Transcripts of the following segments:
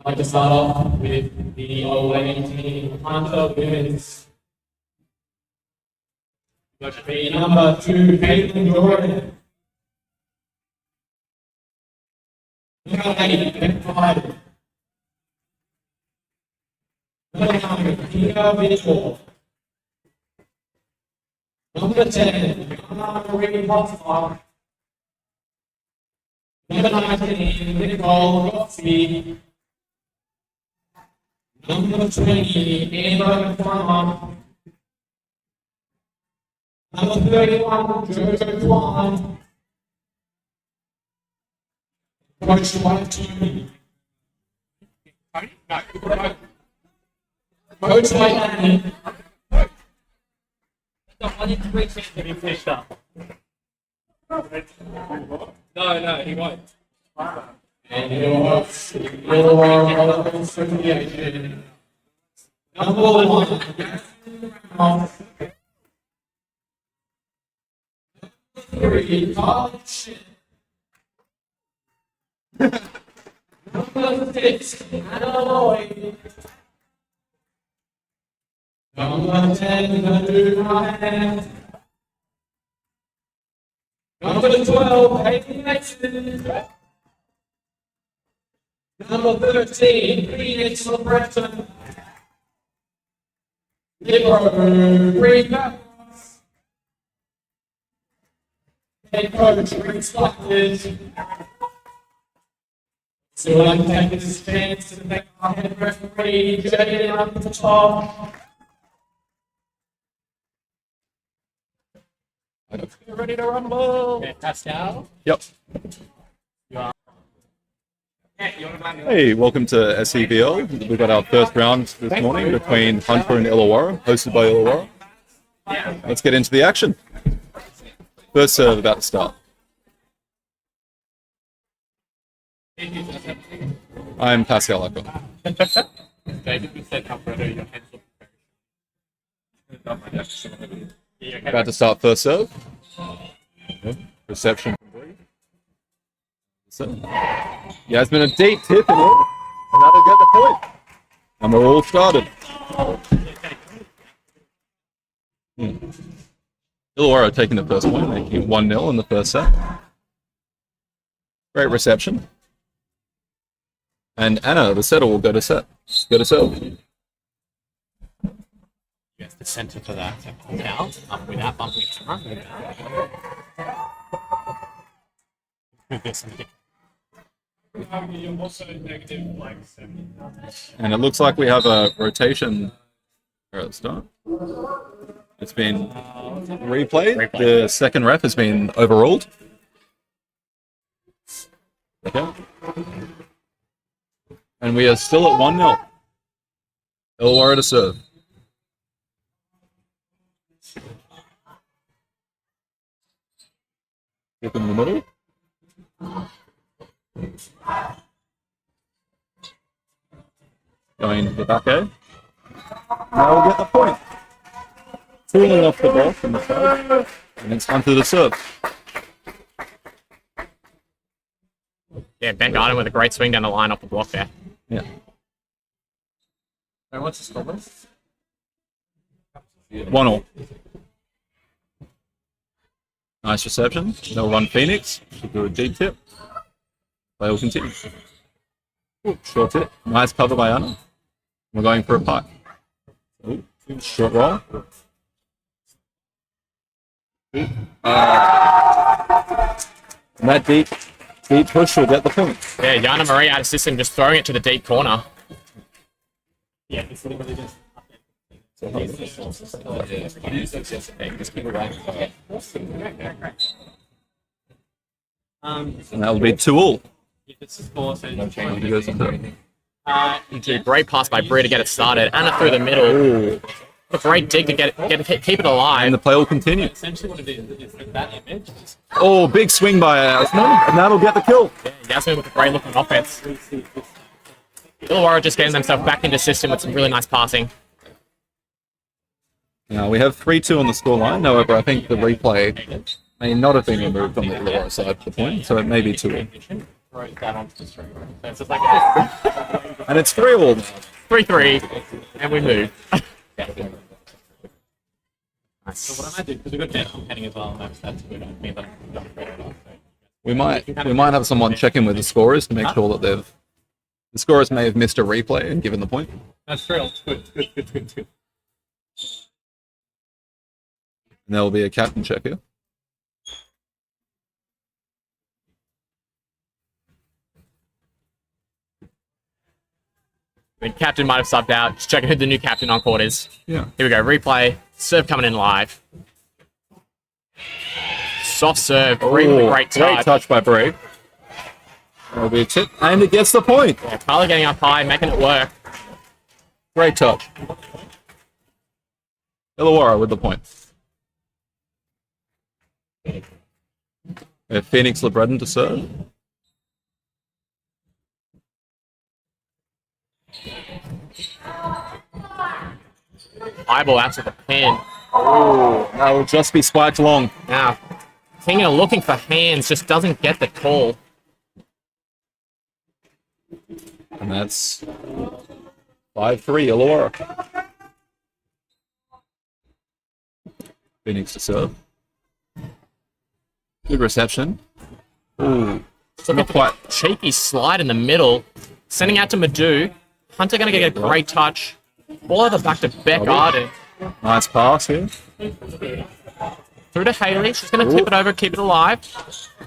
I'd like to start off with the away team Hunter Women's. That should be number 2, Caitlin Jordan. Number 8, Ben Clyde. Number 9, Tina Mitchell. Number 10, Anna Marie Hotspot. Number 19, Nicole Roxy. Number 20, Amber Farmer. Number 31, Jojo Kwan. Coach White Tony. Coach White No, he won't. And your Illawarra Volleyball Association. Number 1, 3, college. Number 6, Anna Lloyd. Number 10, Nadu Ryan. Number 12, Hayden Mason. Number 13, Phoenix LeBreton. Libero, Green Mountains. Head coach, Rick Stockton. So I'd like to take this chance to thank our head referee, Jay up at the top. You're ready to rumble. Okay, Pascal. Yep. Hey, welcome to SEVL. We've got our first round this morning between Hunter and Illawarra, hosted by Illawarra. Let's get into the action. First serve about to start. I'm Pascal Echo. About to start first serve. Reception. So, yeah, it's been a deep tip and all, and that'll get the point. And we're all started. Illawarra taking the first point, making it 1-0 in the first set. Great reception. And Anna, the setter, will go to set. Go to serve. Yes, the center for that. So pull down, up without bumping it front. Move this and You're also negative like 70. And it looks like we have a rotation at the start. It's been replayed. The second ref has been overruled. Okay. And we are still at 1-0. Illawarra to serve. Keep in the middle. Going to the back A. Now we'll get the point. Falling off the ball from the side. And it's onto the serve. Yeah, Ben Garden with a great swing down the line off the block there. Yeah. And what's the score? 1-1. Nice reception. They'll run Phoenix. Should do a deep tip. Play will continue. Short tip. Nice cover by Anna. We're going for a putt. Ooh, short roll. And that deep push will get the point. Yeah, Yana Marie out of system, just throwing it to the deep corner. Yeah, it's literally just. And that will be 2-2. It's a score, so Great pass by Brie to get it started. Anna through the middle. A great dig to keep it alive. And the play will continue. essentially what it is that image. Oh, big swing by Yasmin, and that'll get the kill. Yeah, Yasmin with a great looking offense. Illawarra just getting themselves back into system with some really nice passing. Now we have 3-2 on the scoreline. However, I think the replay may not have been removed on the Illawarra side at the point, so it may be 2-2. Throw that onto the string. So it's just like And it's 3-all. 3-3, and we move. So what I might do, because we've got net heading as well, and that's good. I mean, We might have someone check in with the scorers to make sure that the scorers may have missed a replay and given the point. that's thrilled. Good. And there will be a captain check here. The captain might have subbed out. Just checking who the new captain on court is. Yeah. Here we go. Replay. Serve coming in live. Soft serve. Really great touch. Great touch by Bray. That'll be a tip. And it gets the point. Yeah, Tyler getting up high, making it work. Great touch. Illawarra with the point. We have Phoenix LeBreton to serve. Eyeball out to the pin. That will just be spiked long. Now, Tina looking for hands, just doesn't get the call. And that's 5-3 Illawarra. Phoenix to serve. Good reception. Ooh. So Not quite. Cheeky slide in the middle. Sending out to Madu. Hunter going to get a great touch. Ball over back to Beck Arden. Nice pass here. Through to Haley. She's going to tip it over, keep it alive.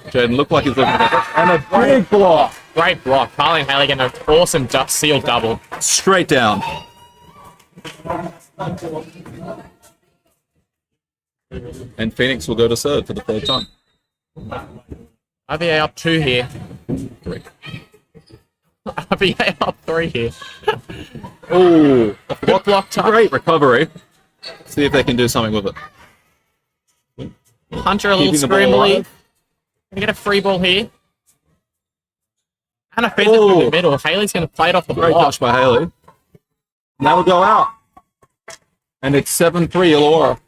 Jaden looked like he's looking at it. And a big block. Great block. Carly and Haley getting an awesome seal double. Straight down. And Phoenix will go to serve for the third time. IVA up 2 here. 3. IVA up 3 here. Ooh. Good block touch. Great recovery. See if they can do something with it. Hunter a little Keeping the ball scrambly. alive. Gonna get a free ball here. And a feeds it through the middle. Haley's gonna play it off the Great block. touch by Haley. That'll go out. And it's 7-3 Illawarra.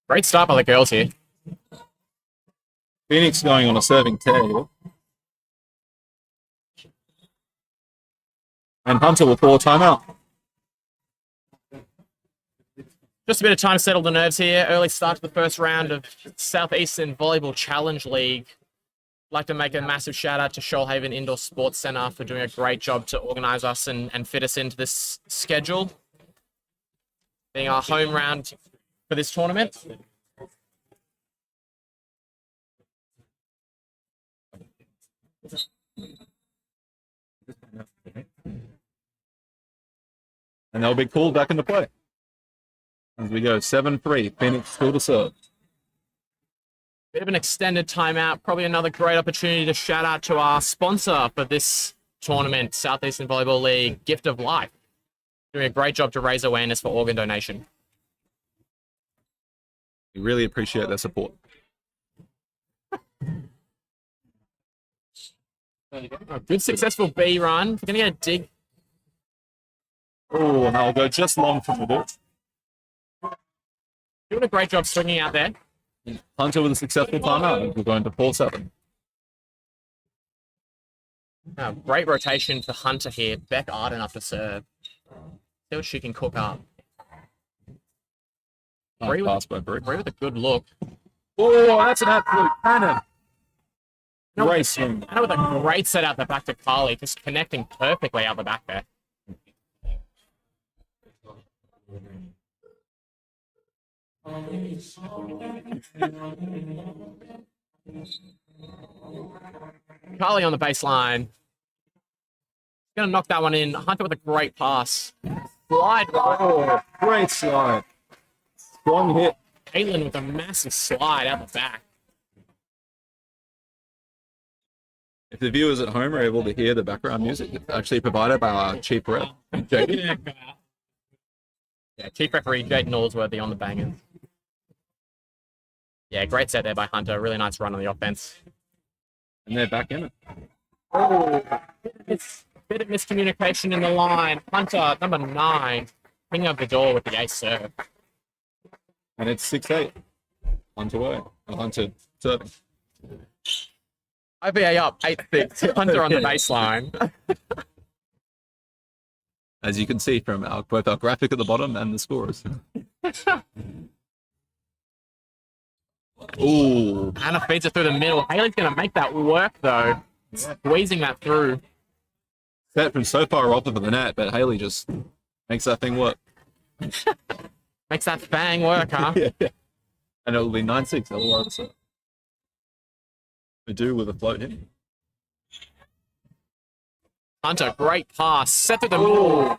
Great start by the girls here. Phoenix going on a serving tear here. And Hunter will call a timeout. Just a bit of time to settle the nerves here. Early start to the first round of Southeastern Volleyball Challenge League. I'd like to make a massive shout out to Shoalhaven Indoor Sports Centre for doing a great job to organise us and fit us into this schedule. Being our home round for this tournament. And they'll be called back into play. As we go 7-3, Phoenix still to serve. Bit of an extended timeout. Probably another great opportunity to shout out to our sponsor for this tournament, Southeastern Volleyball League, Gift of Life. Doing a great job to raise awareness for organ donation. We really appreciate their support. A good successful B run. We're going to get a dig. Oh, and I'll go just long from the ball. Doing a great job swinging out there. Hunter with a successful timeout. We're going to 4-7. Great rotation for Hunter here. Beck Arden up to serve. See what she can cook up. Bree Pass by Bree. with a good look. Oh, that's an absolute cannon. Great swing. And with a great set out the back to Carly, just connecting perfectly out the back there. Carly on the baseline. Gonna knock that one in. Hunter with a great pass. Slide. Oh, great slide. Strong hit. Caitlin with a massive slide out the back. If the viewers at home are able to hear the background music, it's actually provided by our chief rep, Jaden. Yeah, chief referee Jaden Allsworthy on the bangers. Yeah, great set there by Hunter. Really nice run on the offense. And they're back in it. Oh, it's a bit of miscommunication in the line. Hunter, number 9, picking up the door with the ace serve. And it's 6-8. Hunter away. Hunter serving. IBA up 8-6. Hunter on the baseline. As you can see from both our graphic at the bottom and the scores. Ooh. Anna feeds it through the middle. Haley's going to make that work, though. Squeezing that through. Set from so far off of the net, but Haley just makes that thing work. Makes that fang work, huh? Yeah. And it will be 9-6. Illawarra to serve. We do with a float here. Hunter, great pass. Set through the middle.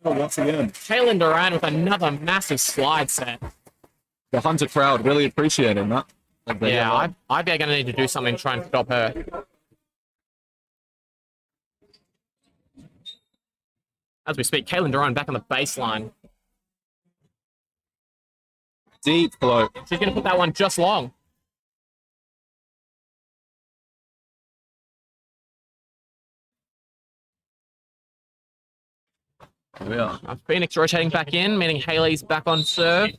Oh, once again. Kaylin Duran with another massive slide set. The Hunter crowd really appreciating that. Yeah, IBA going to need to do something to try and stop her. As we speak, Kaylin Duran back on the baseline. Deep float. She's going to put that one just long. Here we are. Phoenix rotating back in, meaning Haley's back on serve.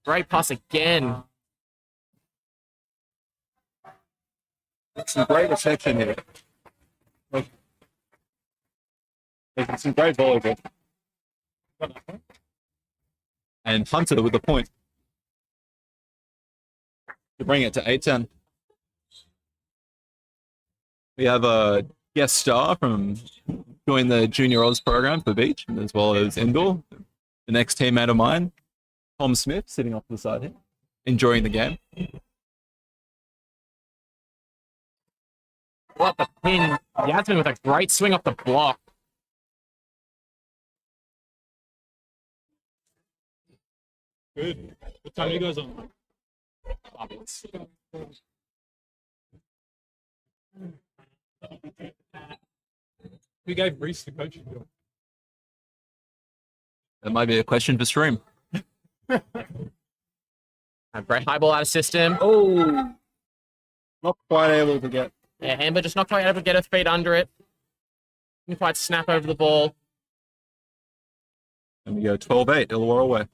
Great pass again. Some great reception here. Making some great volleyball. And Hunter with the point. To bring it to 8-10. We have a guest star from joining the Junior Oz program for beach, as well as indoor. The next teammate of mine, Tom Smith, sitting off to the side here, enjoying the game. What the pin. Yasmin with a great swing off the block. Good. What time are you guys on? We gave Reese the coaching job. That might be a question for stream. A great high ball out of system. Oh, Not quite able to get. yeah, Amber just not quite able to get her feet under it. Didn't quite snap over the ball. And we go 12-8, Illawarra away.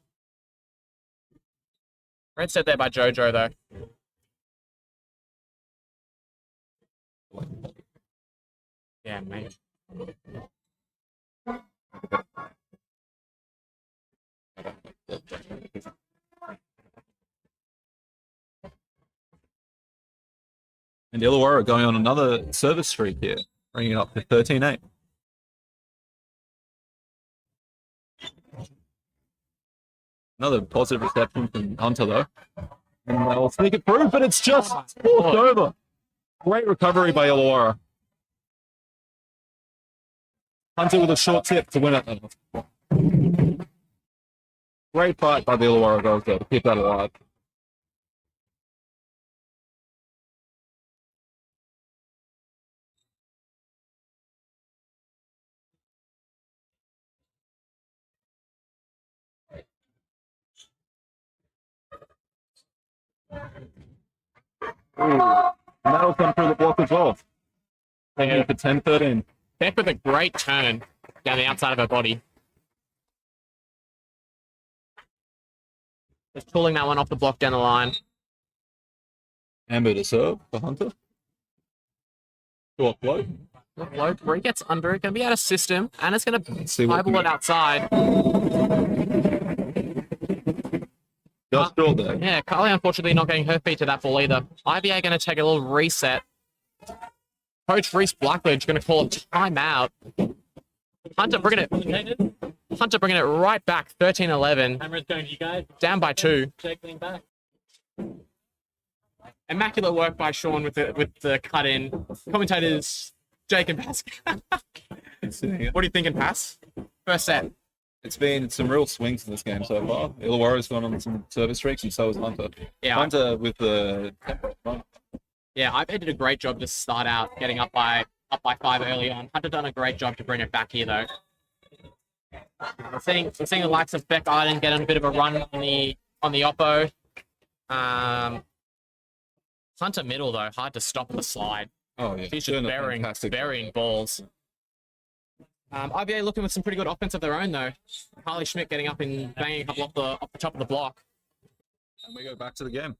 Great set there by Jojo, though. Yeah, mate. And Illawarra going on another service streak here, bringing it up to 13-8. Another positive reception from Hunter, though. And they'll sneak it through, but it's just forced over. Great recovery by Illawarra. Hunter with a short tip to win it. Great fight by the Illawarra girls there to keep that alive. And that'll come through the block as well. Taking it for 10-13. Beck with a great turn down the outside of her body. Just pulling that one off the block down the line. Amber to serve for Hunter. Short float. Low three gets under it, going to be out of system, and it's going to eyeball it outside. Just short there. Yeah, Carly unfortunately not getting her feet to that ball either. IBA going to take a little reset. Coach Reese Blackledge going to call a timeout. Hunter bringing it right back, 13-11. Camera's going to you guys. Down by 2. Circling back. Immaculate work by Sean with the cut in. Commentators Jake and Pascal. What are you thinking, Pass? First set. It's been some real swings in this game so far. Illawarra's gone on some service streaks, and so has Hunter. Yeah, Hunter with the tempo front. Yeah, I did a great job to start out getting up by 5 early on. Hunter done a great job to bring it back here though. We're seeing the likes of Beck Arden getting a bit of a run on the oppo. Hunter middle though, hard to stop the slide. Oh yeah, She's just burying balls. IBA looking with some pretty good offense of their own though. Harley Schmidt getting up and banging a couple off the top of the block. And we go back to the game.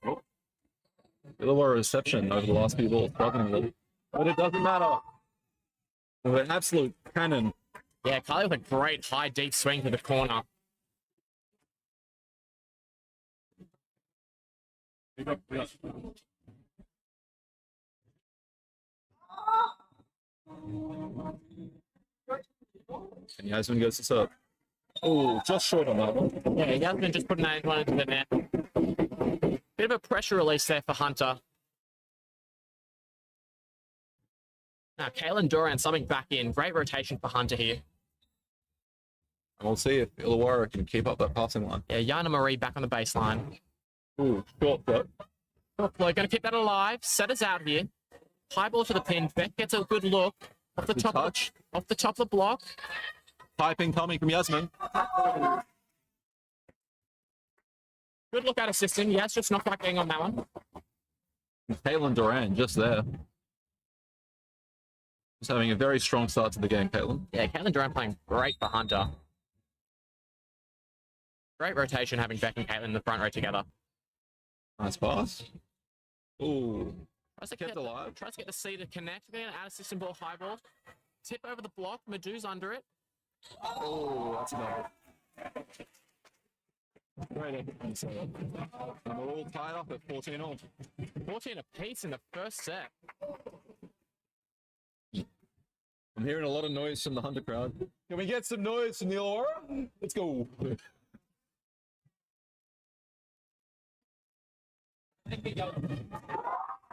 Oh. Illawarra reception over the last few balls, struggling a little. But it doesn't matter. With an absolute cannon. Yeah, Carly with a great high deep swing to the corner. And Yasmin goes to serve. Oh, just short on that one. Yeah, Yasmin just putting that one into the net. Bit of a pressure release there for Hunter. Now, Kaylin Duran subbing back in. Great rotation for Hunter here. And we'll see if Illawarra can keep up that passing line. Yeah, Yana Marie back on the baseline. Ooh, short foot. We're going to keep that alive. Set us out here. High ball to the pin. Beck gets a good look. Off the top of the block. Piping coming from Yasmin. Good look out of system. Yes, just not quite getting on that one. Caitlin Duran just there. Just having a very strong start to the game, Caitlin. Yeah, Caitlin Duran playing great for Hunter. Great rotation having Beck and Caitlin in the front row together. Nice pass. Ooh. Tries to Kept get the C to connect. Again, out of system ball, high ball. Tip over the block. Madu's under it. Oh, that's another. Great. And we're all tied up at 14 all. 14 apiece in the first set. I'm hearing a lot of noise from the Hunter crowd. Can we get some noise from the Illawarra? Let's go.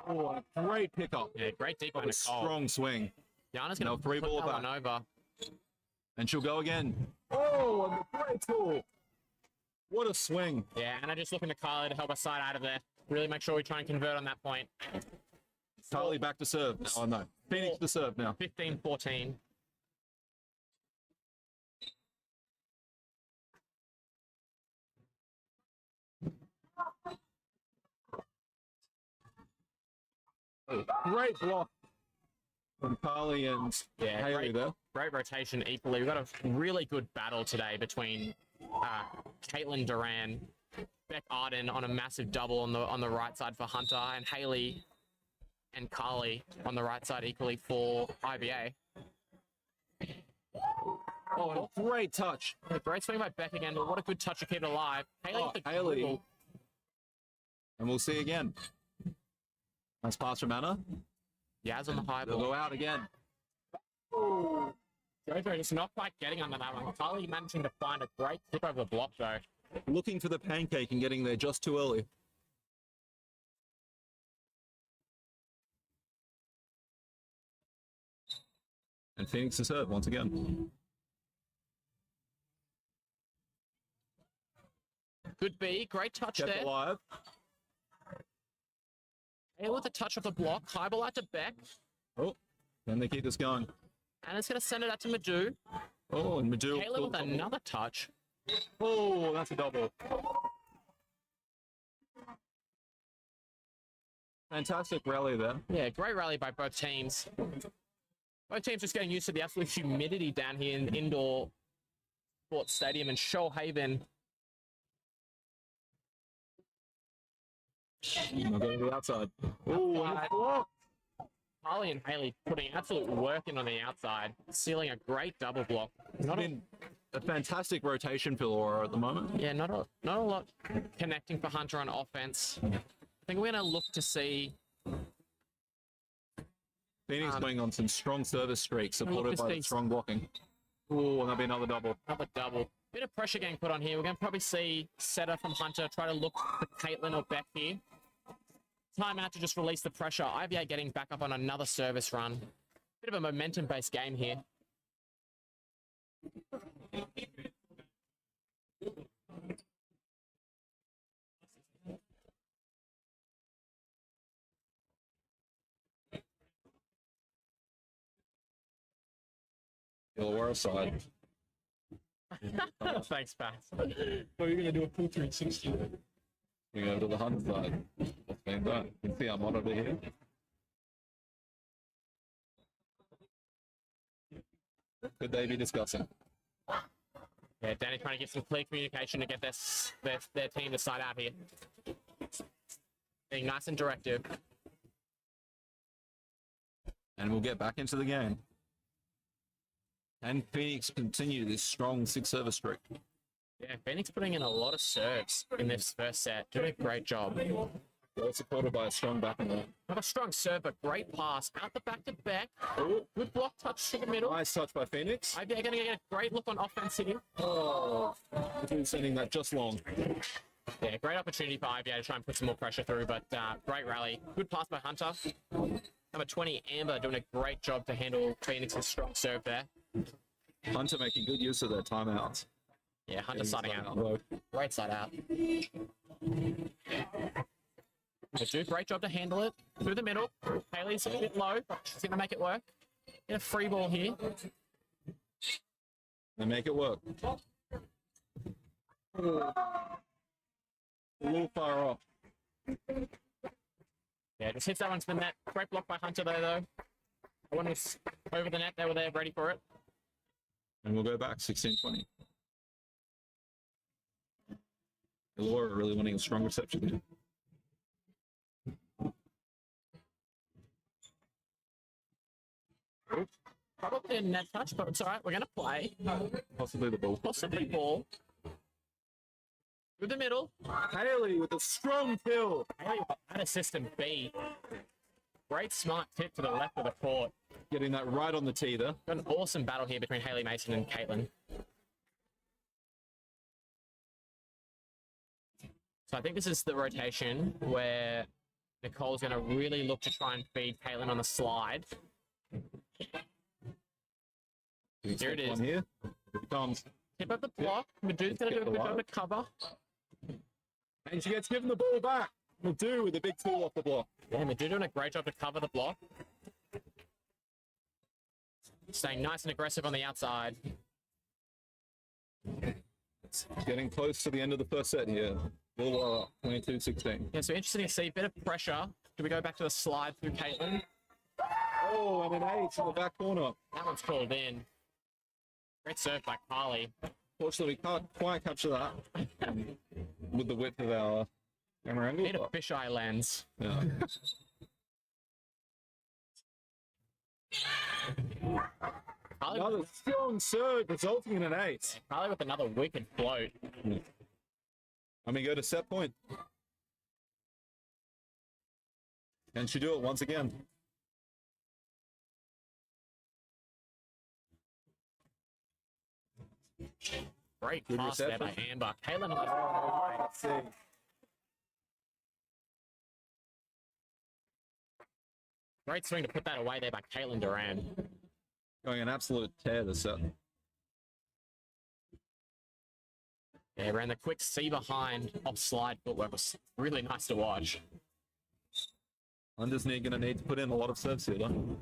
Oh, a great pickup. Yeah, great deep on A strong swing. Yana's going to free put ball that back. one over. And she'll go again. Oh, and the great tool. What a swing. Yeah, and I'm just looking to Carly to help us side out of there. Really make sure we try and convert on that point. Carly back to serve. Oh, no. Phoenix to serve now. 15-14. Great block from Carly and Haley there. Great rotation equally. We've got a really good battle today between Caitlin Duran, Beck Arden on a massive double on the right side for Hunter, and Haley and Carly on the right side equally for IBA. Oh, great touch. Great swing by Beck again. What a good touch to keep it alive. Haley with the Haley. dribble. And we'll see again. Nice pass from Anna. Yaz on the high They'll ball. go out again. Jojo just not quite getting under that one. Carly managing to find a great tip over the block though. Looking for the pancake and getting there just too early. And Phoenix to serve once again. Good B. Great touch Kept there. alive. Taylor with a touch off the block. High ball out to Beck. Oh, then they keep this going. And it's going to send it out to Madu. Oh, and Madu. Taylor with another touch. Oh, that's a double. Fantastic rally there. Yeah, great rally by both teams. Both teams just getting used to the absolute humidity down here in indoor sports stadium in Shoalhaven. I'll go to the outside. Oh, Harley and Haley putting absolute work in on the outside, sealing a great double block. Not been a fantastic rotation for Illawarra at the moment. Yeah, not a lot connecting for Hunter on offense. I think we're going to look to see Phoenix going on some strong service streaks, supported by the strong blocking. Oh, and that'll be another double. Another double. Bit of pressure getting put on here. We're going to probably see setter from Hunter try to look for Caitlin or Beck here. Time out to just release the pressure. IVA getting back up on another service run. Bit of a momentum-based game here. Illawarra side. Thanks, Pat. So you're going to do a full 360 there. We go to the Hunt side. What's being done? You can see our monitor here. Could they be discussing? Yeah, Danny trying to get some clear communication to get their team to side out here. Being nice and directive. And we'll get back into the game. And Phoenix continue this strong 6-service streak. Yeah, Phoenix putting in a lot of serves in this first set. Doing a great job. Well supported by a strong back in there. Not a strong serve, but great pass. Out the back to Beck. Oh, good block touch to the middle. Nice touch by Phoenix. IBA going to get a great look on offense here. Oh, sending that just long. Yeah, great opportunity for IBA to try and put some more pressure through, but great rally. Good pass by Hunter. Number 20, Amber, doing a great job to handle Phoenix's strong serve there. Hunter making good use of their timeouts. Yeah, Hunter siding out. Though. Great side out. They do a great job to handle it. Through the middle. Haley's a bit low, but she's going to make it work. Get a free ball here. They make it work. A little far off. Yeah, just hits that one to the net. Great block by Hunter there, though. That one was over the net. They were there ready for it. And we'll go back 16-20. Illawarra really winning a strong reception here. Probably a net touch, but it's all right. We're going to play. Possibly the ball. Possibly ball. Through the middle. Haley with a strong kill. Haley with that assist and B. Great smart tip to the left of the court. Getting that right on the tee there. Got an awesome battle here between Haley Mason and Caitlin. So I think this is the rotation where Nicole's going to really look to try and feed Caitlin on the slide. Here it is. Here it comes. Tip up the block. Madu's going to do a good job to cover. And she gets given the ball back. Madu with a big tool off the block. Yeah, Madu doing a great job to cover the block. Staying nice and aggressive on the outside. It's getting close to the end of the first set here. Illawarra 22-16. Yeah, so interesting to see a bit of pressure. Do we go back to the slide through Caitlin? Oh, and an ace in the back corner. That one's called in. Great serve by Carly. Fortunately, we can't quite capture that with the width of our camera angle. Need a fisheye lens. Yeah. Carly, Another strong serve resulting in an ace. Carly with another wicked float. And we go to set point. Can she do it once again? Great Good pass there by reception. Amber. Caitlin. Let's see. Great swing to put that away there by Caitlin Duran. Going an absolute tear this set. Yeah, ran the quick C behind off slide footwork. Was really nice to watch. Hunter's going to need to put in a lot of serves here, though.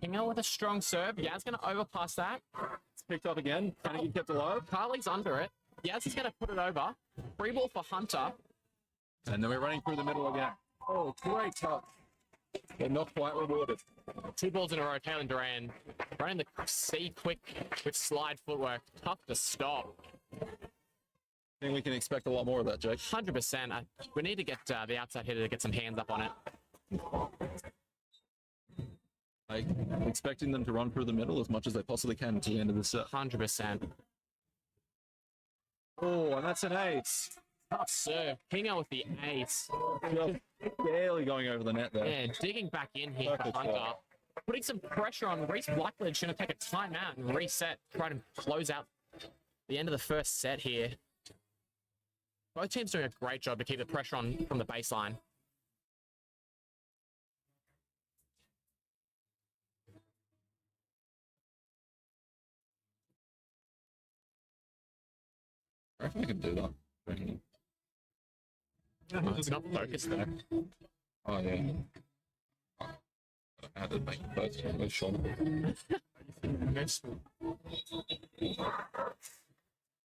Kinga with a strong serve. Yaz going to overpass that. It's picked up again. Can he get kept alive? Carly's under it. Yaz is going to put it over. Free ball for Hunter. And then we're running through the middle again. Oh, great touch. They're not quite rewarded. 2 balls in a row. Taylor Duran running the C quick with slide footwork. Tough to stop. I think we can expect a lot more of that, Jake. 100%. We need to get the outside hitter to get some hands up on it. I'm expecting them to run through the middle as much as they possibly can to the end of the set. 100%. Oh, and that's an ace. Tough serve. Kinga with the ace. Just barely going over the net there. Yeah, digging back in here for Hunter. Putting some pressure on Reese Blackledge. Going to take a timeout and reset. Try to close out the end of the first set here. Both teams doing a great job to keep the pressure on from the baseline. I reckon we can do that. It's not focused though. Oh, yeah. I had to make it first. Where's Sean?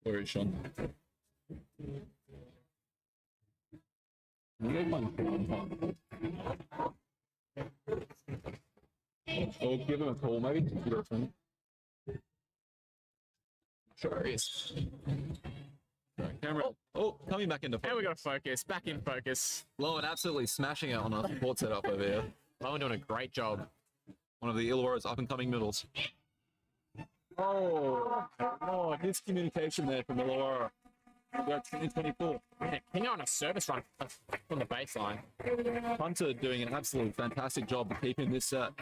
Where is Sean? Or give him a call, maybe. Sure is. Camera. Oh, coming back into And we focus. got to focus. Back in focus. Lowen absolutely smashing it on our support setup over here. Lowen doing a great job. One of the Illawarra's up-and-coming middles. Oh, miscommunication there from Illawarra. We're at 2024. Yeah, Kinga on a service run from the baseline. Hunter doing an absolutely fantastic job of keeping this set.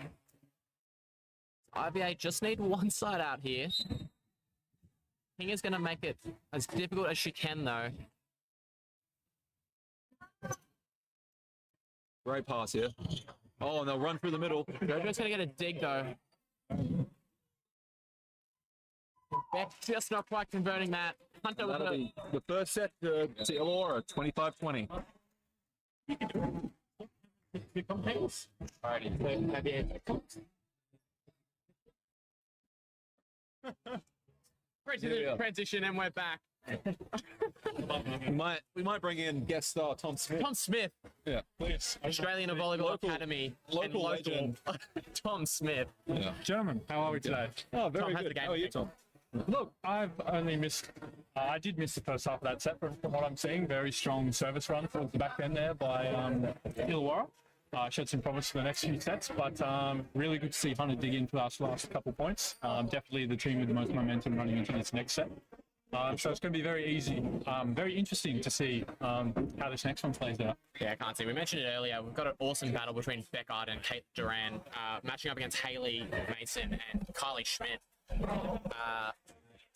IBA just need one side out here. Kinga's going to make it as difficult as she can, though. Great pass here. Oh, and they'll run through the middle. Jojo's going to get a dig, though. Beck just not quite converting that. Hunter with That'll be the first set to Illawarra, 25-20. Transition, and we're back. We might bring in guest star Tom Smith. Tom Smith, Yeah, please. Australian Volleyball Academy. Local legend. Tom Smith. Yeah. Gentlemen, how are we today? Oh, very Tom, how's the good. game How are you, been? Tom? Look, I've only missed, I did miss the first half of that set from what I'm seeing. Very strong service run towards the back end there by Illawarra. Showed some promise for the next few sets, but really good to see Hunter dig in for us last couple points. Definitely the team with the most momentum running into this next set. So it's going to be very easy, very interesting to see how this next one plays out. Yeah, I can't see. We mentioned it earlier. We've got an awesome battle between Beckard and Kate Duran, matching up against Haley Mason and Kylie Schmidt.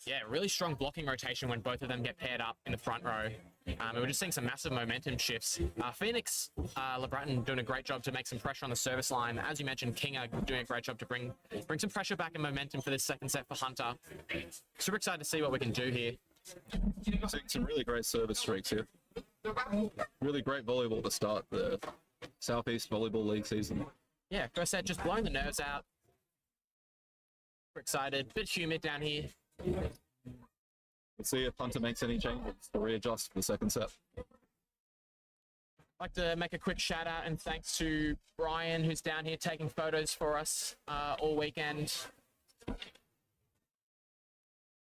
Yeah, really strong blocking rotation when both of them get paired up in the front row. And we're just seeing some massive momentum shifts. Phoenix LeBratton doing a great job to make some pressure on the service line. As you mentioned, Kinga doing a great job to bring some pressure back and momentum for this second set for Hunter. Super excited to see what we can do here. Seeing some really great service streaks here. Really great volleyball to start the Southeast Volleyball League season. Yeah, first set just blowing the nerves out. We're excited. Bit humid down here. Let's see if Hunter makes any changes to readjust for the second set. I'd like to make a quick shout out and thanks to Brian, who's down here taking photos for us all weekend.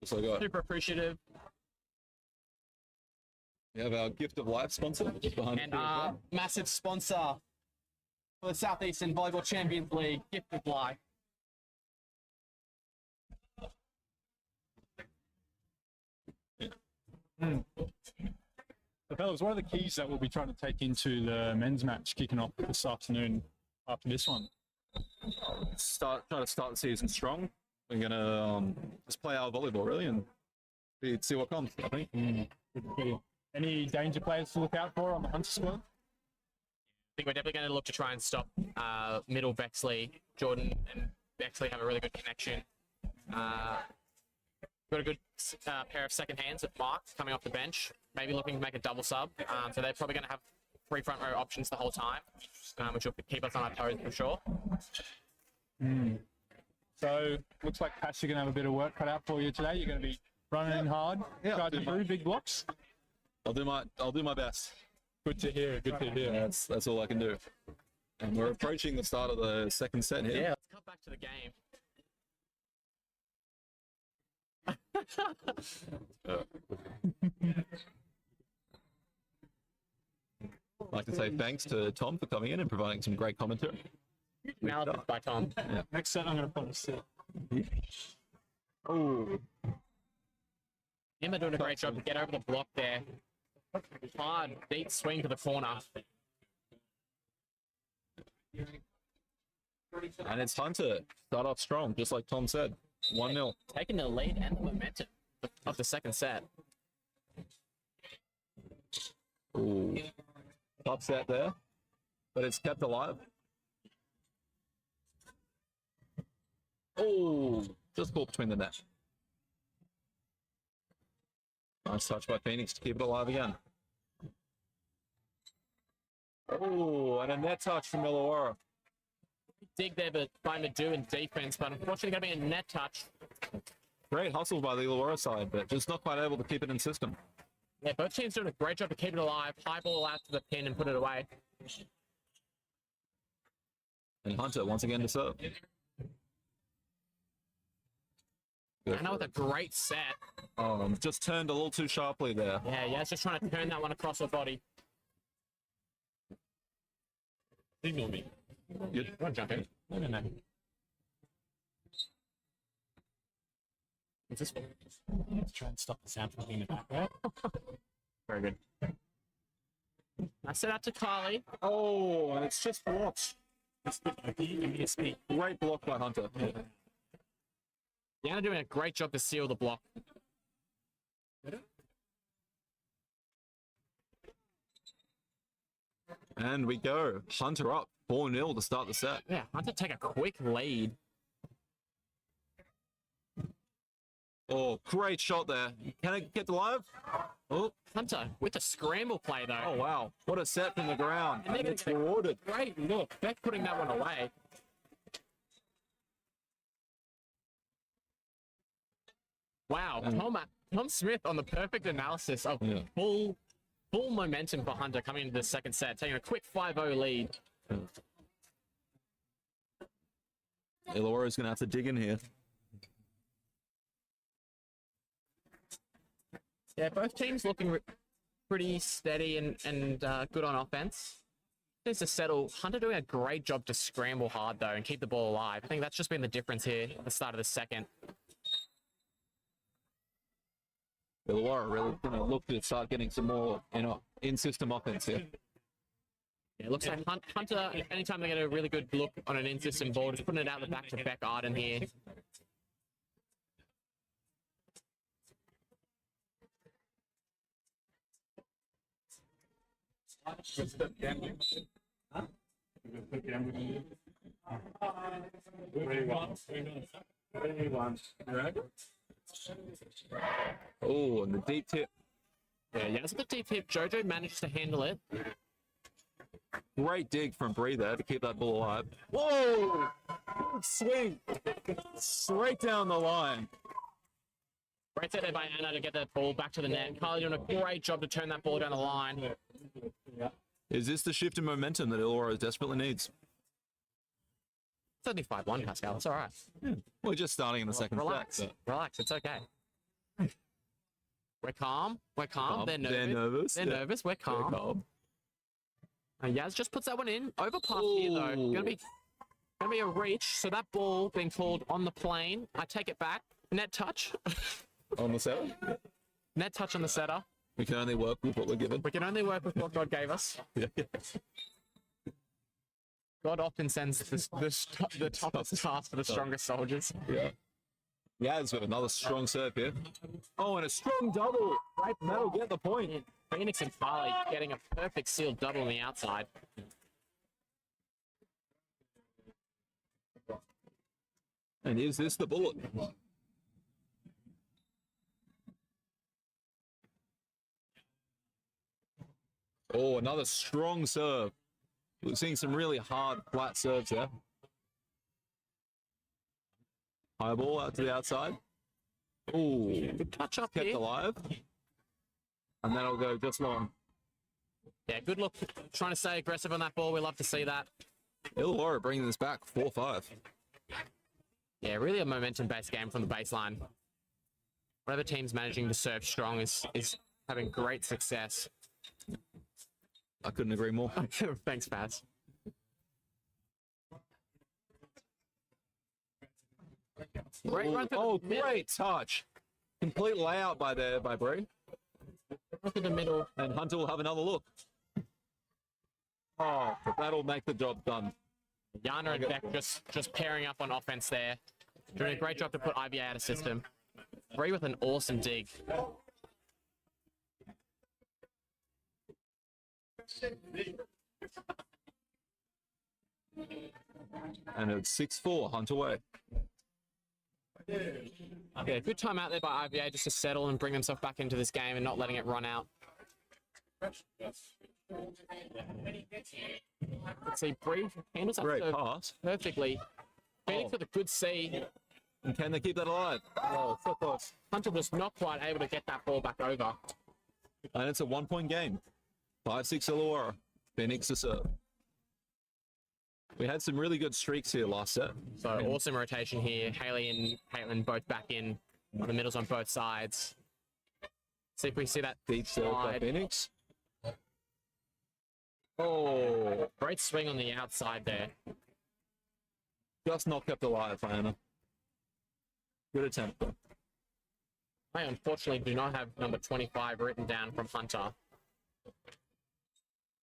So got Super appreciative. we have our Gift of Life sponsor just behind And you as well. massive sponsor for the Southeastern Volleyball Champions League, Gift of Life. So, fellas, what are the keys that we'll be trying to take into the men's match kicking off this afternoon after this one? Try to start the season strong. We're gonna just play our volleyball really and see what comes. I think. Any danger players to look out for on the Hunter squad? think we're definitely going to look to try and stop middle Bexley. Jordan and Bexley have a really good connection. Got a good pair of second hands with Mark coming off the bench. Maybe looking to make a double sub. So they're probably going to have 3 front row options the whole time, which will keep us on our toes for sure. So looks like Cash, you're going to have a bit of work cut out for you today. You're going to be running in hard, charging through big blocks. I'll do my best. Good to hear. Good to hear. That's all I can do. And we're approaching the start of the second set here. Yeah, let's cut back to the game. I'd like to say thanks to Tom for coming in and providing some great commentary. Analysis by Tom. Next set, I'm going to put a sit. Oh, Emma doing a great job to get over the block there. Hard, deep swing to the corner. and it's time to start off strong, just like Tom said. 1-0. Taking the lead and the momentum of the second set. Ooh. Upset there, but it's kept alive. Oh, just caught between the net. Nice touch by Phoenix to keep it alive again. Oh, and a net touch from Illawarra. Dig there by Madu in defense, but unfortunately going to be a net touch. Great hustle by the Illawarra side, but just not quite able to keep it in system. Yeah, both teams doing a great job to keep it alive. High ball out to the pin and put it away. And Hunter once again to serve. Anna with a great set. Just turned a little too sharply there. Yeah, it's just trying to turn that one across her body. Signal me. You want to jump in? No. What's this one? Let's try and stop the sound from being in the back, right? Very good. I set out to Carly. Oh, and it's just blocked. Great block by Hunter. Yana doing a great job to seal the block. And we go. Hunter up 4-0 to start the set. Yeah, Hunter take a quick lead. Oh, great shot there. Can it get alive? Oh, Hunter with the scramble play though. oh wow. What a set from the ground. And they're And gonna it's get a rewarded. Great look. Beck putting that one away. Wow, Tom Smith on the perfect analysis of full momentum for Hunter coming into the second set, taking a quick 5-0 lead. Illawarra's going to have to dig in here. Yeah, both teams looking pretty steady and good on offense. Needs to settle. Hunter doing a great job to scramble hard though and keep the ball alive. I think that's just been the difference here at the start of the second. Illawarra really going to look to start getting some more in-system offense here. Yeah, it looks like Hunter, anytime they get a really good look on an in-system ball, just putting it out the back to Beck Arden here. Oh, and the deep tip. Yeah, it's a good deep hip. Jojo managed to handle it. Great dig from Bree there to keep that ball alive. Whoa! Swing! Straight down the line. Great set there by Anna to get that ball back to the net. Carly doing a great job to turn that ball down the line. Is this the shift in momentum that Illawarra desperately needs? It's only 5-1, Pascal. It's all right. We're just starting in the second Relax. set. Relax. It's okay. We're calm. We're calm. They're nervous. They're nervous. We're calm. Yaz just puts that one in. Overpass here, though. Gonna be a reach. So that ball being called on the plane. I take it back. Net touch. On the setter? Net touch on the setter. We can only work with what we're given. We can only work with what God gave us. God often sends the toughest task for the strongest soldiers. Yeah. Yaz with another strong serve here. Oh, and a strong double. That'll get the point. Phoenix and Farley getting a perfect sealed double on the outside. And is this the bullet? Oh, another strong serve. We're seeing some really hard, flat serves there. High ball out to the outside. Oh, Good touch up kept here. alive. And that'll go just long. Yeah, good look. Trying to stay aggressive on that ball. We love to see that. Illawarra bringing this back 4-5. Yeah, really a momentum-based game from the baseline. Whatever team's managing to serve strong is having great success. I couldn't agree more. Thanks, Paz. Great run through Oh, the middle. great touch. Complete layout by Bree. Run through the middle. And Hunter will have another look. Oh, that'll make the job done. Yana and Beck just pairing up on offense there. Doing a great job to put IVA out of system. Bree with an awesome dig. And it's 6-4, Hunter way. Yeah, good time out there by IVA just to settle and bring themselves back into this game and not letting it run out. See, Bree handles that Great serve pass. perfectly. Phoenix Oh. with a good C. And can they keep that alive? Oh, so close. Hunter was not quite able to get that ball back over. And it's a 1-point game. 5-6 Illawarra. Phoenix to serve. We had some really good streaks here last set. So awesome rotation here. Haley and Caitlin both back in on the middles on both sides. See if we see that Deep serve by slide. Phoenix. Oh, great swing on the outside there. Just not kept alive by Anna. Good attempt. I unfortunately do not have number 25 written down from Hunter.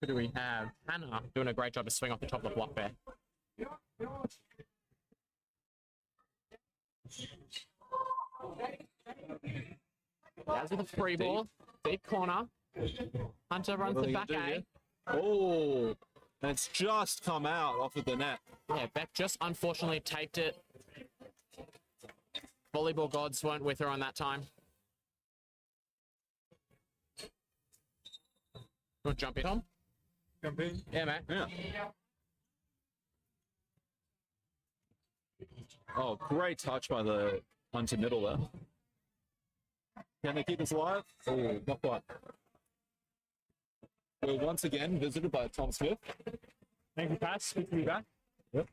Who do we have? Hannah doing a great job to swing off the top of the block there. That's with a free ball. Deep corner. Hunter runs What are the they back gonna do A. here? Oh, and it's just come out off of the net. Yeah, Beck just unfortunately taped it. Volleyball gods weren't with her on that time. You want to jump in, Tom? Jump in. Yeah, mate. Yeah. Oh, great touch by the Hunter middle there. Can they keep this alive? Oh, not quite. We're once again visited by Tom Smith. Thank you, Pat. Good to be back. Yep.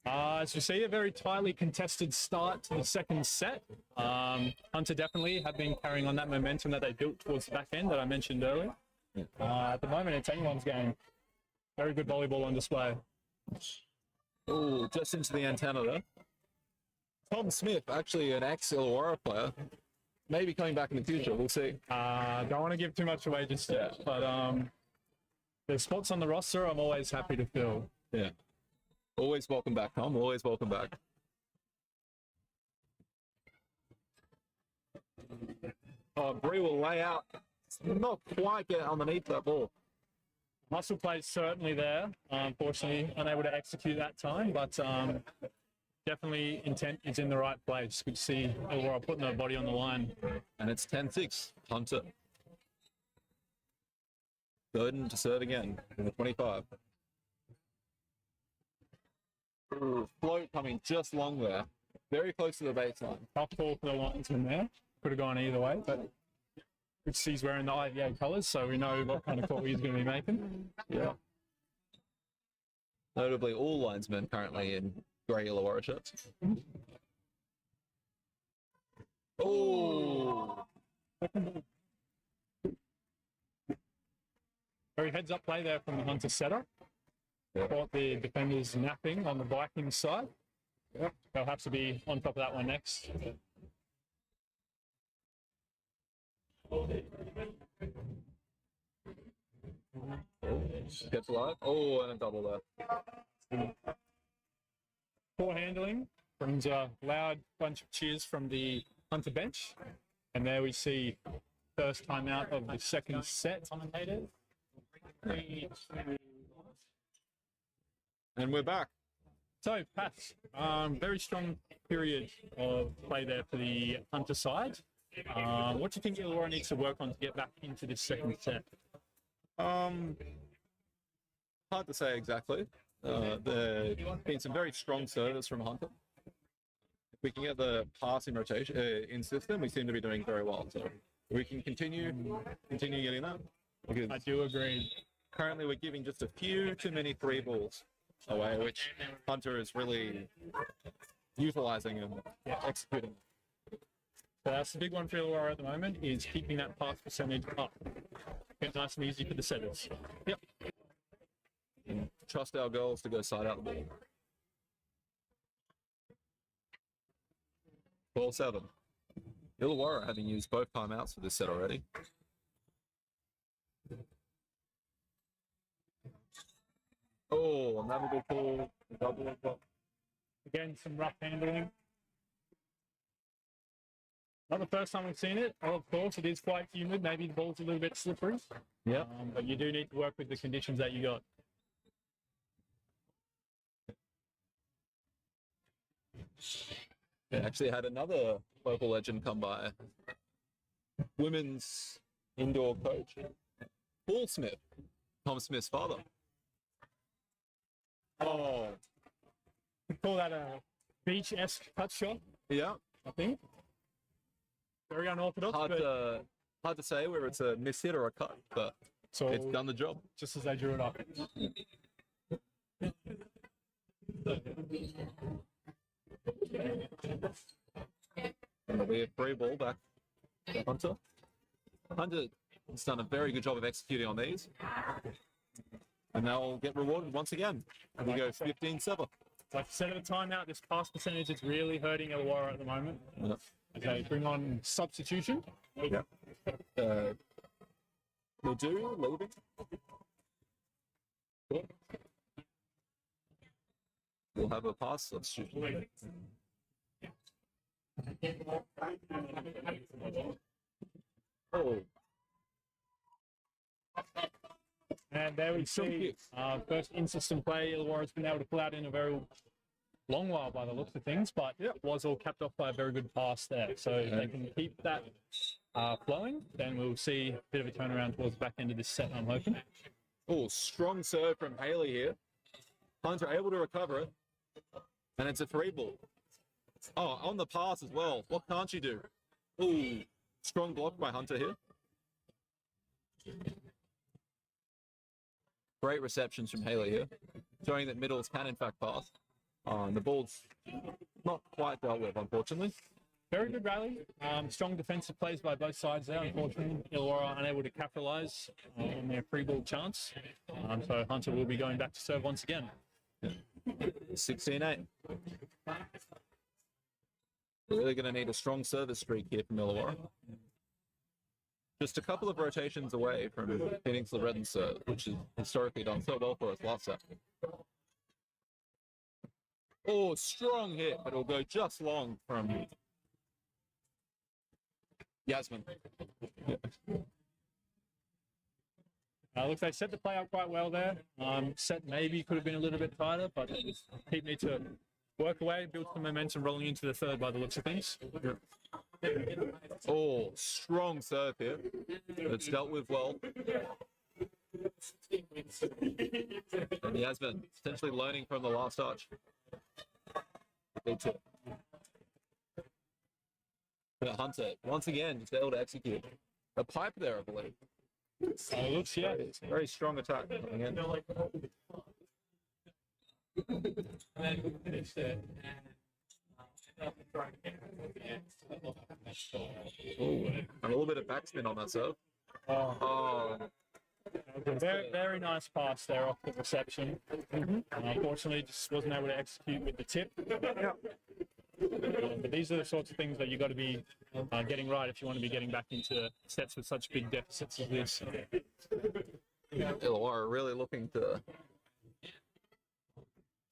As you see, a very tightly contested start to the second set. Hunter definitely have been carrying on that momentum that they built towards the back end that I mentioned earlier. At the moment, it's anyone's game. Very good volleyball on display. Oh, just into the antenna there. Tom Smith, actually an ex-Illawarra player. Maybe coming back in the future, we'll see. Don't want to give too much away just yet, but there's spots on the roster I'm always happy to fill. Yeah. Always welcome back, Tom. Always welcome back. Oh, Bree will lay out. Not quite get underneath that ball. Muscle play is certainly there. Unfortunately, unable to execute that time, but definitely intent is in the right place. Good to see Illawarra putting their body on the line. And it's 10-6. Hunter. Burden to serve again in the 25. Ooh, float coming just long there. Very close to the baseline. Tough call for the linesman there. Could have gone either way, but good to see he's wearing the IVA colours, so we know what kind of call he's going to be making. Yeah. Notably, all linesmen currently in grey Illawarra shirts. Oh! Very heads-up play there from the Hunter setter. Caught the defenders napping on the Vikings side. They'll have to be on top of that one next. Gets alive. Oh, and a double there. Poor handling brings a loud bunch of cheers from the Hunter bench. And there we see first time out of the second set. And we're back. So, Pat, very strong period of play there for the Hunter side. What do you think Illawarra needs to work on to get back into this second set? Hard to say exactly. There's been some very strong service from Hunter. If we can get the passing rotation in system, we seem to be doing very well. So we can continue getting that. Because I do agree. currently we're giving just a few too many 3 balls away, which Hunter is really utilizing and executing. So that's the big one for Illawarra at the moment, is keeping that pass percentage up. Get nice and easy for the setters. Yep. And trust our girls to go side out the ball. Ball 7. Illawarra having used both timeouts for this set already. Oh, navigable pull, double. Again, some rough handling. Not the first time we've seen it. Of course, it is quite humid. Maybe the ball's a little bit slippery. Yeah. But you do need to work with the conditions that you got. They actually had another local legend come by. Women's indoor coach, Paul Smith, Tom Smith's father. Oh. We call that a beach-esque cut shot, Yeah. I think. Very unorthodox, Hard to say whether it's a miss hit or a cut, but so it's done the job. just as they drew it up. It'll be a 3 ball back to Hunter. Hunter has done a very good job of executing on these. And they'll get rewarded once again. And we go 15-7. Like I said at the timeout, this pass percentage is really hurting Illawarra at the moment. Yeah. As they bring on substitution. Yeah. Ledoux leaving. Cool. We'll have a pass substitution. Oh, And there we see first in-system play Illawarra's been able to pull out in a very long while by the looks of things, but it was all capped off by a very good pass there. So if they can keep that flowing, then we'll see a bit of a turnaround towards the back end of this set, I'm hoping. oh, strong serve from Haley here. Hunter able to recover it. And it's a 3 ball. Oh, on the pass as well. What can't you do? Oh, strong block by Hunter here. Great receptions from Haley here, showing that middles can in fact pass. The ball's not quite dealt with, unfortunately. Very good rally. Strong defensive plays by both sides there. Unfortunately, Illawarra unable to capitalise on their free ball chance. So Hunter will be going back to serve once again. 16-8. We're really going to need a strong service streak here from Illawarra. Just a couple of rotations away from Phoenix Loretta's serve, which has historically done so well for us last set. Oh, strong hit, but it'll go just long from Yasmin. Looks like they set the play up quite well there. Set maybe could have been a little bit tighter, but Pete need to work away, build some momentum rolling into the third by the looks of things. Oh, strong serve here. It's dealt with well. And Yasmin potentially learning from the last touch. Big tip. But Hunter, once again, just able to execute. A pipe there, I believe. Looks, yeah. It's a very strong attack coming in. Ooh, and a little bit of backspin on that serve. Oh, Very, very nice pass there off the reception. Unfortunately, just wasn't able to execute with the tip. But these are the sorts of things that you've got to be getting right if you want to be getting back into sets with such big deficits as this. Illawarra really looking to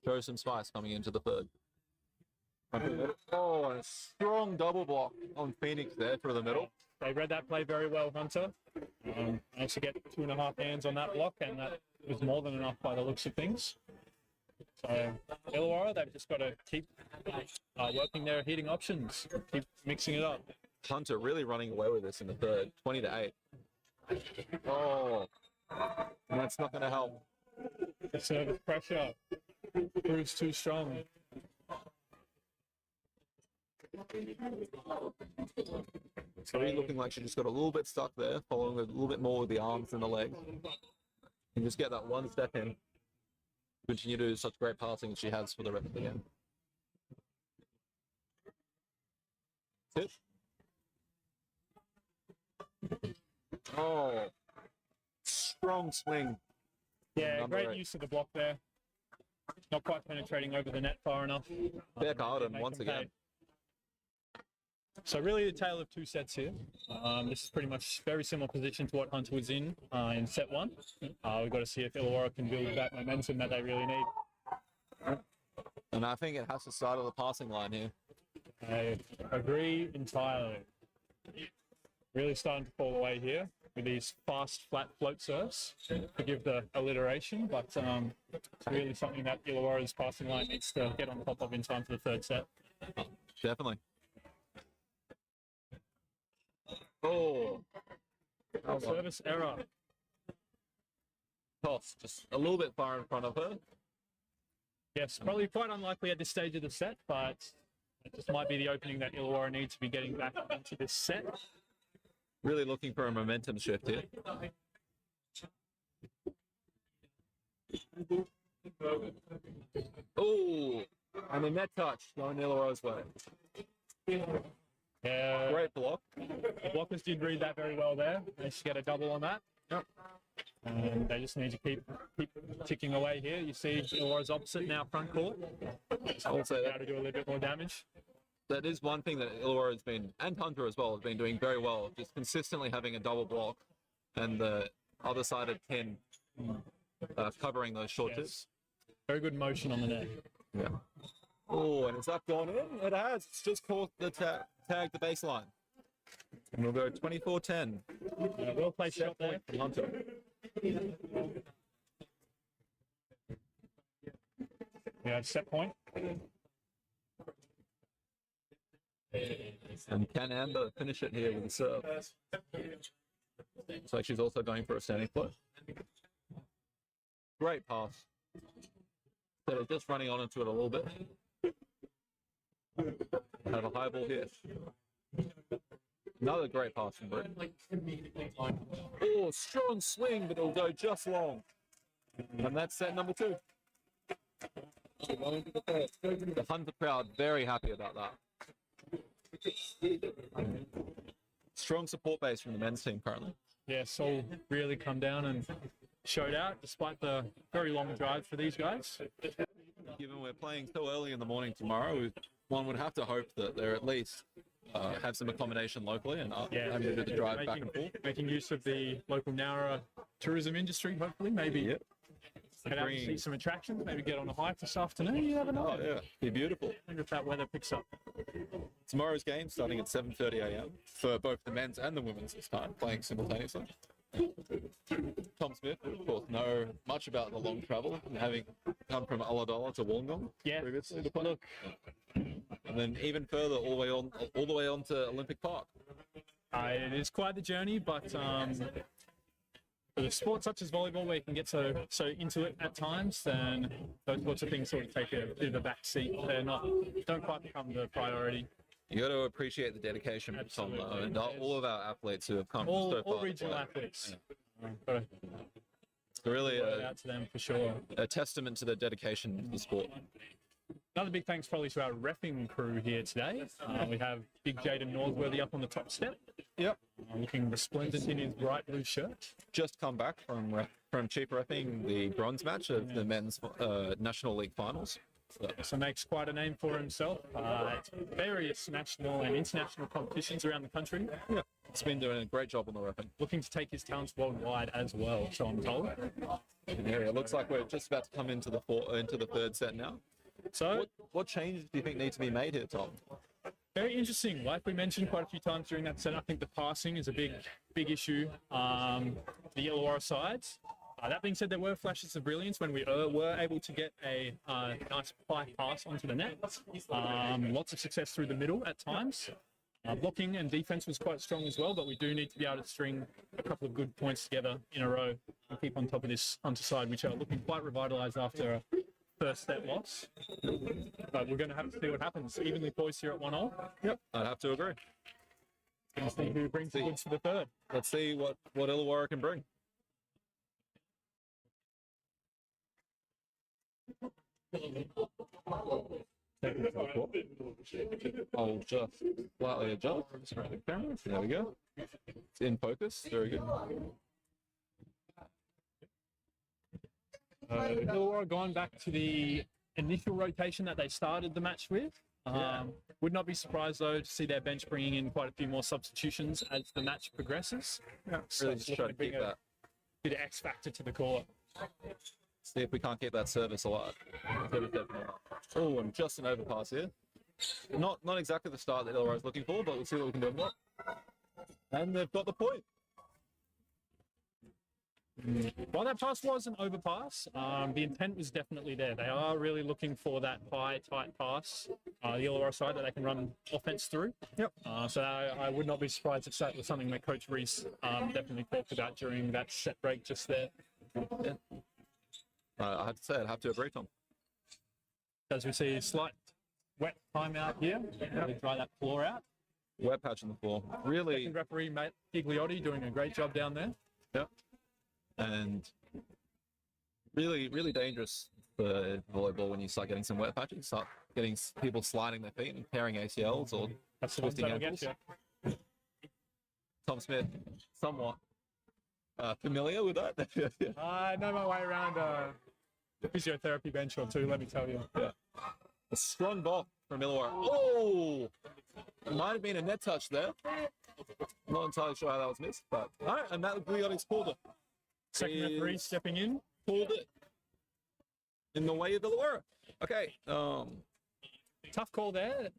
show some spice coming into the third. Oh, and a strong double block on Phoenix there through the middle. They read that play very well, Hunter. Managed to get 2.5 hands on that block, and that was more than enough by the looks of things. So Illawarra, they've just got to keep working their hitting options, keep mixing it up. Hunter really running away with this in the third, 20-8. Oh, and that's not going to help. The service pressure proves too strong. So looking like she just got a little bit stuck there, following a little bit more with the arms and the legs. And just get that one step in. Continue to do such great passing as she has for the rest of the game. Hit. Oh, strong swing. Yeah, Number great 8. use of the block there. Not quite penetrating over the net far enough. Fair card, and Make once them again. pay. So really the tale of two sets here. This is pretty much very similar position to what Hunter was in set 1. We've got to see if Illawarra can build that momentum that they really need. And I think it has to start at the passing line here. I agree entirely. Really starting to fall away here with these fast, flat float serves. Forgive the alliteration, but it's really something that Illawarra's passing line needs to get on top of in time for the third set. Definitely. Oh, Service error. toss just a little bit far in front of her. Yes, probably quite unlikely at this stage of the set, but it just might be the opening that Illawarra needs to be getting back into this set. Really looking for a momentum shift here. Oh, and a net touch going Illawarra's way. Yeah, Great block. the blockers did read that very well there. They should get a double on that. Yep. And they just need to keep ticking away here. You see Illawarra's opposite now, front court. Also, How to do a little bit more damage. that is one thing that Illawarra has been, and Hunter as well, has been doing very well, just consistently having a double block and the other side of 10 covering those short tips. Very good motion on the net. Yeah. Oh, and has that gone in? It has. It's just caught the tag the baseline. And we'll go 24-10. Well played shot there. From Hunter. Yeah, set point. And can Amber finish it here with a serve? So she's also going for a standing foot. Great pass. So they're just running on into it a little bit. Have a high ball here. Another great pass from Britain. Oh, strong swing, but it'll go just long. And that's set number 2. The Hunter crowd very happy about that. Strong support base from the men's team currently. Yeah, Sol really come down and showed out despite the very long drive for these guys. Given we're playing so early in the morning tomorrow, one would have to hope that they're at least have some accommodation locally and having to do the drive back and forth. Making use of the local Nowra tourism industry, hopefully, maybe. Yep. Head out and see some attractions, maybe get on a hike this afternoon, you never know. Oh yeah, be beautiful. I wonder if that weather picks up. Tomorrow's game starting at 7:30 a.m. for both the men's and the women's this time, playing simultaneously. Tom Smith, of course, know much about the long travel, having come from Ulladulla to Wollongong previously to play. Look, and then even further, all the way on to Olympic Park. it is quite the journey, but for the sports such as volleyball, where you can get so into it at times, then those sorts of things sort of take a bit of a back seat. Don't quite become the priority. You got to appreciate the dedication from Tom Absolutely. and all of our athletes who have come All so far. to regional play. athletes. Yeah. Gotta It's really shout out to them for sure. a testament to the dedication to the sport. Another big thanks probably to our reffing crew here today. We have Big Jaden Northworthy up on the top step, Yep. looking resplendent in his bright blue shirt. Just come back from cheap repping the bronze match of the men's National League finals. So makes quite a name for himself at various national and international competitions around the country. Yeah. It's been doing a great job on the repping. Looking to take his talents worldwide as well, so I'm told. And here it looks like we're just about to come into the third set now. So What changes do you think need to be made here, Tom? very interesting. Like we mentioned quite a few times during that set, I think the passing is a big issue. The Illawarra sides. That being said, there were flashes of brilliance when we were able to get a nice high pass onto the net. Lots of success through the middle at times. Blocking and defense was quite strong as well, but we do need to be able to string a couple of good points together in a row and keep on top of this Hunter side, which are looking quite revitalised after a first set loss. But we're going to have to see what happens. Evenly poised here at 1-0. Yep, I'd have to agree. Let's see who brings the goods for the third. Let's see what Illawarra can bring. I'll just slightly adjust the camera. There we go. It's in focus. Very good. Illawarra gone back to the initial rotation that they started the match with. Would not be surprised though to see their bench bringing in quite a few more substitutions as the match progresses. Yeah, really just try to keep that bit of X factor to the core. See if we can't keep that service alive. Oh, and just an overpass here. Not exactly the start that Illawarra is looking for, but we'll see what we can do with that. And they've got the point. While that pass was an overpass, the intent was definitely there. They are really looking for that high, tight pass, the Illawarra side, that they can run offense through. Yep. So I would not be surprised if that was something that Coach Reese definitely talked about during that set break just there. Yeah. I have to say, I'd have to agree, Tom. As we see a slight wet timeout here, really dry that floor out. Wet patch on the floor. Really. Second referee, Matt Gigliotti, doing a great job down there. Yep. And really, really dangerous for volleyball when you start getting some wet patches, start getting people sliding their feet and tearing ACLs or twisting ankles. Tom Smith, somewhat familiar with that? I know my way around a physiotherapy bench or two, let me tell you. Yeah. A strong ball from Illawarra. Oh! It might have been a net touch there. I'm not entirely sure how that was missed, but all right, and Matt Gigliotti's pulled it. Second referee stepping in. Pulled it in the way of Illawarra. Okay. Tough call there.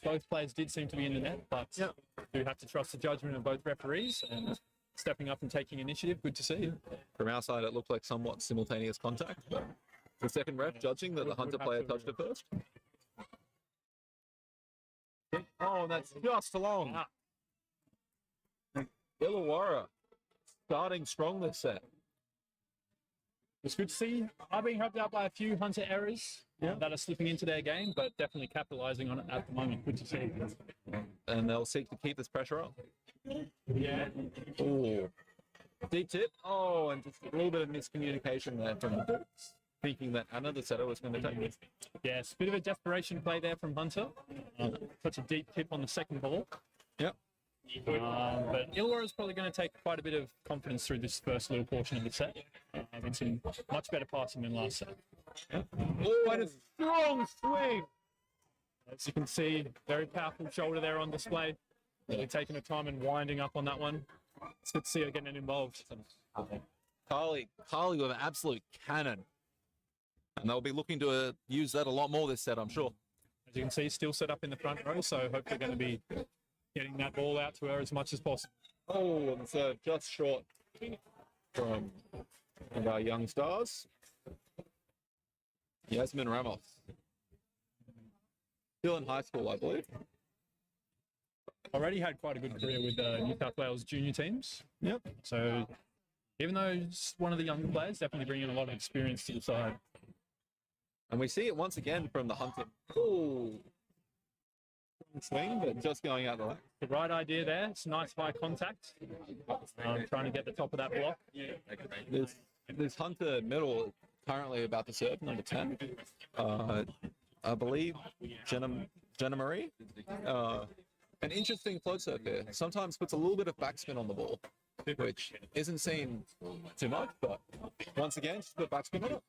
Both players did seem to be in the net, but do have to trust the judgment of both referees and stepping up and taking initiative. Good to see. From our side, it looked like somewhat simultaneous contact, but the second ref judging that the Hunter player touched it first. Oh, that's just long. Illawarra starting strong this set. It's good to see. Are being helped out by a few Hunter errors that are slipping into their game, but definitely capitalising on it at the moment. Good to see. And they'll seek to keep this pressure up. Yeah. Oh, deep tip. Oh, and just a little bit of miscommunication there from thinking that another setter was going to take it. Yes, bit of a desperation play there from Hunter. Such a deep tip on the second ball. Yep. But Illawarra is probably going to take quite a bit of confidence through this first little portion of the set. It's in much better passing than last set. Yep. Oh, and a strong swing. As you can see, very powerful shoulder there on display. Really taking her time and winding up on that one. It's good to see her getting involved. Carly with an absolute cannon. And they'll be looking to use that a lot more this set, I'm sure. As you can see, still set up in the front row, so hope they're going to be getting that ball out to her as much as possible. Oh, and so just short from one of our young stars. Yasmin Ramos. Still in high school, I believe. Already had quite a good career with New South Wales junior teams. Yep. So even though he's one of the younger players, definitely bringing a lot of experience to the side. And we see it once again from the Hunter. Oh, swing, but just going out the left. The right idea there. It's nice high contact. Trying to get the top of that block. This Hunter middle currently about to serve, number 10. I believe Jenna Marie. An interesting float serve here. Sometimes puts a little bit of backspin on the ball, which isn't seen too much, but once again, just put backspin on it.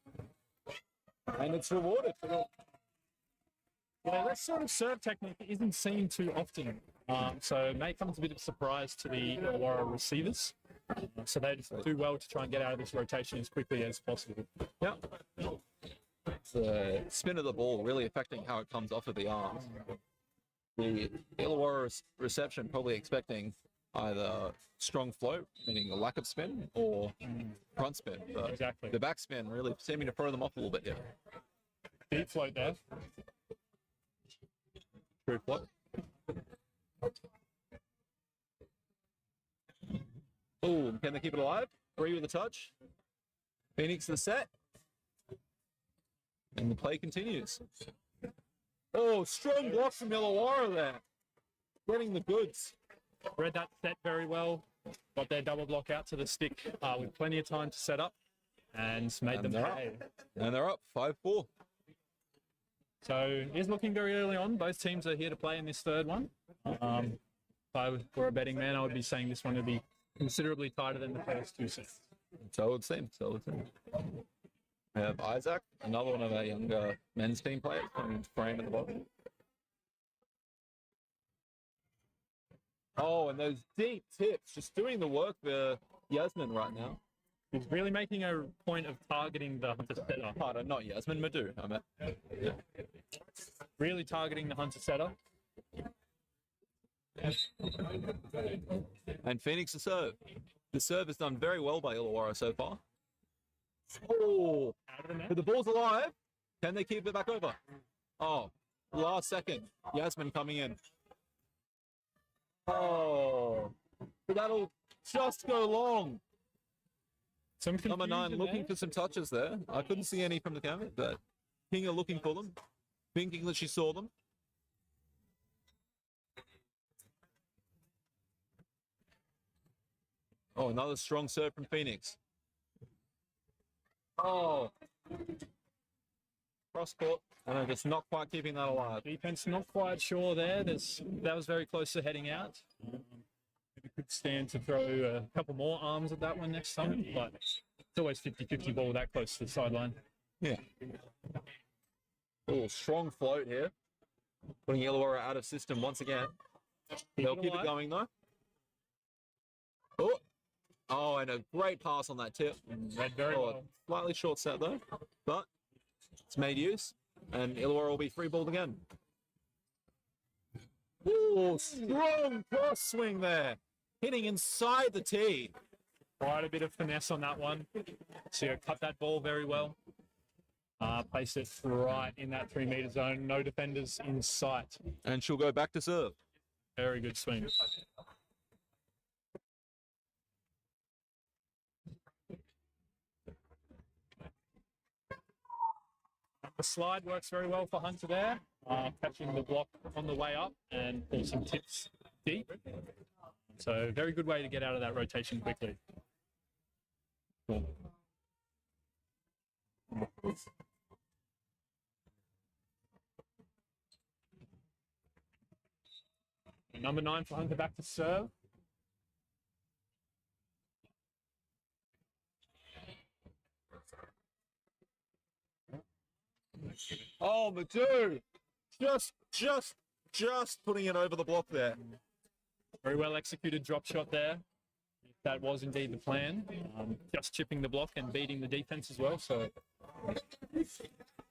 And it's rewarded. Well, that sort of serve technique isn't seen too often. So it may come as a bit of a surprise to the Illawarra receivers. So they just do well to try and get out of this rotation as quickly as possible. Yeah. The spin of the ball really affecting how it comes off of the arms. The Illawarra reception probably expecting either strong float, meaning a lack of spin, or front spin. But Exactly. the back spin really seeming to throw them off a little bit here. Deep float there. True float. Oh, can they keep it alive? 3 with a touch. Phoenix the set. And the play continues. Oh, strong block from Illawarra there. Getting the goods. Read that set very well. Got their double block out to the stick with plenty of time to set up and made them pay. And they're up 5-4. So it is looking very early on. Both teams are here to play in this third one. If I were a betting man, I would be saying this one would be considerably tighter than the first 2 sets. So it would seem. We have Isaac, another one of our younger men's team players, coming into frame at the bottom. Oh, and those deep tips, just doing the work for Yasmin right now. He's really making a point of targeting the hunter setter. Pardon, not Yasmin, Madhu. Yeah. Really targeting the hunter setter. And Phoenix to serve. The serve is done very well by Illawarra so far. Oh, but the ball's alive. Can they keep it back over? Oh, last second. Yasmin coming in. Oh, but that'll just go long. Some Number 9 confusion looking there. for some touches there. I couldn't see any from the camera, but Kinga looking for them, thinking that she saw them. Oh, another strong serve from Phoenix. Oh, cross court, and I'm just not quite keeping that alive. Defense not quite sure there. That was very close to heading out. Maybe could stand to throw a couple more arms at that one next time, but it's always 50-50 ball that close to the sideline. Yeah. Oh, strong float here. Putting Illawarra out of system once again. They'll keep it going though. Oh, and a great pass on that tip. Read very well. Slightly short set though, but it's made use, and Illawarra will be free balled again. Oh, strong cross swing there, hitting inside the tee. Quite a bit of finesse on that one. So you cut that ball very well. Place it right in that 3 meter zone. No defenders in sight. And she'll go back to serve. Very good swing. The slide works very well for Hunter there, catching the block on the way up and pull some tips deep. So very good way to get out of that rotation quickly. Number 9 for Hunter back to serve. Oh, Madhu! Just putting it over the block there. Very well executed drop shot there. If that was indeed the plan. Just chipping the block and beating the defense as well. So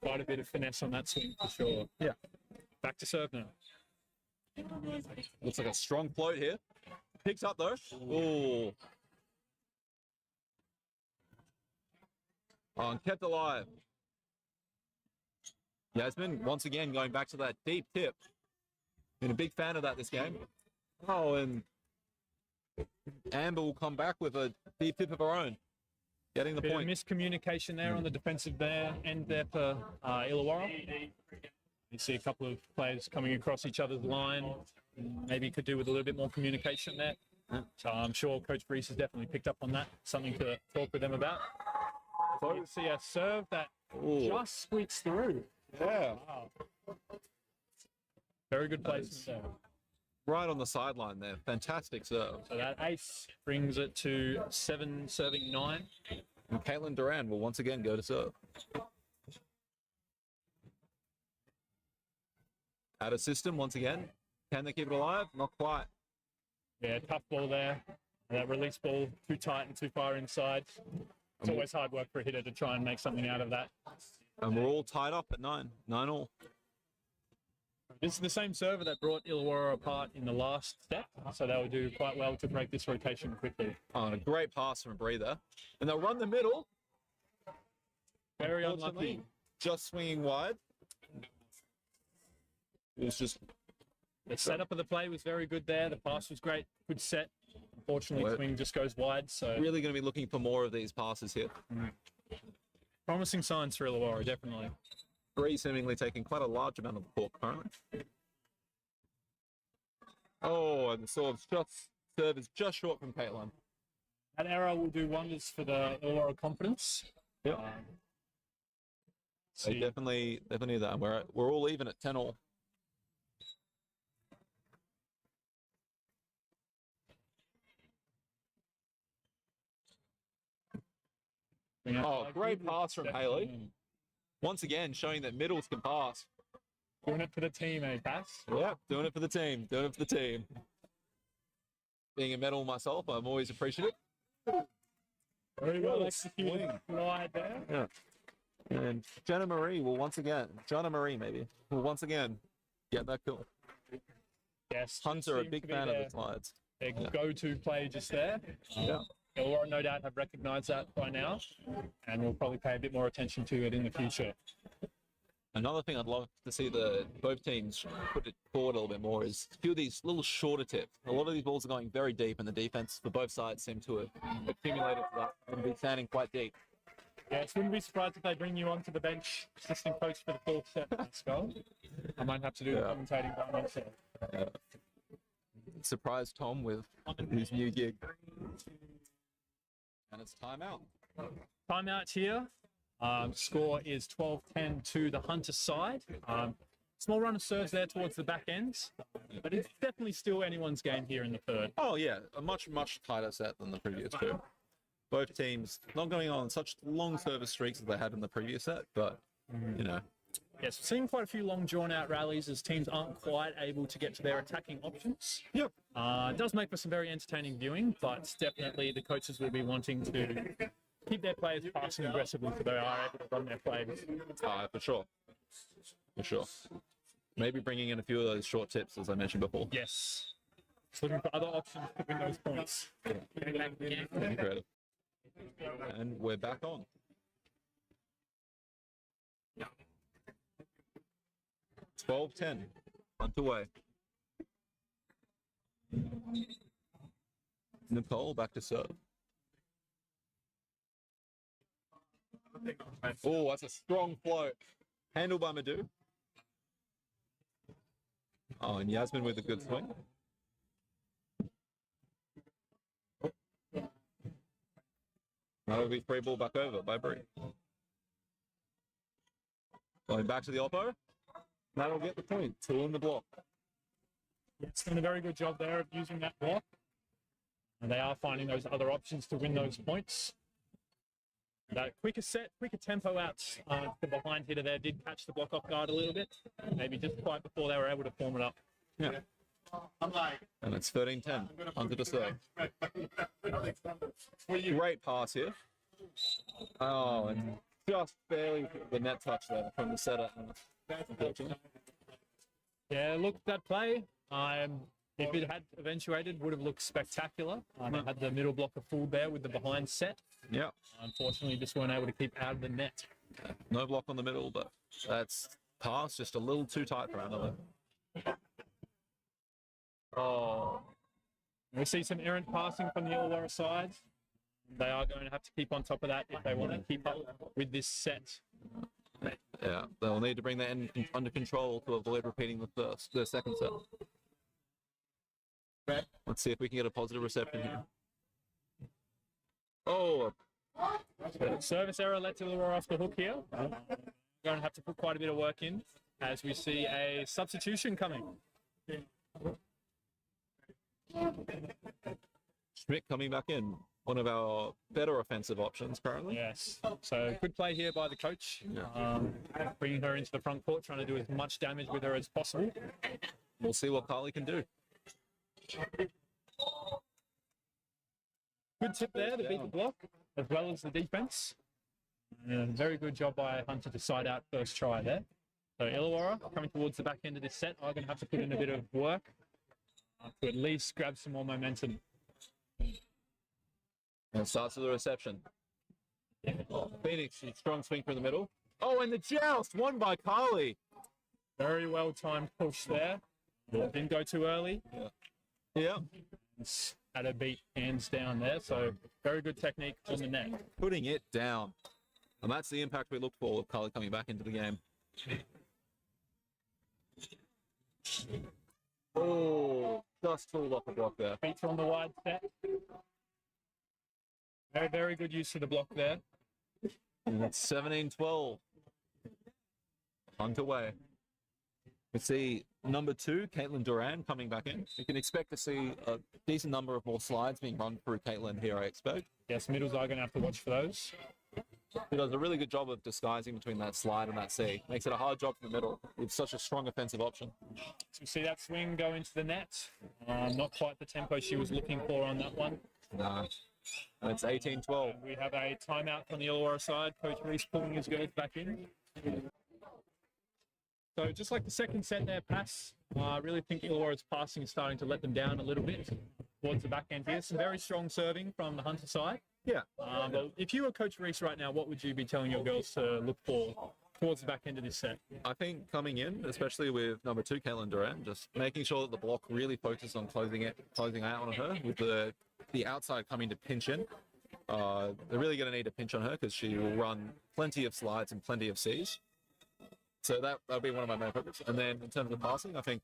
quite a bit of finesse on that swing for sure. Yeah. Back to serve now. Looks like a strong float here. Picks up though. Oh. Oh, and kept alive. Yasmin, once again, going back to that deep tip. Been a big fan of that this game. Oh, and Amber will come back with a deep tip of her own. Getting the Bit point. of miscommunication there on the defensive end there for Illawarra. You see a couple of players coming across each other's line. Maybe could do with a little bit more communication there. So I'm sure Coach Brees has definitely picked up on that. Something to talk with them about. So you see a serve that just squeaks through. Yeah. Wow. Very good placement there. Right on the sideline there. Fantastic serve. So that ace brings it to 7 serving 9. And Caitlin Duran will once again go to serve. Out of system once again. Can they keep it alive? Not quite. Yeah, tough ball there. That release ball too tight and too far inside. It's always hard work for a hitter to try and make something out of that. And we're all tied up at 9. 9 all. This is the same server that brought Illawarra apart in the last step, so they'll do quite well to break this rotation quickly. Oh, and a great pass from Bree there. And they'll run the middle. Very Unfortunately, unlucky. just swinging wide. It was just The setup of the play was very good there. The pass was great. Good set. Unfortunately, Well, swing just goes wide. So really going to be looking for more of these passes here. promising signs for Illawarra, definitely. Bree seemingly taking quite a large amount of the court currently. Oh, and the serve is just short from Caitlin. That error will do wonders for the Illawarra confidence. Yep. They definitely need that. We're all even at 10-all. Oh, great pass from Haley. Once again, showing that middles can pass. Doing it for the team, eh, Cass? Yeah, doing it for the team. Doing it for the team. Being a medal myself, I'm always appreciative. Very well Good executed swing. slide there. Yeah. And Jenna Marie will once again get that kill. Yes. Hunter, a seemed big to be fan of their- the slides. Their go-to play just there. Yeah. Illawarra no doubt have recognised that by now, and we'll probably pay a bit more attention to it in the future. Another thing I'd love to see both teams put it forward a little bit more is a few of these little shorter tips. A lot of these balls are going very deep, and the defense for both sides seem to have accumulated for that and be standing quite deep. Yes, wouldn't be surprised if they bring you onto the bench, assistant coach for the fourth set as well. I might have to do the commentating by myself. Surprise Tom with his new gig. And it's timeout. Timeout here. Score is 12-10 to the Hunter side. Small run of serves there towards the back ends, but it's definitely still anyone's game here in the third. Oh yeah, a much tighter set than the previous two. Both teams not going on such long service streaks as they had in the previous set, but you know. Yes, we're seeing quite a few long drawn-out rallies as teams aren't quite able to get to their attacking options. Yep. It does make for some very entertaining viewing, but definitely the coaches will be wanting to keep their players passing aggressively so they are able to run their plays. For sure. For sure. Maybe bringing in a few of those short tips, as I mentioned before. Yes. Just looking for other options to win those points. Incredible. And we're back on. Yeah. 12-10. Underway. Nicole back to serve. Oh, that's a strong float. Handled by Madhu. Oh, and Yasmin with a good swing. That'll be free ball back over by Bree. Going back to the oppo. That'll get the point. Two in the block. It's done a very good job there of using that block. And they are finding those other options to win those points. That quicker set, quicker tempo out. The behind hitter there did catch the block off guard a little bit. Maybe just quite before they were able to form it up. Yeah. And it's 13-10. Under the serve. Great pass here. Oh, and just barely the net touch there from the setter. Unfortunately. Yeah, look, that play, if it had eventuated, would have looked spectacular. It had the middle blocker full there with the behind set. Yeah. Unfortunately, just weren't able to keep out of the net. No block on the middle, but that's pass just a little too tight for another. Oh. We see some errant passing from the Illawarra side. They are going to have to keep on top of that if they want to keep up with this set. Yeah, they'll need to bring that under control to avoid repeating the second set. Let's see if we can get a positive reception here. Oh, Service error let Illawarra off the hook here. Going to have to put quite a bit of work in as we see a substitution coming. Schmidt coming back in. One of our better offensive options currently. Yes. So good play here by the coach. Bringing her into the front court, trying to do as much damage with her as possible. We'll see what Carly can do. Good tip there to beat the block, as well as the defense. And very good job by Hunter to side out first try there. So Illawarra coming towards the back end of this set, are going to have to put in a bit of work to at least grab some more momentum. And starts with the reception. Phoenix, strong swing from the middle. Oh, and the joust won by Carly. Very well timed push there. Didn't go too early. Yeah. Had a beat hands down there. So very good technique on the net. Putting it down. And that's the impact we look for with Carly coming back into the game. Oh, just pulled off the block there. Beats on the wide set. Very, very good use of the block there. And it's 17-12. Hunt away. We see number 2, Caitlin Duran, coming back in. You can expect to see a decent number of more slides being run through Caitlin here, I expect. Yes, middles are going to have to watch for those. She does a really good job of disguising between that slide and that C. Makes it a hard job in the middle. It's such a strong offensive option. So we see that swing go into the net. Not quite the tempo she was looking for on that one. No. And it's 18-12. We have a timeout on the Illawarra side. Coach Reese pulling his girls back in. So just like the second set there, pass. I really think Illawarra's passing is starting to let them down a little bit towards the back end here. Some very strong serving from the Hunter side. Yeah. But if you were Coach Reese right now, what would you be telling your girls to look for towards the back end of this set? I think coming in, especially with number 2, Caitlin Duran, just making sure that the block really focuses on closing out on her, with the outside coming to pinch in. They're really going to need a pinch on her because she will run plenty of slides and plenty of Cs. So that'll be one of my main focus. And then in terms of passing, I think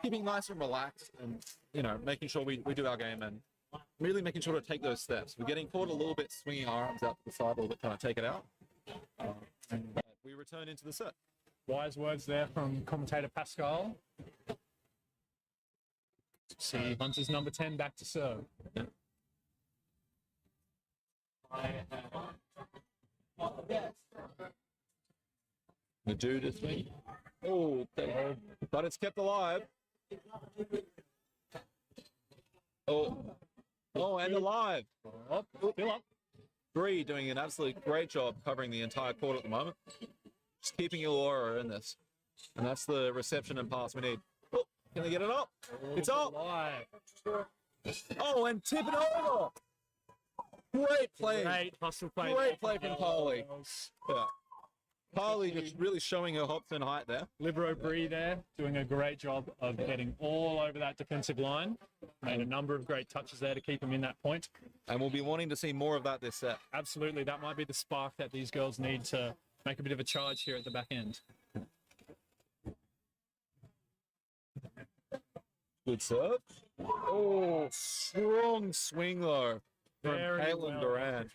keeping nice and relaxed and, making sure we do our game and really making sure to take those steps. We're getting caught a little bit, swinging our arms out to the side a little bit, trying to take it out. And we return into the set. Wise words there from commentator Pascal. See Hunter's number 10 back to serve. The dude is swing. Oh, but it's kept alive. Oh, and alive. Fill up. 3 doing an absolute great job covering the entire court at the moment. Just keeping Illawarra in this. And that's the reception and pass we need. Oh, can they get it up? It's up. Oh, and tip it over. Great play. Great hustle play. Great play from Carly. Yeah. Carly just really showing her hops and height there. Libero Bree there doing a great job of getting all over that defensive line. Made a number of great touches there to keep them in that point. And we'll be wanting to see more of that this set. Absolutely. That might be the spark that these girls need to make a bit of a charge here at the back end. Good serve. Oh, strong swing though from Caitlin Duran.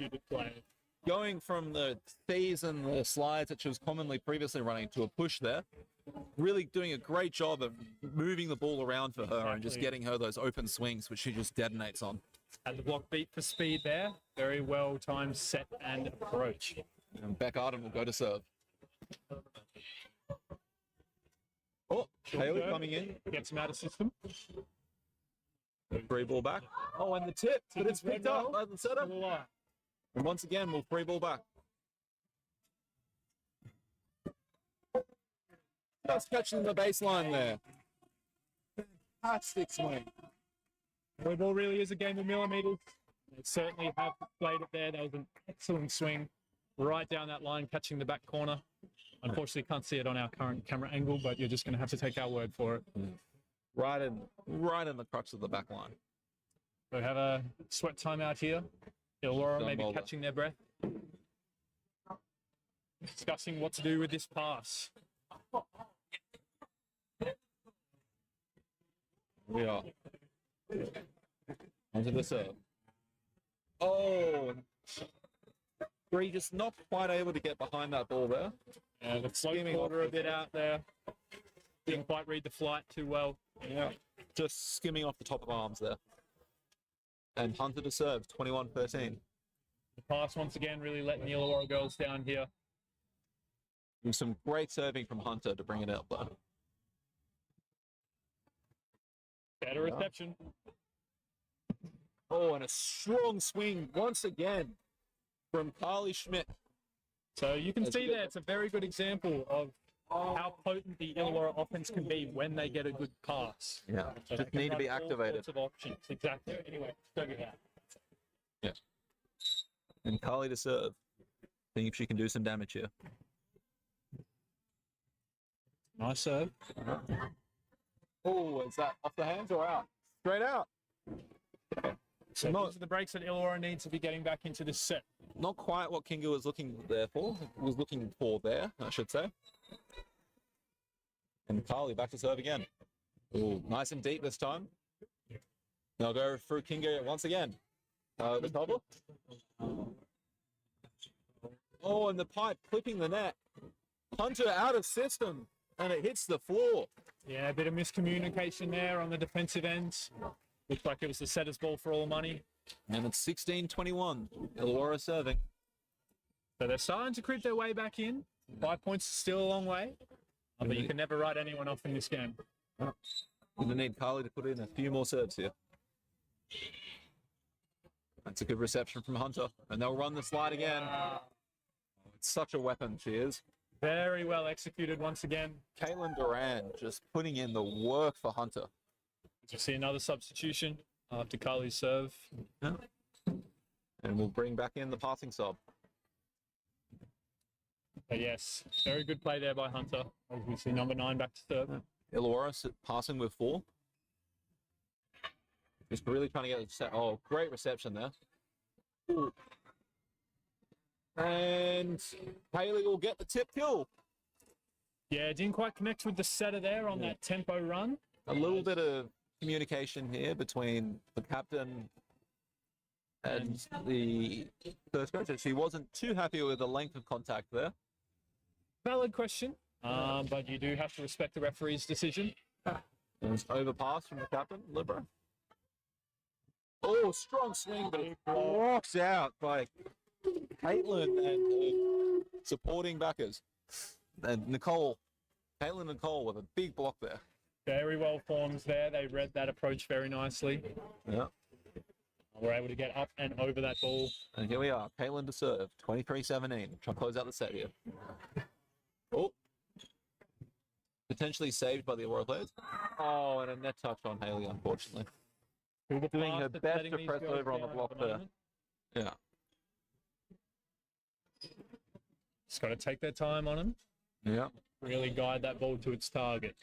Going from the C's and the slides that she was commonly previously running to a push there. Really doing a great job of moving the ball around for her and just getting her those open swings, which she just detonates on. Had the block beat for speed there. Very well timed set and approach. And Beck Arden will go to serve. Oh, Haley coming in. Gets him out of system. Free ball back. Oh, and the tip, but it's picked up by the setup. And once again, we'll free ball back. Just catching the baseline there. Fantastic swing. Volleyball really is a game of millimeters. They certainly have played it there. That was an excellent swing right down that line, catching the back corner. Unfortunately, can't see it on our current camera angle, but you're just going to have to take our word for it. Right in the crux of the back line. We have a sweat timeout here. Illawarra maybe catching their breath. Discussing what to do with this pass. We are. Onto the serve. Oh, Bree just not quite able to get behind that ball there. Yeah, the slow quarter a bit out there. Didn't quite read the flight too well. Yeah, just skimming off the top of arms there. And Hunter to serve, 21-13. The pass once again really letting the Illawarra girls down here. And some great serving from Hunter to bring it up there. Better reception. Oh, and a strong swing once again from Carly Schmidt. So you can see there, it's a very good example of how potent the Illawarra offense can be when they get a good pass. Yeah, So just they need to can be run all activated. sorts of options. Exactly. Anyway, go get that. Yeah. And Carly to serve. Think if she can do some damage here. Nice serve. Oh, is that off the hands or out? Straight out. So Not- these are the breaks that Illawarra needs to be getting back into this set. Not quite what Kinga was looking for there, I should say. And Carly back to serve again. Ooh, nice and deep this time. They'll go through Kinga once again. The double. Oh, and the pipe clipping the net. Hunter out of system, and it hits the floor. Yeah, a bit of miscommunication there on the defensive end. Looks like it was the setter's ball for all the money. And it's 16-21. Illawarra serving. So they're starting to creep their way back in. 5 points is still a long way. But you can never write anyone off in this game. Gonna need Carly to put in a few more serves here. That's a good reception from Hunter. And they'll run the slide again. It's such a weapon, she is. Very well executed once again. Caitlin Duran just putting in the work for Hunter. You see another substitution after Carly's serve. And we'll bring back in the passing sub. But yes, very good play there by Hunter. As we see number 9 back to serve. Illawarra passing with 4. Just really trying to get a set. Oh, great reception there. Ooh. And Haley will get the tip kill. Yeah, didn't quite connect with the setter there on that tempo run. A little bit of communication here between the captain and the first coach. She wasn't too happy with the length of contact there. Valid question, but you do have to respect the referee's decision. And it's overpass from the captain, Libra. Oh, strong swing, but it walks out by Caitlin and supporting backers. And Nicole, Caitlin and Nicole with a big block there. Very well formed there. They read that approach very nicely. Yeah. We're able to get up and over that ball. And here we are, Caitlin to serve, 23-17. Try to close out the set here. Oh. Potentially saved by the Illawarra players. Oh, and a net touch on Haley, unfortunately. Doing her best to press over on the block there. Yeah. Just got to take their time on him. Yeah. Really guide that ball to its target.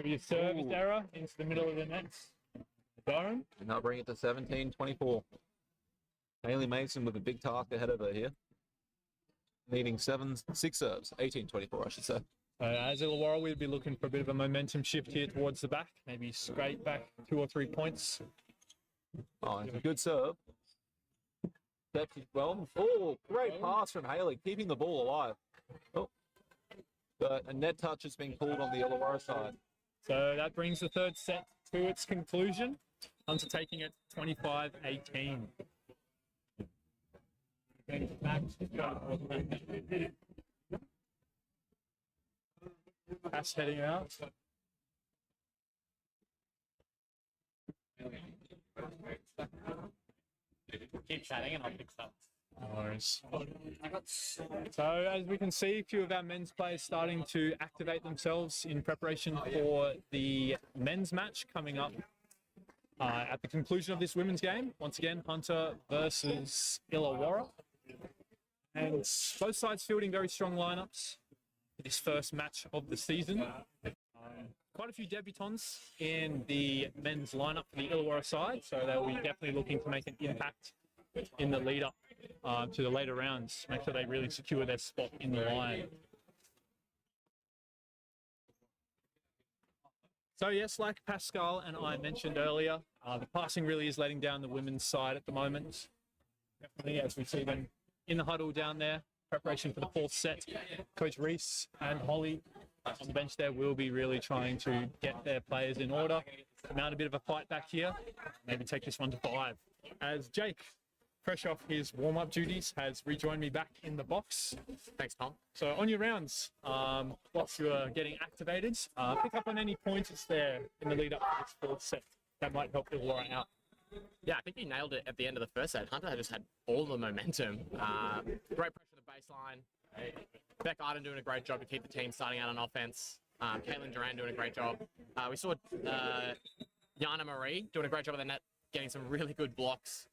Your service error into the middle of the net. Durham. And now bring it to 17-24. Haley Mason with a big task ahead of her here. Needing 6 serves, 18-24, I should say. As Illawarra, we'd be looking for a bit of a momentum shift here towards the back. Maybe scrape back 2 or 3 points. Oh, it's a good serve. That's well. Oh, great pass from Haley, keeping the ball alive. Oh. But a net touch has been called on the Illawarra side. So that brings the third set to its conclusion. Hunter taking it 25-18. Pass heading out. Keep chatting and I'll fix that. No worries. So as we can see, a few of our men's players starting to activate themselves in preparation for the men's match coming up at the conclusion of this women's game. Once again, Hunter versus Illawarra. And both sides fielding very strong lineups for this first match of the season. Quite a few debutants in the men's lineup for the Illawarra side, so they'll be definitely looking to make an impact in the lead up to the later rounds, make sure they really secure their spot in the line. So yes, like Pascal and I mentioned earlier, the passing really is letting down the women's side at the moment. Definitely as we see them in the huddle down there, preparation for the fourth set. Coach Reese and Holly on the bench there will be really trying to get their players in order, mount a bit of a fight back here, maybe take this one to 5. As Jake, fresh off his warm-up duties, has rejoined me back in the box. Thanks, Tom. So on your rounds, whilst you are getting activated, pick up on any pointers there in the lead up to this fourth set that might help Illawarra out. Yeah, I think he nailed it at the end of the first set. Hunter just had all the momentum. Great pressure at the baseline. Beck Arden doing a great job to keep the team starting out on offense. Caitlin Duran doing a great job. We saw Yana Marie doing a great job at the net, getting some really good blocks.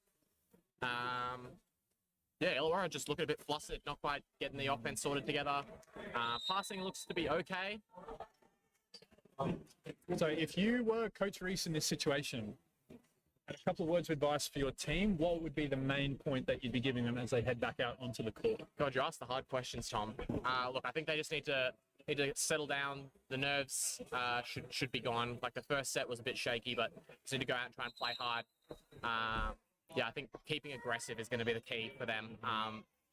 Yeah, Illawarra just looking a bit flustered, not quite getting the offense sorted together. Passing looks to be okay. So if you were Coach Reese in this situation, and a couple of words of advice for your team, what would be the main point that you'd be giving them as they head back out onto the court? God, you asked the hard questions, Tom. Look, I think they just need to settle down. The nerves should be gone. Like the first set was a bit shaky, but just need to go out and try and play hard. Yeah, I think keeping aggressive is going to be the key for them.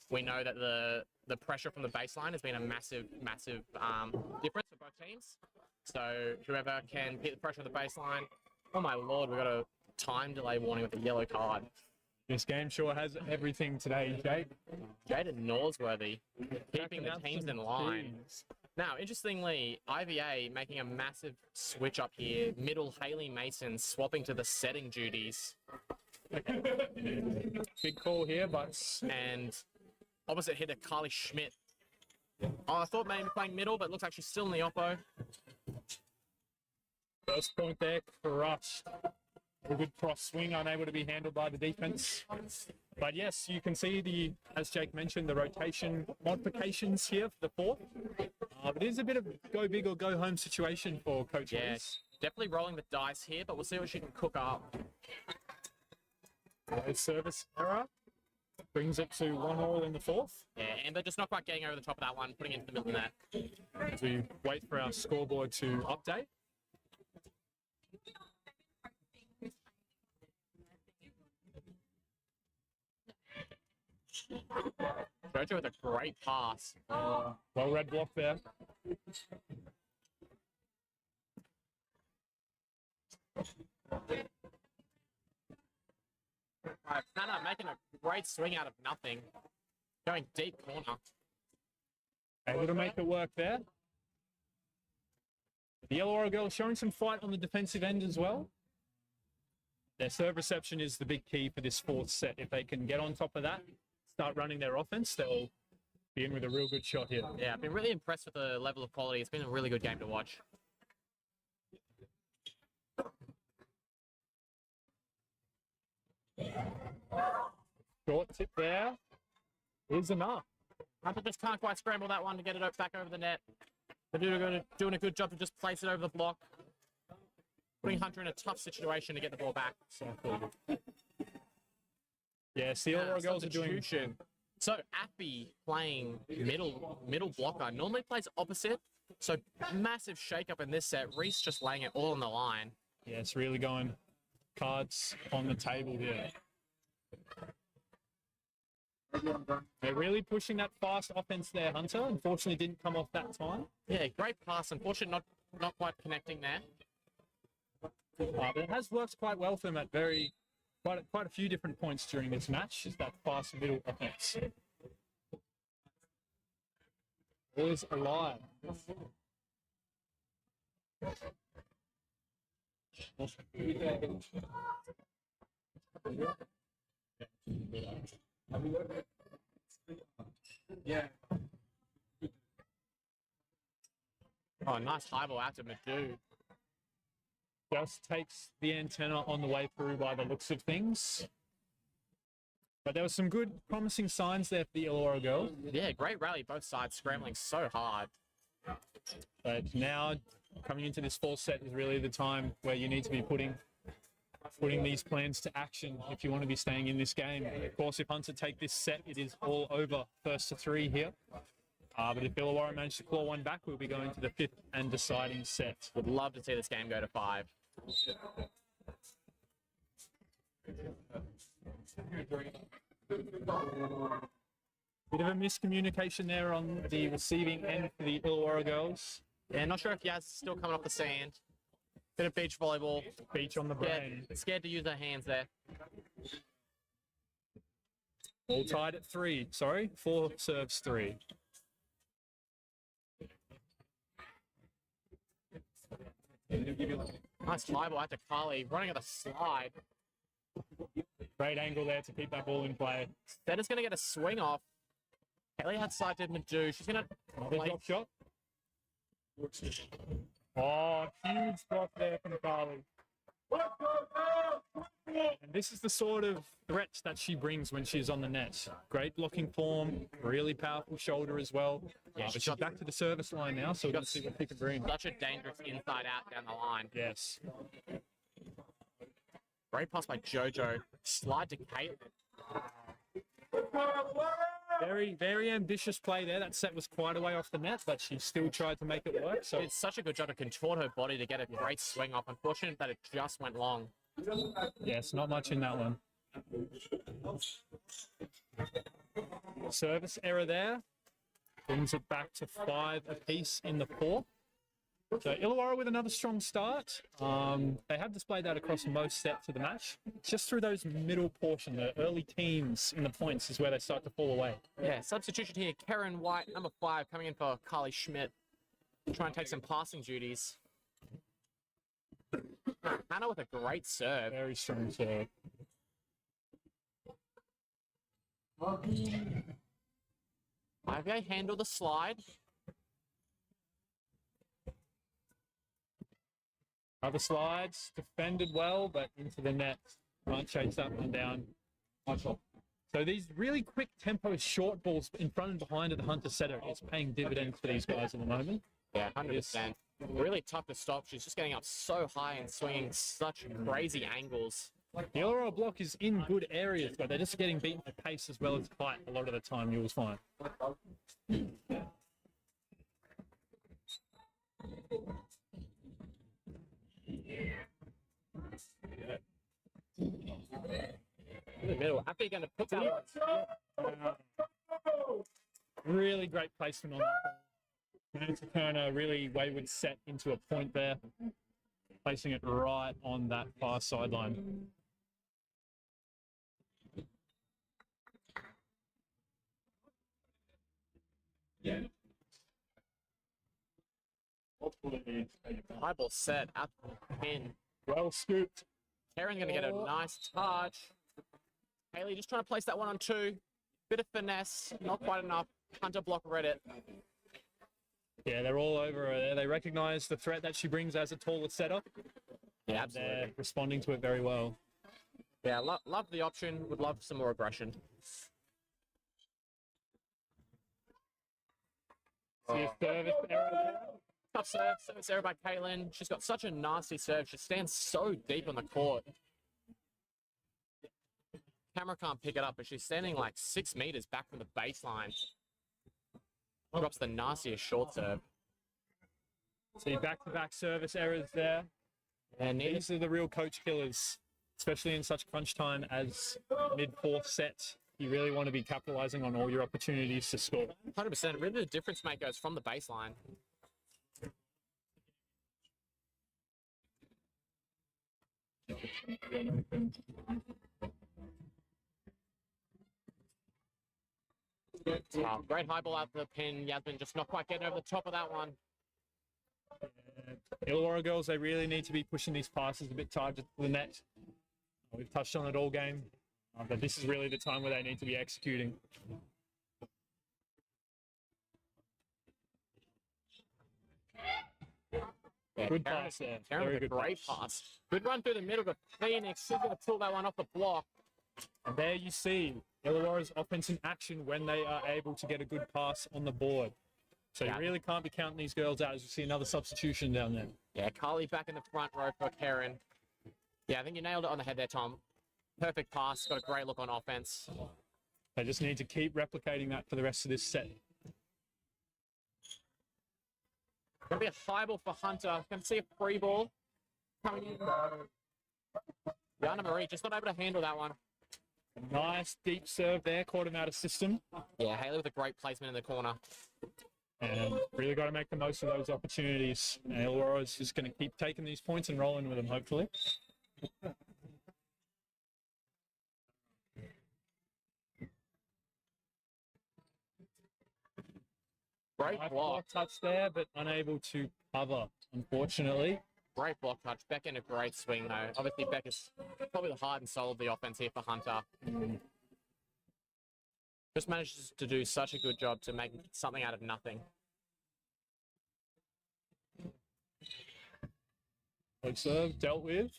We know that the pressure from the baseline has been a massive difference for both teams. So whoever can hit the pressure on the baseline. Oh my lord, we got a time delay warning with a yellow card. This game sure has everything today, Jake. Jaden Norsworthy keeping the teams in line. Teams. Now, interestingly, IVA making a massive switch up here. Middle Haley Mason swapping to the setting duties. Big call here, but And opposite hitter Carly Schmidt. Oh, I thought maybe playing middle, but looks like she's still in the oppo. first point there crushed. A good cross swing, unable to be handled by the defense. But yes, you can see as Jake mentioned, the rotation modifications here for the fourth. But it is a bit of go big or go home situation for Coach Yeah, Reese. definitely rolling the dice here, but we'll see what she can cook up. Service error brings it to 1-1 in the fourth. Yeah, and they're just not quite getting over the top of that one, putting it into the middle of the net. As we wait for our scoreboard to update. Jojo with a great pass. Well read block there. Nana making a great swing out of nothing. Going deep corner. Able to make it work there. The Illawarra girls showing some fight on the defensive end as well. Their serve reception is the big key for this fourth set. If they can get on top of that, start running their offense, they'll be in with a real good shot here. Yeah, I've been really impressed with the level of quality. It's been a really good game to watch. Short tip there is enough. Hunter just can't quite scramble that one to get it back over the net. They're doing a good job to just place it over the block. Putting Hunter in a tough situation to get the ball back. Yeah, the Illawarra girls are doing... Substitution. So Appy playing middle blocker normally plays opposite. So massive shake up in this set. Reese just laying it all on the line. Yeah, it's really going cards on the table here. They're really pushing that fast offense there, Hunter. Unfortunately, didn't come off that time. Yeah, great pass. Unfortunately, not quite connecting there. But it has worked quite well for them at quite a few different points during this match. Is that fast middle offense? Is alive. Yeah. Oh, nice high ball out to Madu. Just takes the antenna on the way through by the looks of things. But there were some good, promising signs there for the Illawarra girls. Yeah, great rally, both sides scrambling so hard. But now, coming into this fourth set is really the time where you need to be putting these plans to action if you want to be staying in this game. Of course, if Hunter take this set, it is all over first to three here. But if Illawarra manage to claw one back, we'll be going to the fifth and deciding set. Would love to see this game go to 5. Bit of a miscommunication there on the receiving end for the Illawarra girls. Yeah, not sure if Yaz is still coming off the sand. Bit of beach volleyball. Beach on the brain. Scared to use her hands there. All tied at 3. Sorry, 4 serves 3. Nice fly ball out to Carly, running at the slide. Great angle there to keep that ball in play. Setter's going to get a swing off. Haley had side to Madu. She's going to Another drop shot. Oh, huge block there from Carly. And this is the sort of threat that she brings when she's on the net. Great blocking form, really powerful shoulder as well. Yeah, But she's back to the service line now, so we're going to see what she can bring. such a dangerous inside out down the line. Yes. Great pass by JoJo. Slide to Caitlin. Very, very ambitious play there. That set was quite a way off the net, but she still tried to make it work. So It's such a good job to contort her body to get a great swing off. Unfortunate that it just went long. yes, not much in that one. Service error there. Brings it back to 5 apiece in the fourth. So Illawarra with another strong start. They have displayed that across most sets of the match. Just through those middle portion, the early teams in the points is where they start to fall away. Yeah, substitution here. Karen White, number 5, coming in for Carly Schmidt. Try and take some passing duties. Hannah with a great serve. Very strong serve. IVA handle the slide. Other slides, defended well, but into the net. Can't chase that one down. So these really quick tempo short balls in front and behind of the Hunter setter is paying dividends for these guys at the moment. Yeah, 100%. Really tough to stop. She's just getting up so high and swinging such crazy angles. The Illawarra block is in good areas, but they're just getting beaten for pace as well as height a lot of the time, you'll find. In the middle. After you're going to put that one. Really great placement on that ball. Managed to turn a really wayward set into a point there, placing it right on that far sideline. High ball set at the pin. Well scooped. Karen's going to get a nice touch. Haley just trying to place that one on 2. Bit of finesse, not quite enough. Hunter block read it. Yeah, they're all over her there. They recognize the threat that she brings as a taller setter. Yeah, They're absolutely. responding to it very well. Yeah, love the option. Would love some more aggression. See a service error there. Tough serve. Service error by Caitlin. She's got such a nasty serve. She stands so deep on the court. Camera can't pick it up, but she's standing like 6 meters back from the baseline. Drops the nastiest short serve. See back-to-back service errors there. And These are the real coach killers, especially in such crunch time as mid-fourth set. You really want to be capitalizing on all your opportunities to score. 100%. Really the difference makers from the baseline. Great high ball out the pin. Yasmin just not quite getting over the top of that one. Illawarra girls, they really need to be pushing these passes a bit tighter to the net. We've touched on it all game, but this is really the time where they need to be executing. Yeah, Good pass there. Karen Very with a good great pass. pass. Good run through the middle, but Phoenix is going to pull that one off the block. And there you see Illawarra's offense in action when they are able to get a good pass on the board. So Yeah. you really can't be counting these girls out as you see another substitution down there. Yeah, Carly back in the front row for Karen. Yeah, I think you nailed it on the head there, Tom. Perfect pass. Got a great look on offense. They just need to keep replicating that for the rest of this set. Going to be a high ball for Hunter. Going to see a free ball coming in. Yana Marie just not able to handle that one. Nice deep serve there, caught him out of system. Yeah, Haley with a great placement in the corner. And really got to make the most of those opportunities. And Illawarra is just going to keep taking these points and rolling with them, hopefully. Great Nice block. touch there, but unable to cover, unfortunately. Great block touch. Beck in a great swing, though. Obviously, Beck is probably the heart and soul of the offense here for Hunter. Just manages to do such a good job to make something out of nothing. Good serve, dealt with.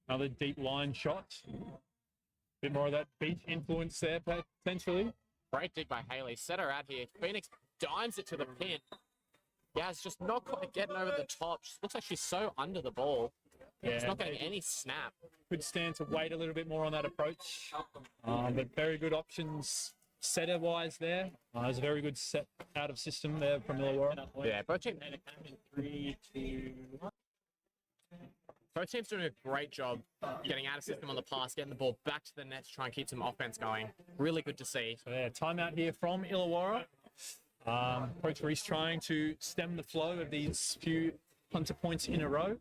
Another deep line shot. Bit more of that beach influence there, potentially. Great dig by Haley. Set her out here. Phoenix dimes it to the pin. Yaz just not quite getting over the top. She looks like she's so under the ball. Yeah, She's not getting any snap. Could stand to wait a little bit more on that approach. But very good options setter-wise there. There's a very good set out of system there from Illawarra. Yeah, both teams doing a great job getting out of system on the pass, getting the ball back to the net to try and keep some offense going. Really good to see. So yeah, timeout here from Illawarra. Coach Reese trying to stem the flow of these few Hunter points in a row.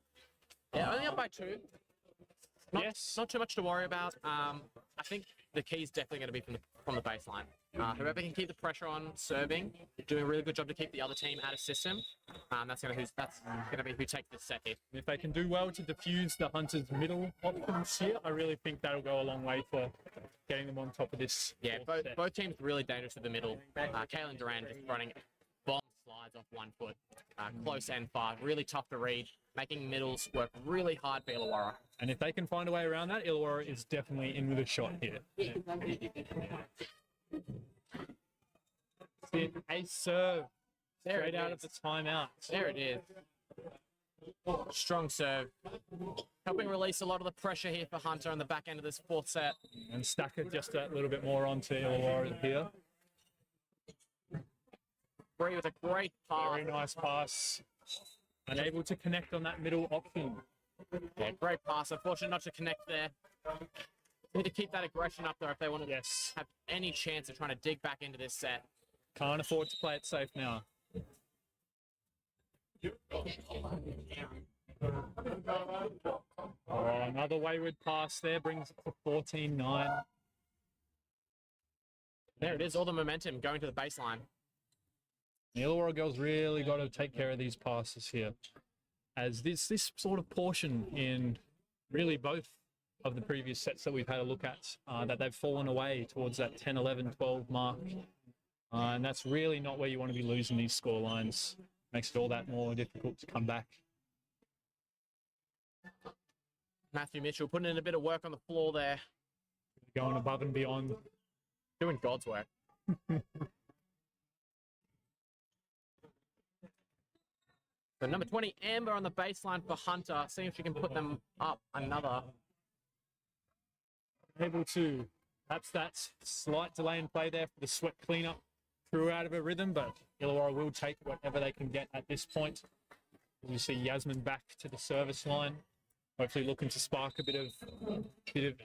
Yeah, only up by 2. Not too much to worry about. I think the key is definitely going to be from the baseline. Whoever can keep the pressure on serving, doing a really good job to keep the other team out of system. That's going to be who takes the set here. If they can do well to diffuse the Hunters' middle options here, I really think that'll go a long way for getting them on top of this. Yeah, both teams really dangerous to the middle. Kaylin Duran just running bomb slides off 1 foot. Close and far, really tough to read, making middles work really hard for Illawarra. And if they can find a way around that, Illawarra is definitely in with a shot here. Ace serve. Straight out of the timeout. There it is. Strong serve. Helping release a lot of the pressure here for Hunter on the back end of this 4th set. And stack it just a little bit more onto Illawarra here. Bree with a great pass. Very nice pass. Unable to connect on that middle option. Yeah, great pass. Unfortunate not to connect there. Need to keep that aggression up there if they want to have any chance of trying to dig back into this set. Can't afford to play it safe now. Oh, another wayward pass there brings it to 14-9. There it is, all the momentum going to the baseline. The Illawarra girls really got to take care of these passes here. As this sort of portion in really both of the previous sets that we've had a look at, that they've fallen away towards that 10, 11, 12 mark. And that's really not where you want to be losing these score lines. Makes it all that more difficult to come back. Matthew Mitchell putting in a bit of work on the floor there. Going above and beyond. Doing God's work. So number 20, Amber on the baseline for Hunter. Seeing if she can put them up another. Able to. Perhaps that slight delay in play there for the sweat cleanup threw out of a rhythm, but Illawarra will take whatever they can get at this point. You see Yasmin back to the service line. Hopefully looking to spark a bit of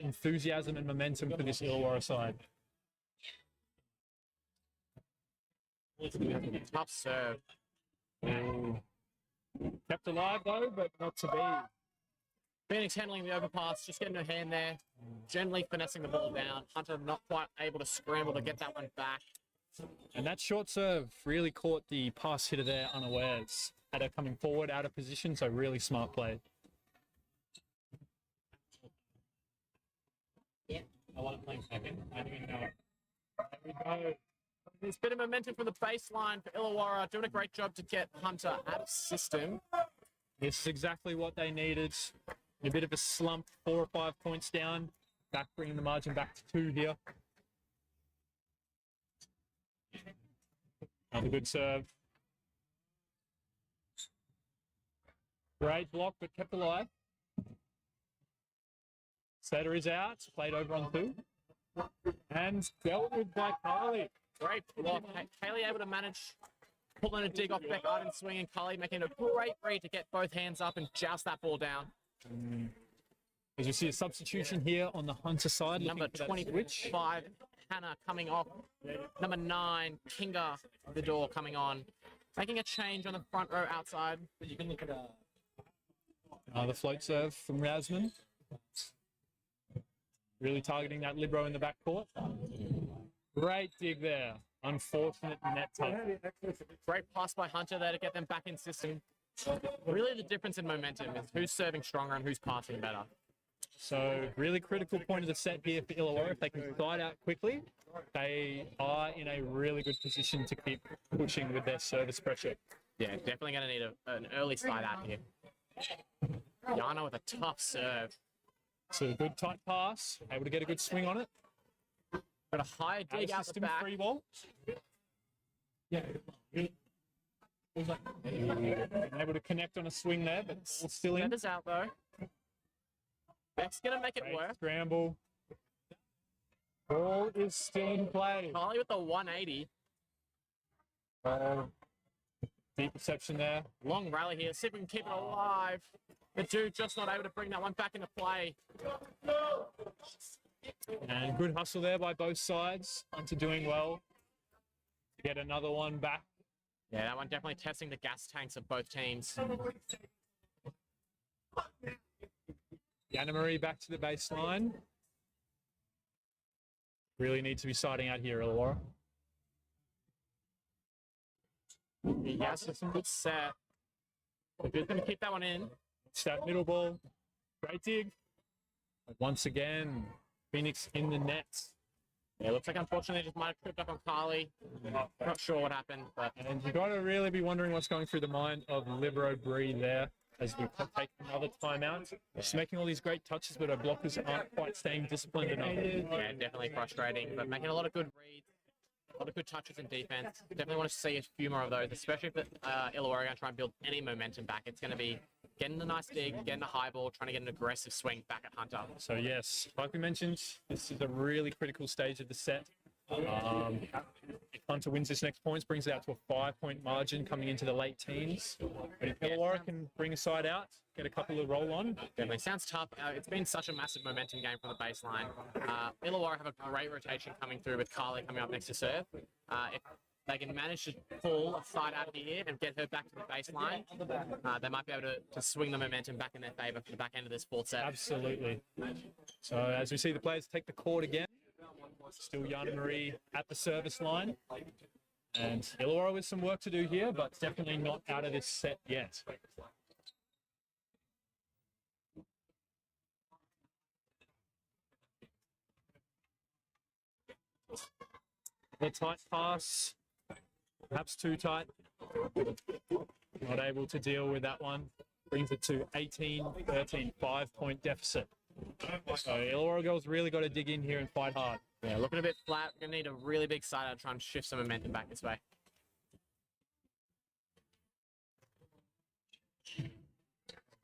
enthusiasm and momentum for this Illawarra side. Tough serve. Ooh. Kept alive though, but not to be. Phoenix handling the overpass, just getting her hand there. Gently finessing the ball down. Hunter not quite able to scramble to get that one back. And that short serve really caught the pass hitter there unawares. Had her coming forward out of position, so really smart play. Yeah. I want to play second. I didn't know it. There we go. There's a bit of momentum from the baseline for Illawarra. Doing a great job to get Hunter out of system. This is exactly what they needed. A bit of a slump, 4 or 5 points down. Back, bringing the margin back to 2 here. Another good serve. Great block, but kept alive. Setter is out, played over on 2. And dealt with by Carly. Great block. Kaylee able to manage pulling a dig off Beck Arden's swing, and Carly making a great read to get both hands up and joust that ball down. As you see a substitution here on the Hunter side. Number 25, Hannah coming off. Number 9, Kinga the door coming on. Making a change on the front row outside. But you can look at the float serve from Yasmin. Really targeting that libero in the backcourt. Great dig there. Unfortunate net touch. Great pass by Hunter there to get them back in system. Really, the difference in momentum is who's serving stronger and who's passing better. So really critical point of the set here for Illawarra. If they can side out quickly, they are in a really good position to keep pushing with their service pressure. Yeah, definitely going to need an early side out here. Yana with a tough serve. So a good tight pass, able to get a good swing on it. Got a high dig out the System back. free ball. Yeah. Able to connect on a swing there, but still in. Center's out though. Beck's going to make it Great work. scramble. Ball is still in play. Carly with the 180. Deep reception there. Long rally here. See if we can keep it alive. The dude just not able to bring that one back into play. And good hustle there by both sides. Hunter doing well to get another one back. Yeah, that one definitely testing the gas tanks of both teams. Anna Marie back to the baseline. Really need to be siding out here, Illawarra. Yes, it's a good set. We're just going to keep that one in. It's that middle ball. Great dig. But once again, Phoenix in the nets. Yeah, looks like unfortunately just might have tripped up on Carly. Not sure what happened, but And you've got to really be wondering what's going through the mind of Libero Bree there as we take another timeout. She's making all these great touches, but her blockers aren't quite staying disciplined enough. yeah, definitely frustrating. But making a lot of good reads, a lot of good touches in defense. Definitely want to see a few more of those, especially if Illawarra are going to try and build any momentum back. It's going to be getting a nice dig, getting a high ball, trying to get an aggressive swing back at Hunter. So yes, like we mentioned, this is a really critical stage of the set. If Hunter wins this next points, brings it out to a 5-point margin coming into the late teens. But if Illawarra can bring a side out, get a couple of roll on. Definitely sounds tough. It's been such a massive momentum game from the baseline. Illawarra have a great rotation coming through with Carly coming up next to serve. If they can manage to pull a side out here and get her back to the baseline, they might be able to swing the momentum back in their favour for the back end of this fourth set. Absolutely. So as we see the players take the court again, still Yana Marie at the service line. And Illawarra with some work to do here, but definitely not out of this set yet. The tight pass, perhaps too tight. Not able to deal with that one. Brings it to 18-13, 5-point deficit. So Illawarra girls really got to dig in here and fight hard. Yeah, looking a bit flat. We're going to need a really big side out to try and shift some momentum back this way.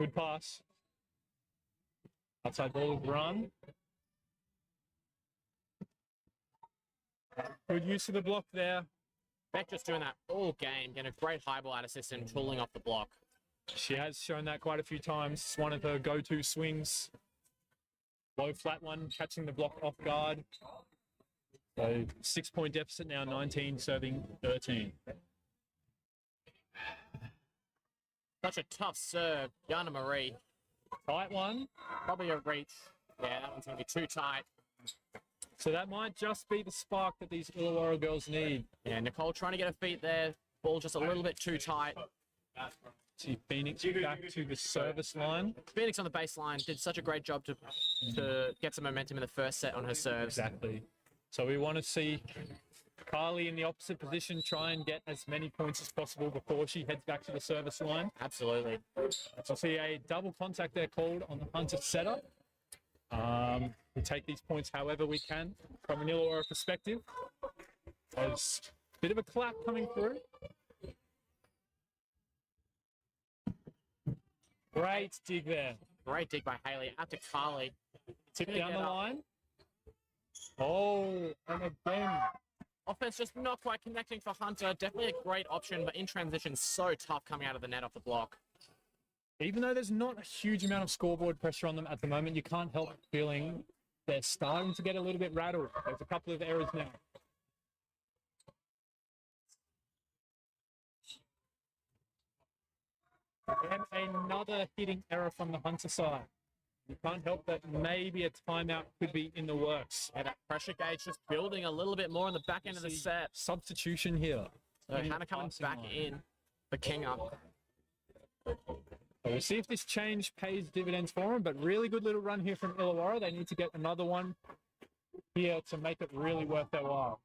Good pass. Outside ball is run. Good use of the block there. Beck just doing that all game, getting a great high ball out of system, tooling off the block. She has shown that quite a few times. It's one of her go-to swings. Low flat one, catching the block off guard. So 6-point deficit now, 19 serving 13. Such a tough serve, Yana Marie. Tight one. Probably a reach. Yeah, that one's going to be too tight. So that might just be the spark that these Illawarra girls need. Yeah, Nicole trying to get her feet there. Ball just a little bit too tight. See Phoenix back to the service line. Phoenix on the baseline did such a great job to get some momentum in the first set on her serves. Exactly. So we want to see Carly in the opposite position try and get as many points as possible before she heads back to the service line. Absolutely. So see a double contact there called on the Hunter setup. We take these points however we can from an Illawarra perspective. There's a bit of a clap coming through. Great dig there. Great dig by Haley. Out to Carly. Tip down the line. Oh, and again. Offense just not quite connecting for Hunter. Definitely a great option, but in transition, so tough coming out of the net off the block. Even though there's not a huge amount of scoreboard pressure on them at the moment, you can't help feeling they're starting to get a little bit rattled. There's a couple of errors now. And another hitting error from the Hunter side. You can't help that maybe a timeout could be in the works. Yeah, that pressure gauge just building a little bit more on the back end of the set. Substitution here. So Hannah coming back in for King up. So we'll see if this change pays dividends for them, but really good little run here from Illawarra. They need to get another one here to make it really worth their while.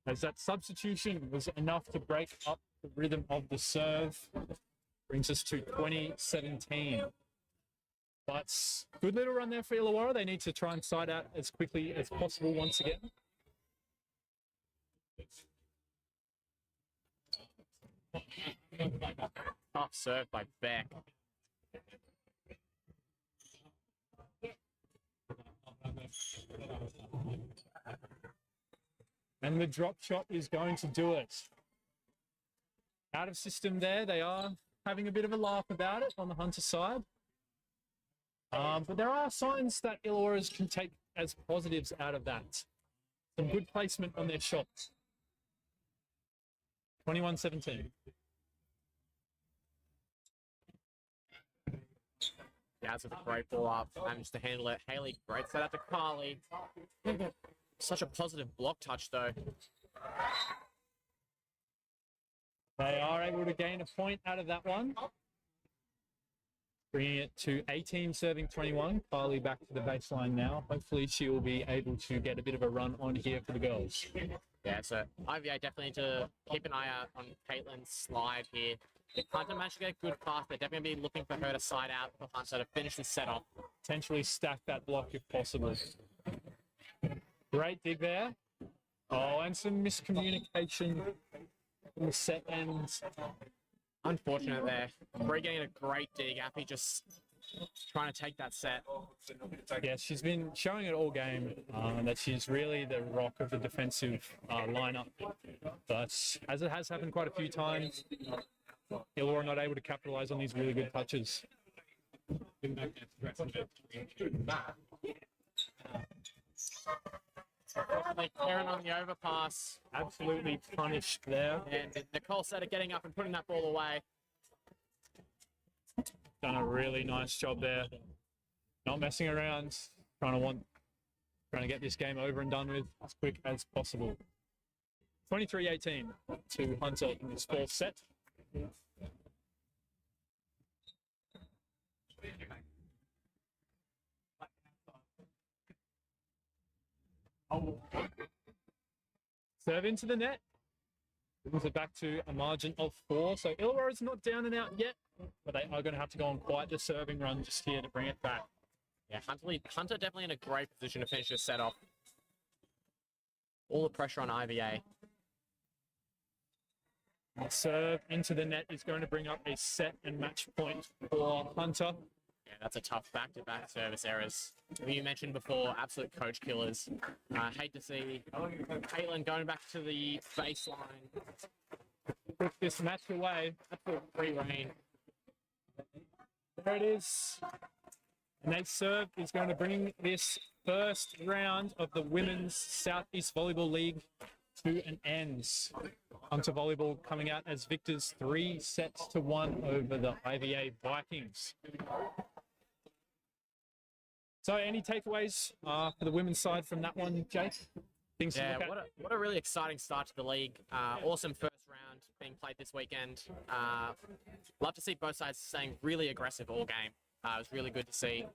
As that substitution was enough to break up the rhythm of the serve. Brings us to 2017. But good little run there for Illawarra. They need to try and side out as quickly as possible once again. Tough serve by Beck. And the drop shot is going to do it. Out of system there. They are having a bit of a laugh about it on the Hunter side. But there are signs that Illawarra's can take as positives out of that. Some good placement on their shots. 21-17. Yeah, that's a great ball up. Managed to handle it. Haley, great set out to Carly. Such a positive block touch, though. They are able to gain a point out of that one. Bringing it to 18 serving 21. Carly back to the baseline now. Hopefully she will be able to get a bit of a run on here for the girls. Yeah, so IVA definitely need to keep an eye out on Caitlin's slide here. If Hunter managed to get a good pass, they're definitely be looking for her to side out for Hunter to finish the set off. Potentially stack that block if possible. Great dig there. Oh, and some miscommunication in the set ends. Unfortunate there. Bree getting a great dig. Appy just trying to take that set. Yeah, she's been showing it all game that she's really the rock of the defensive lineup. But as it has happened quite a few times, Illawarra not able to capitalize on these really good touches. Like Karen on the overpass. Absolutely punished there. And Nicole Setter getting up and putting that ball away. Done a really nice job there. Not messing around. Trying to get this game over and done with as quick as possible. 23-18 to Hunter in this fourth set. Serve into the net. Brings it back to a margin of 4. So Illawarra is not down and out yet, but they are going to have to go on quite the serving run just here to bring it back. Yeah, Hunter definitely in a great position to finish this set off. All the pressure on IVA. Serve into the net is going to bring up a set and match point for Hunter. Yeah, that's a tough back-to-back service errors. You mentioned before, absolute coach killers. Hate to see Caitlin going back to the baseline. Put this match away. Absolute free reign. There it is. And they serve is going to bring this first round of the Women's Southeast Volleyball League to an end. Hunter Volleyball coming out as victors 3-1 over the IVA Vikings. So any takeaways for the women's side from that one, Jake? Things to Yeah, look at? what a really exciting start to the league. Awesome first round being played this weekend. Love to see both sides staying really aggressive all game. It was really good to see.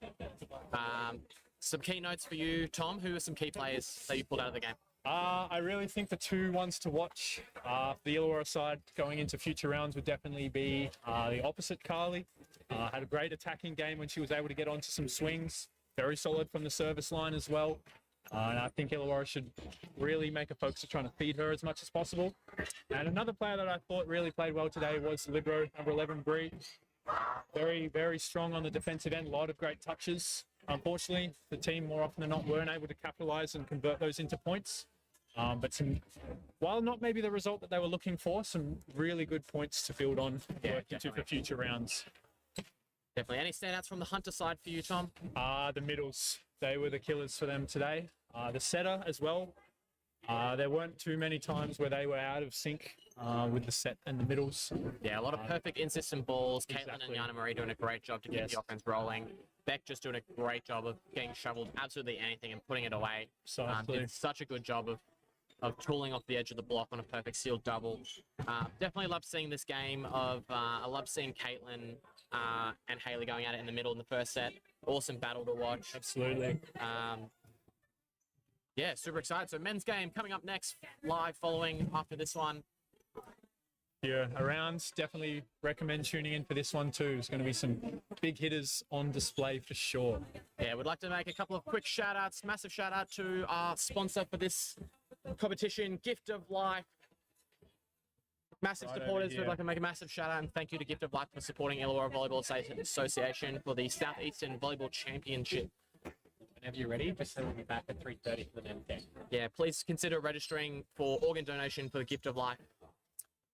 Some key notes for you, Tom. Who are some key players that you pulled out of the game? I really think the two ones to watch for the Illawarra side going into future rounds would definitely be the opposite Carly. Had a great attacking game when she was able to get onto some swings. Very solid from the service line as well. And I think Illawarra should really make a focus of trying to feed her as much as possible. And another player that I thought really played well today was Libero, number 11, Bree. Very, very strong on the defensive end. A lot of great touches. Unfortunately, the team more often than not weren't able to capitalize and convert those into points. But while not maybe the result that they were looking for, some really good points to build on for future rounds. Definitely. Any standouts from the Hunter side for you, Tom? The middles. They were the killers for them today. The setter as well. There weren't too many times where they were out of sync with the set and the middles. Yeah, a lot of perfect in-system balls. Caitlin and Exactly. Yana Marie doing a great job to keep the offense rolling. Beck just doing a great job of getting shoveled absolutely anything and putting it away. Precisely. Did such a good job of of tooling off the edge of the block on a perfect sealed double. Definitely love seeing this game. I love seeing Caitlin and Haley going at it in the middle in the first set. Awesome battle to watch. Absolutely. Yeah, super excited. So men's game coming up next, live following after this one. Yeah, around. Definitely recommend tuning in for this one too. There's going to be some big hitters on display for sure. Yeah, we'd like to make a couple of quick shout outs. Massive shout out to our sponsor for this competition, Gift of Life. Massive Right over supporters. here. We'd like to make a massive shout out and thank you to Gift of Life for supporting Illawarra Volleyball Association for the Southeastern Volleyball Championship. Whenever you're ready, just say we'll be back at 3:30 for the men's game. Yeah, please consider registering for organ donation for the Gift of Life.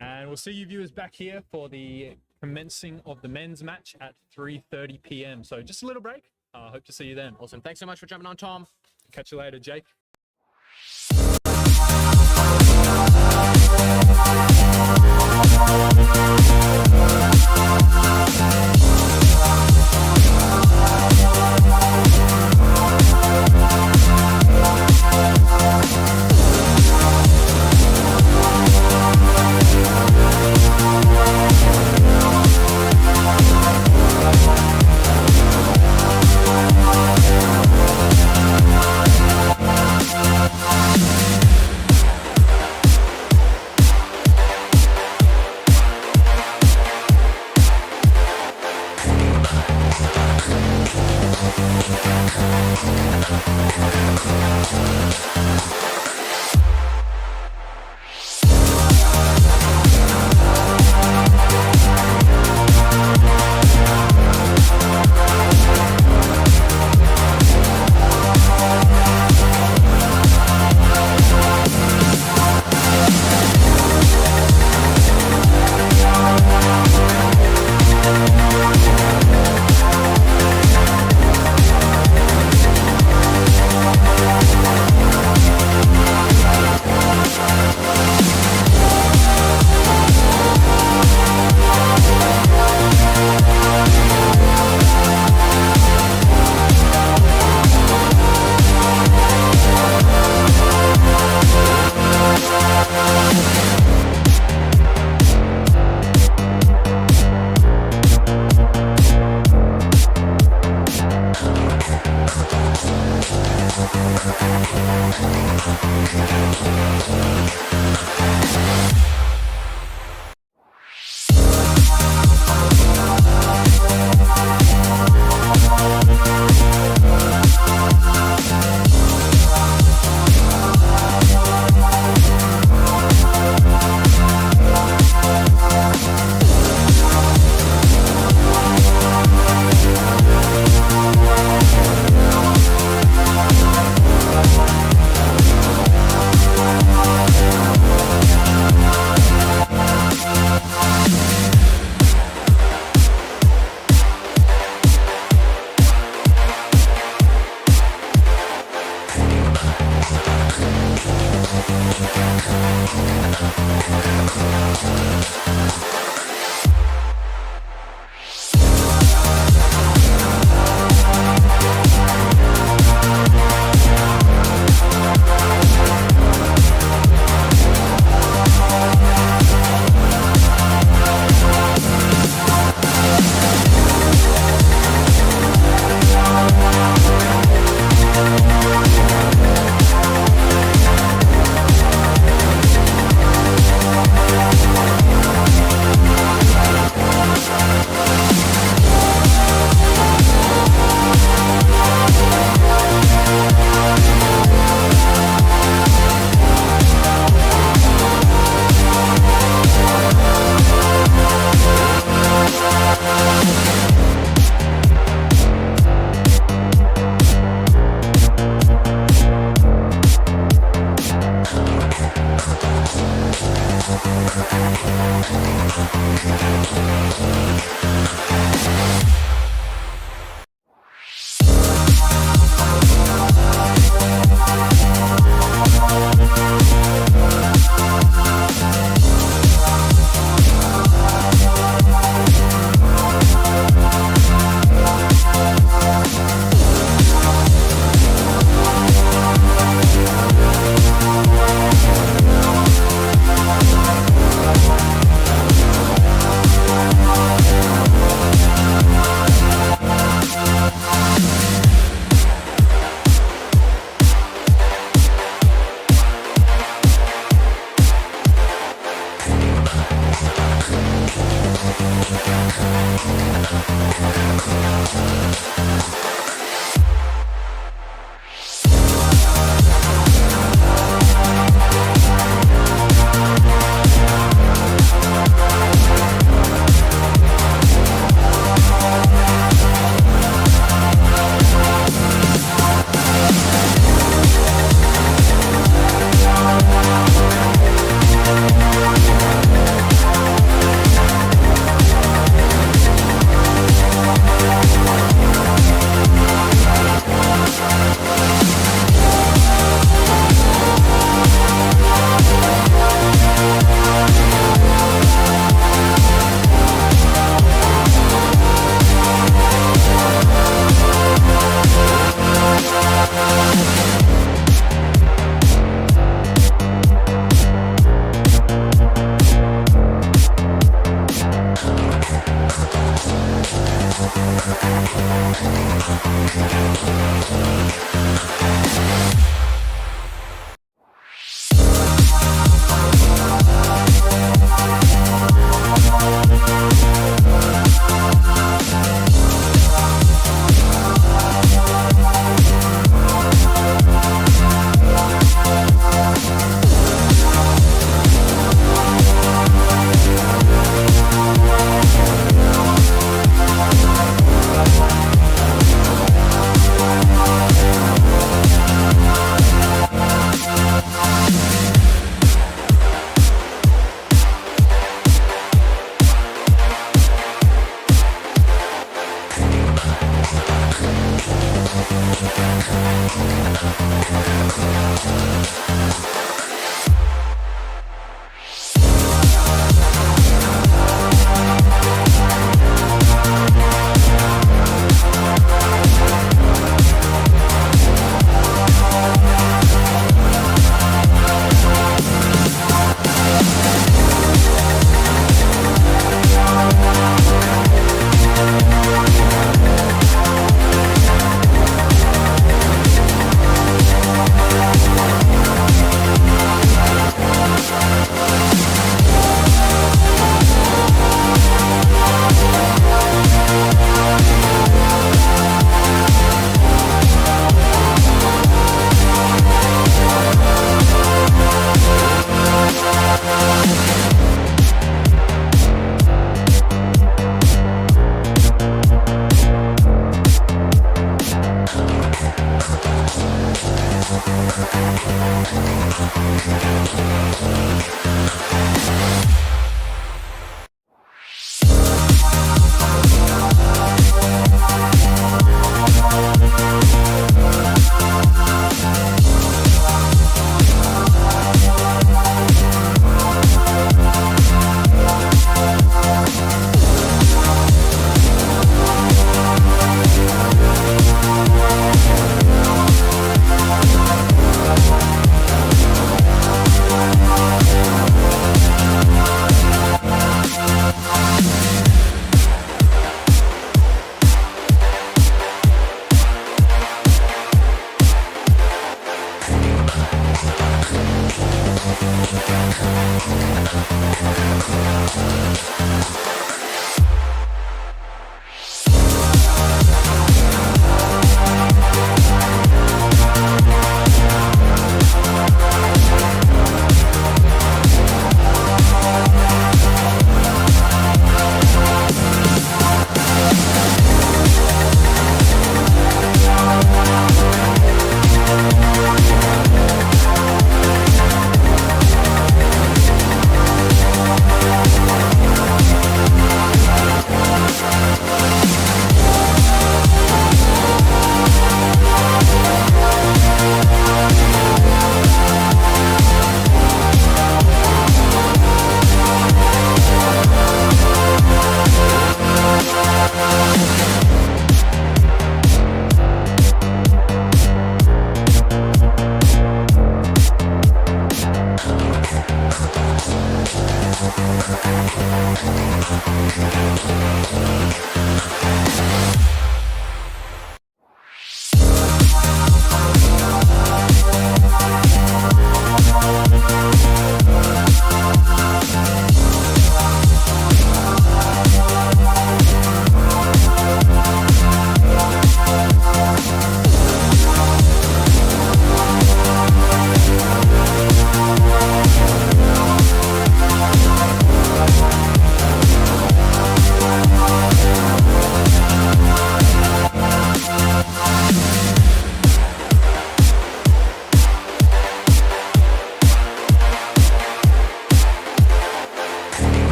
And we'll see you viewers back here for the commencing of the men's match at 3:30 p.m. So just a little break. Hope to see you then. Awesome. Thanks so much for jumping on, Tom. Catch you later, Jake.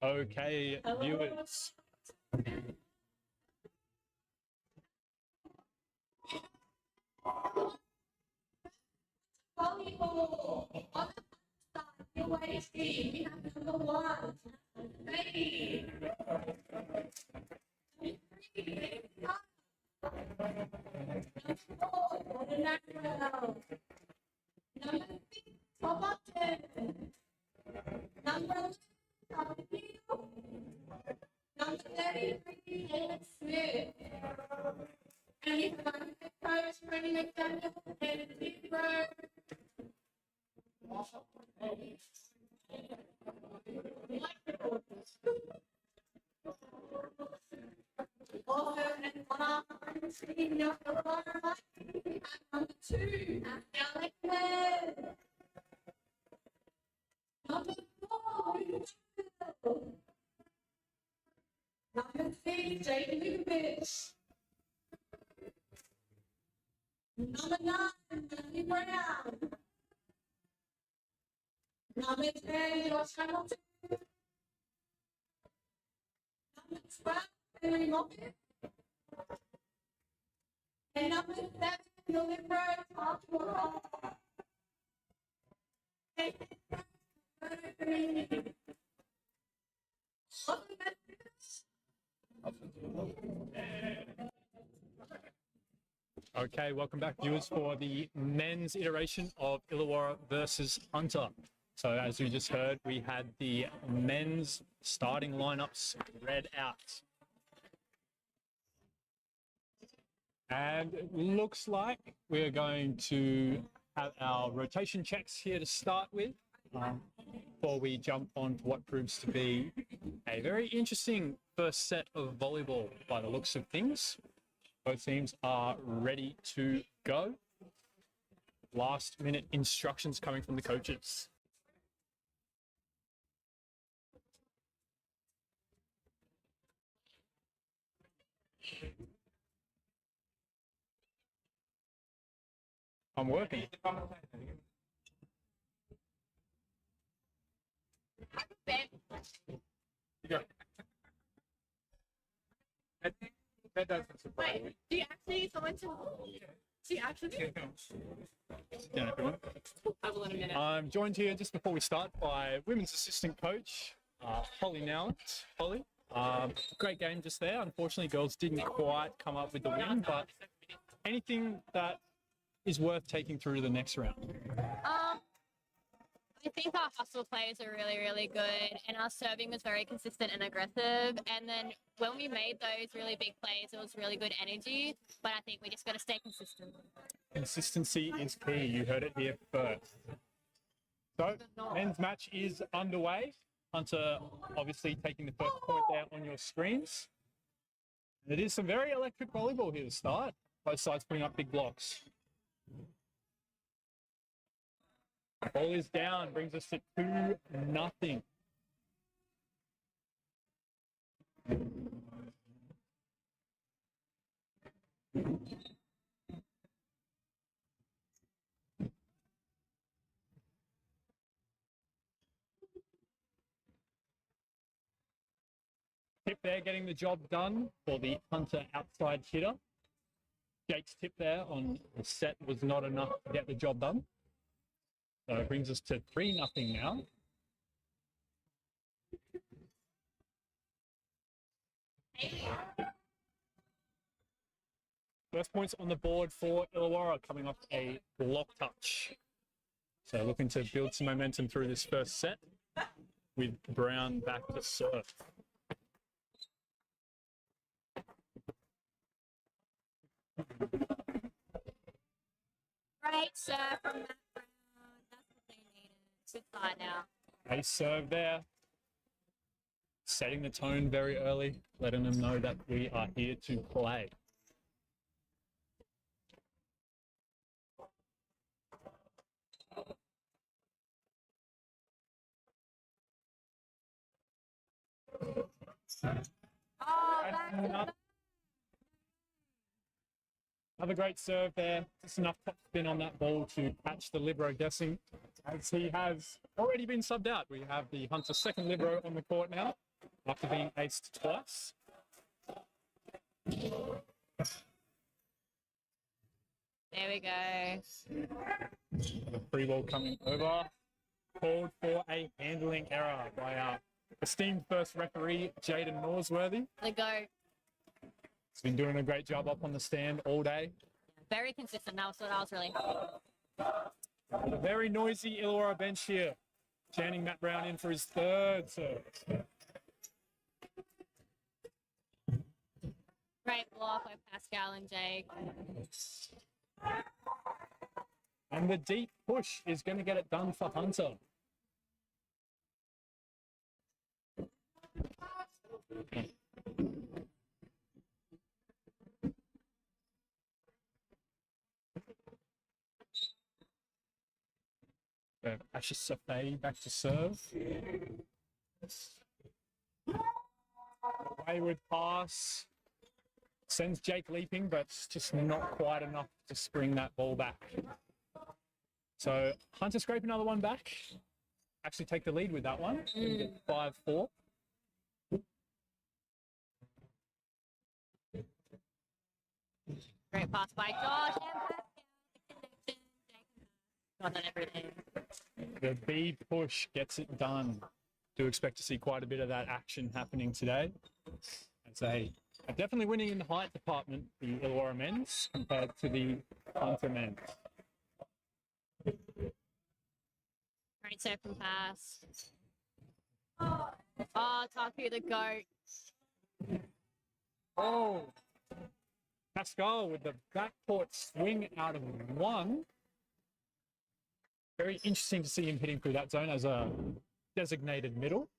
Okay, viewers. Volleyball. On the side, your way team, we have number 1. Ready. Number 6, top option. Number 11, top heel. Number 33, Alex Smith. And we have our head coach, Freddie McDaniel, and zero. Also, at 1, speaking of the Illawarra, number 2, Alex Smith. Number 4, number 3, Jake Lukovich. Number 9, Matthew Brown. Number 10, Josh Hamilton. Number 12, Henry Moffett. And number 7, Illawarra Volleyball. Okay, welcome back, viewers, for the men's iteration of Illawarra versus Hunter. So as we just heard, we had the men's starting lineups read out. And it looks like we're going to have our rotation checks here to start with before we jump on to what proves to be a very interesting first set of volleyball by the looks of things. Both teams are ready to go. Last minute instructions coming from the coaches. I'm working. That doesn't surprise me. Do you actually need someone to? Do you actually? Yeah, everyone. I will in a minute. I'm joined here just before we start by women's assistant coach, Holly Nowent. Holly, great game just there. Unfortunately, girls didn't quite come up with the win, but anything that is worth taking through to the next round? I think our hustle plays are really, really good, and our serving was very consistent and aggressive. And then when we made those really big plays, it was really good energy, but I think we just got to stay consistent. Consistency is key. You heard it here first. So, men's match is underway. Hunter obviously taking the first point there on your screens. It is some very electric volleyball here to start. Both sides putting up big blocks. Ball is down, brings us to 2-0. Tip there, getting the job done for the Hunter outside hitter. Jake's tip there on the set was not enough to get the job done. So it brings us to 3-0 now. First points on the board for Illawarra coming off a block touch. So looking to build some momentum through this first set with Brown back to serve. Great serve from Matt Brown. That's what they needed. Good side now. Ace serve there. Setting the tone very early, letting them know that we are here to play. Oh, back to back. Another great serve there. Just enough top spin on that ball to catch the libero guessing, as he has already been subbed out. We have the Hunter second libero on the court now, after being aced twice. There we go. The free ball coming over. Called for a handling error by our esteemed first referee, Jaden Norsworthy. The go. He's been doing a great job up on the stand all day. Very consistent. That was what I was really happy. A very noisy Illawarra bench here. Chanting Matt Brown in for his third serve. Great block by Pascal and Jake. And the deep push is going to get it done for Hunter. Ashes Safai back to serve. Wayward pass. Sends Jake leaping, but it's just not quite enough to spring that ball back. So Hunter scrape another one back. Actually take the lead with that one. 5-4. Great pass by Josh and Pascal. Not done everything. The B push gets it done. Do expect to see quite a bit of that action happening today. As they are definitely winning in the height department, the Illawarra men's, compared to the Hunter men's. Great second pass. Oh, Taku the goat. Oh, Pascal with the backcourt swing out of one. Very interesting to see him hitting through that zone as a designated middle.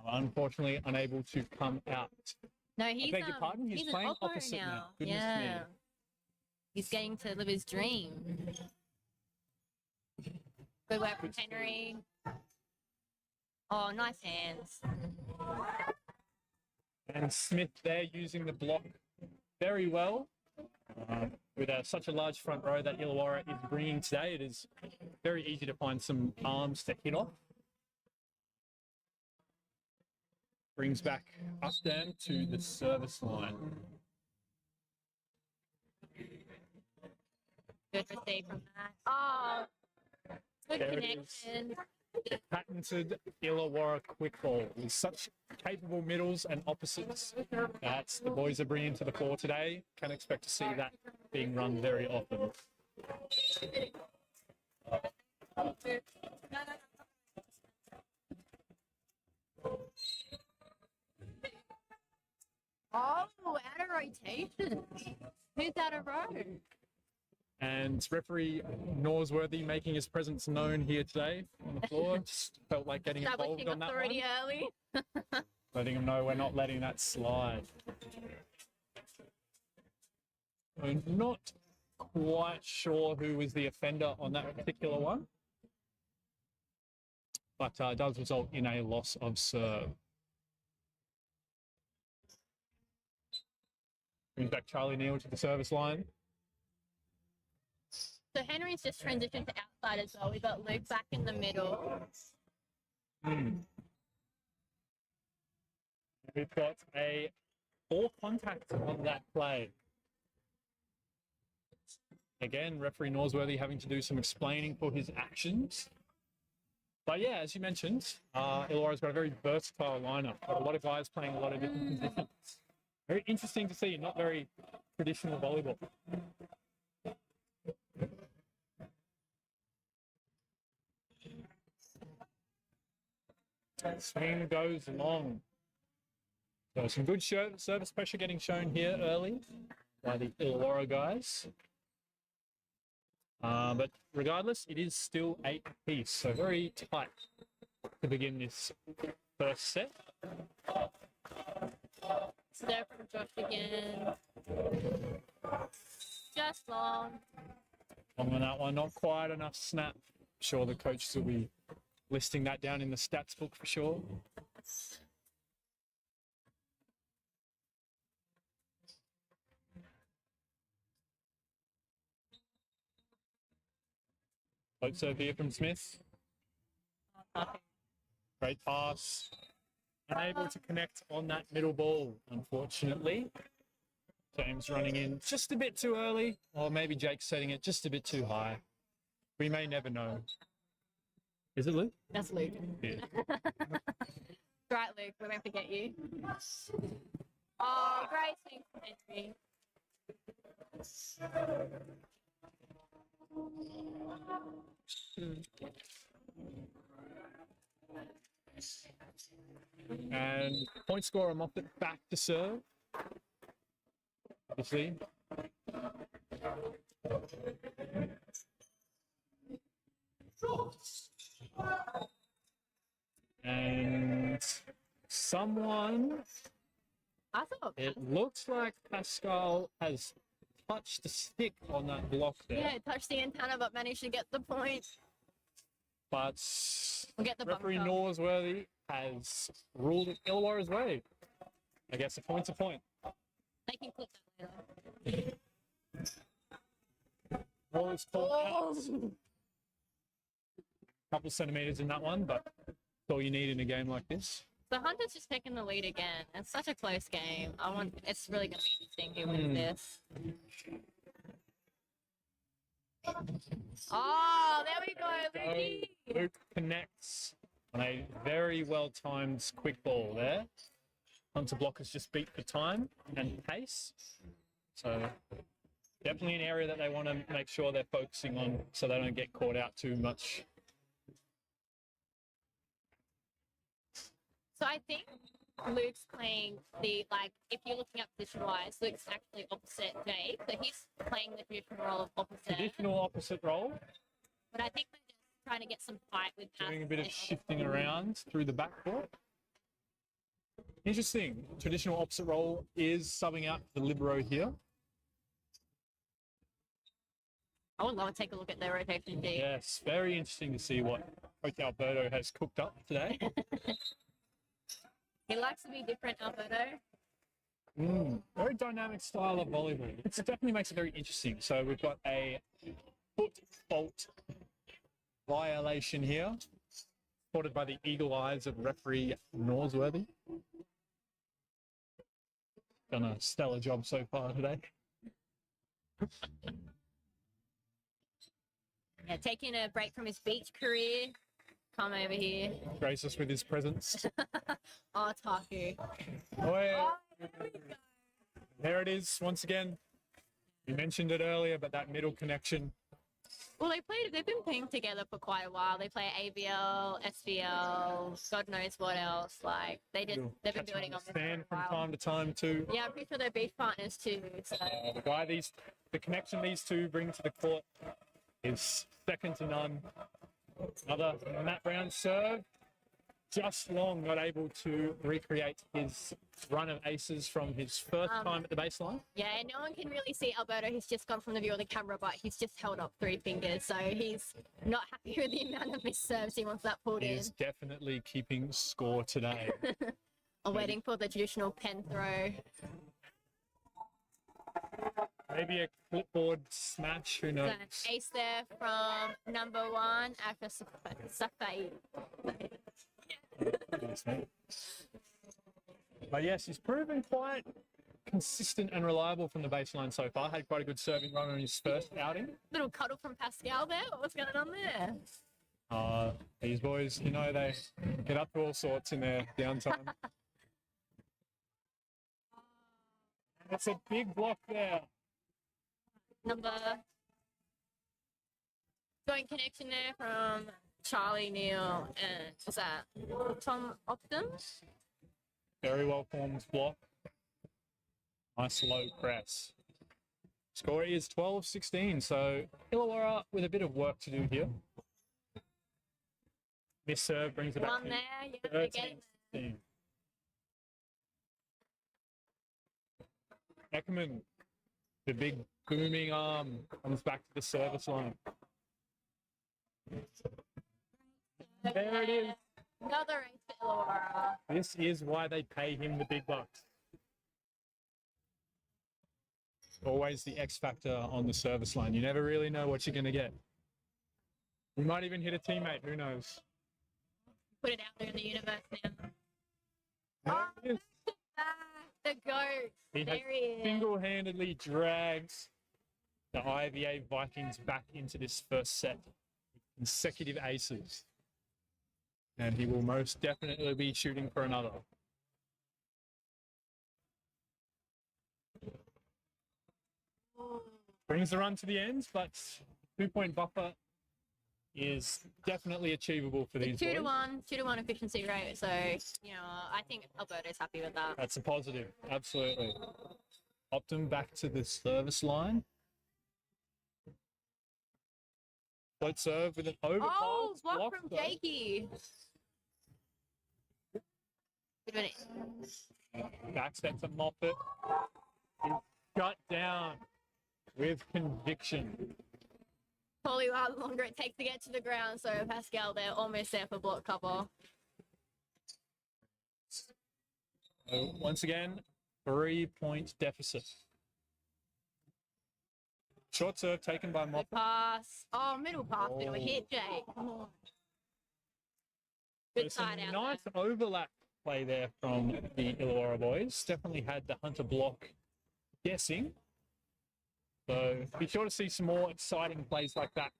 Unfortunately, unable to come out. No, he's beg your pardon? He's an playing oppo opposite now. now. Goodness Yeah. me. He's getting to live his dream. Good work from Henry. Oh, nice hands. And Smith there using the block very well. With such a large front row that Illawarra is bringing today, it is very easy to find some arms to hit off. Brings back Updam to the service line. Good receive from that. Oh, good There it connection. Patented Illawarra quick ball with such capable middles and opposites that the boys are bringing to the fore today. Can expect to see that being run very often. Oh, out of rotation. Who's out of row? And referee Norsworthy making his presence known here today on the floor. Just felt like getting involved Establishing on that one. authority early. Letting him know we're not letting that slide. I'm not quite sure who was the offender on that particular one, but does result in a loss of serve. Brings back Charlie Neal to the service line. So Henry's just transitioned to outside as well. We got Luke back in the middle. We've got a 4 contact on that play. Again, referee Norsworthy having to do some explaining for his actions. But yeah, as you mentioned, Illawarra's got a very versatile lineup. Got a lot of guys playing a lot of different positions. Very interesting to see, not very traditional volleyball. Swing goes long. So some good service pressure getting shown here early by the Illawarra guys. But regardless, it is still 8 apiece, so very tight to begin this first set. Serve from Josh again. Just long. Long on that one, not quite enough snap. Sure, the coaches will be listing that down in the stats book for sure. Float serve here from Smith. Great pass. Unable to connect on that middle ball, unfortunately. James running in just a bit too early, or maybe Jake's setting it just a bit too high. We may never know. Is it Luke? That's Luke. Yeah. Right, Luke, we won't forget you. Oh, great thing from Henry. And point scorer Moffat back to serve. Obviously. And someone, I thought. it looks like Pascal has touched the stick on that block there. Yeah, touched the antenna but managed to get the point. But We'll get the referee bunker. Norsworthy has ruled it Illawarra's way. I guess a point's a point. They can clip that later. Ball is pulled out. Couple centimeters in that one, but that's all you need in a game like this. The Hunter's just taking the lead again. It's such a close game. It's really going to be interesting who wins this. Oh, there we go, Lukey. Luke connects on a very well timed quick ball there. Hunter blockers just beat for time and pace. So definitely an area that they want to make sure they're focusing on so they don't get caught out too much. So I think Luke's playing if you're looking up position-wise, Luke's actually opposite Jake. So he's playing the traditional role of opposite. Traditional opposite role, But I think they're just trying to get some fight with doing a passes bit of and- shifting around through the backcourt. Interesting. Traditional opposite role is subbing out the libero here. I would love to take a look at their rotation team. Yes, very interesting to see what Coach Alberto has cooked up today. He likes to be different, Alberto. Very dynamic style of volleyball. It definitely makes it very interesting. So we've got a foot fault violation here, spotted by the eagle eyes of referee Norsworthy. Done a stellar job so far today. Yeah, taking a break from his beach career. Come over here. Grace us with his presence. Oh, Taku. Oh, yeah. Oh, there we go. There it is once again. You mentioned it earlier, but that middle connection. Well, they've been playing together for quite a while. They play ABL, SBL, God knows what else. Like, they've been Catch building on on the this stand for a from while. time to time too. Yeah, I'm pretty sure they're beach partners too. So. The connection these two bring to the court is second to none. Another Matt Brown serve, just long, not able to recreate his run of aces from his first time at the baseline. Yeah, and no one can really see Alberto. He's just gone from the view of the camera, but he's just held up 3 fingers. So he's not happy with the amount of missed serves he wants that pulled He in. is definitely keeping score today. Or waiting for the traditional pen throw. Maybe a clipboard smash, who So knows? ace there from number 1 after Safai. But yes, he's proven quite consistent and reliable from the baseline so far. Had quite a good serving run on his first outing. Little cuddle from Pascal there. What's going on there? These boys, you know, they get up to all sorts in their downtime. That's a big block there. Number joint connection there from Charlie Neal and was that Tom Optum? Very well formed block. Nice low press. Score is 12-16. So Illawarra with a bit of work to do here. Miss serve brings it back One to there, yeah, they're getting 13-16. Eckerman, the big booming arm, comes back to the service line. There it is. another race for Illawarra. This is why they pay him the big bucks. Always the X factor on the service line. You never really know what you're going to get. You might even hit a teammate. Who knows? Put it out there in the universe now. There it is. The goat. He There has he is. single-handedly dragged the IVA Vikings back into this first set. Consecutive aces. And he will most definitely be shooting for another. Brings the run to the end, but 2-point buffer is definitely achievable for these boys. 2-to-1 efficiency rate. So, I think Alberto's happy with that. That's a positive, absolutely. Optum back to the service line. Float serve with an overpass. Oh, block block from though. Jakey. Good minute. Back step to Moffat. He's shut down with conviction. Probably the longer it takes to get to the ground. So Pascal, they're almost there for block cover. So once again, 3-point deficit. Short serve taken by Good Moffat. pass. Oh, middle pass. Bit of a hit, Jake. Come on. Good There's some side out nice there. overlap play there from the Illawarra boys. Definitely had the Hunter block guessing. So be sure to see some more exciting plays like that.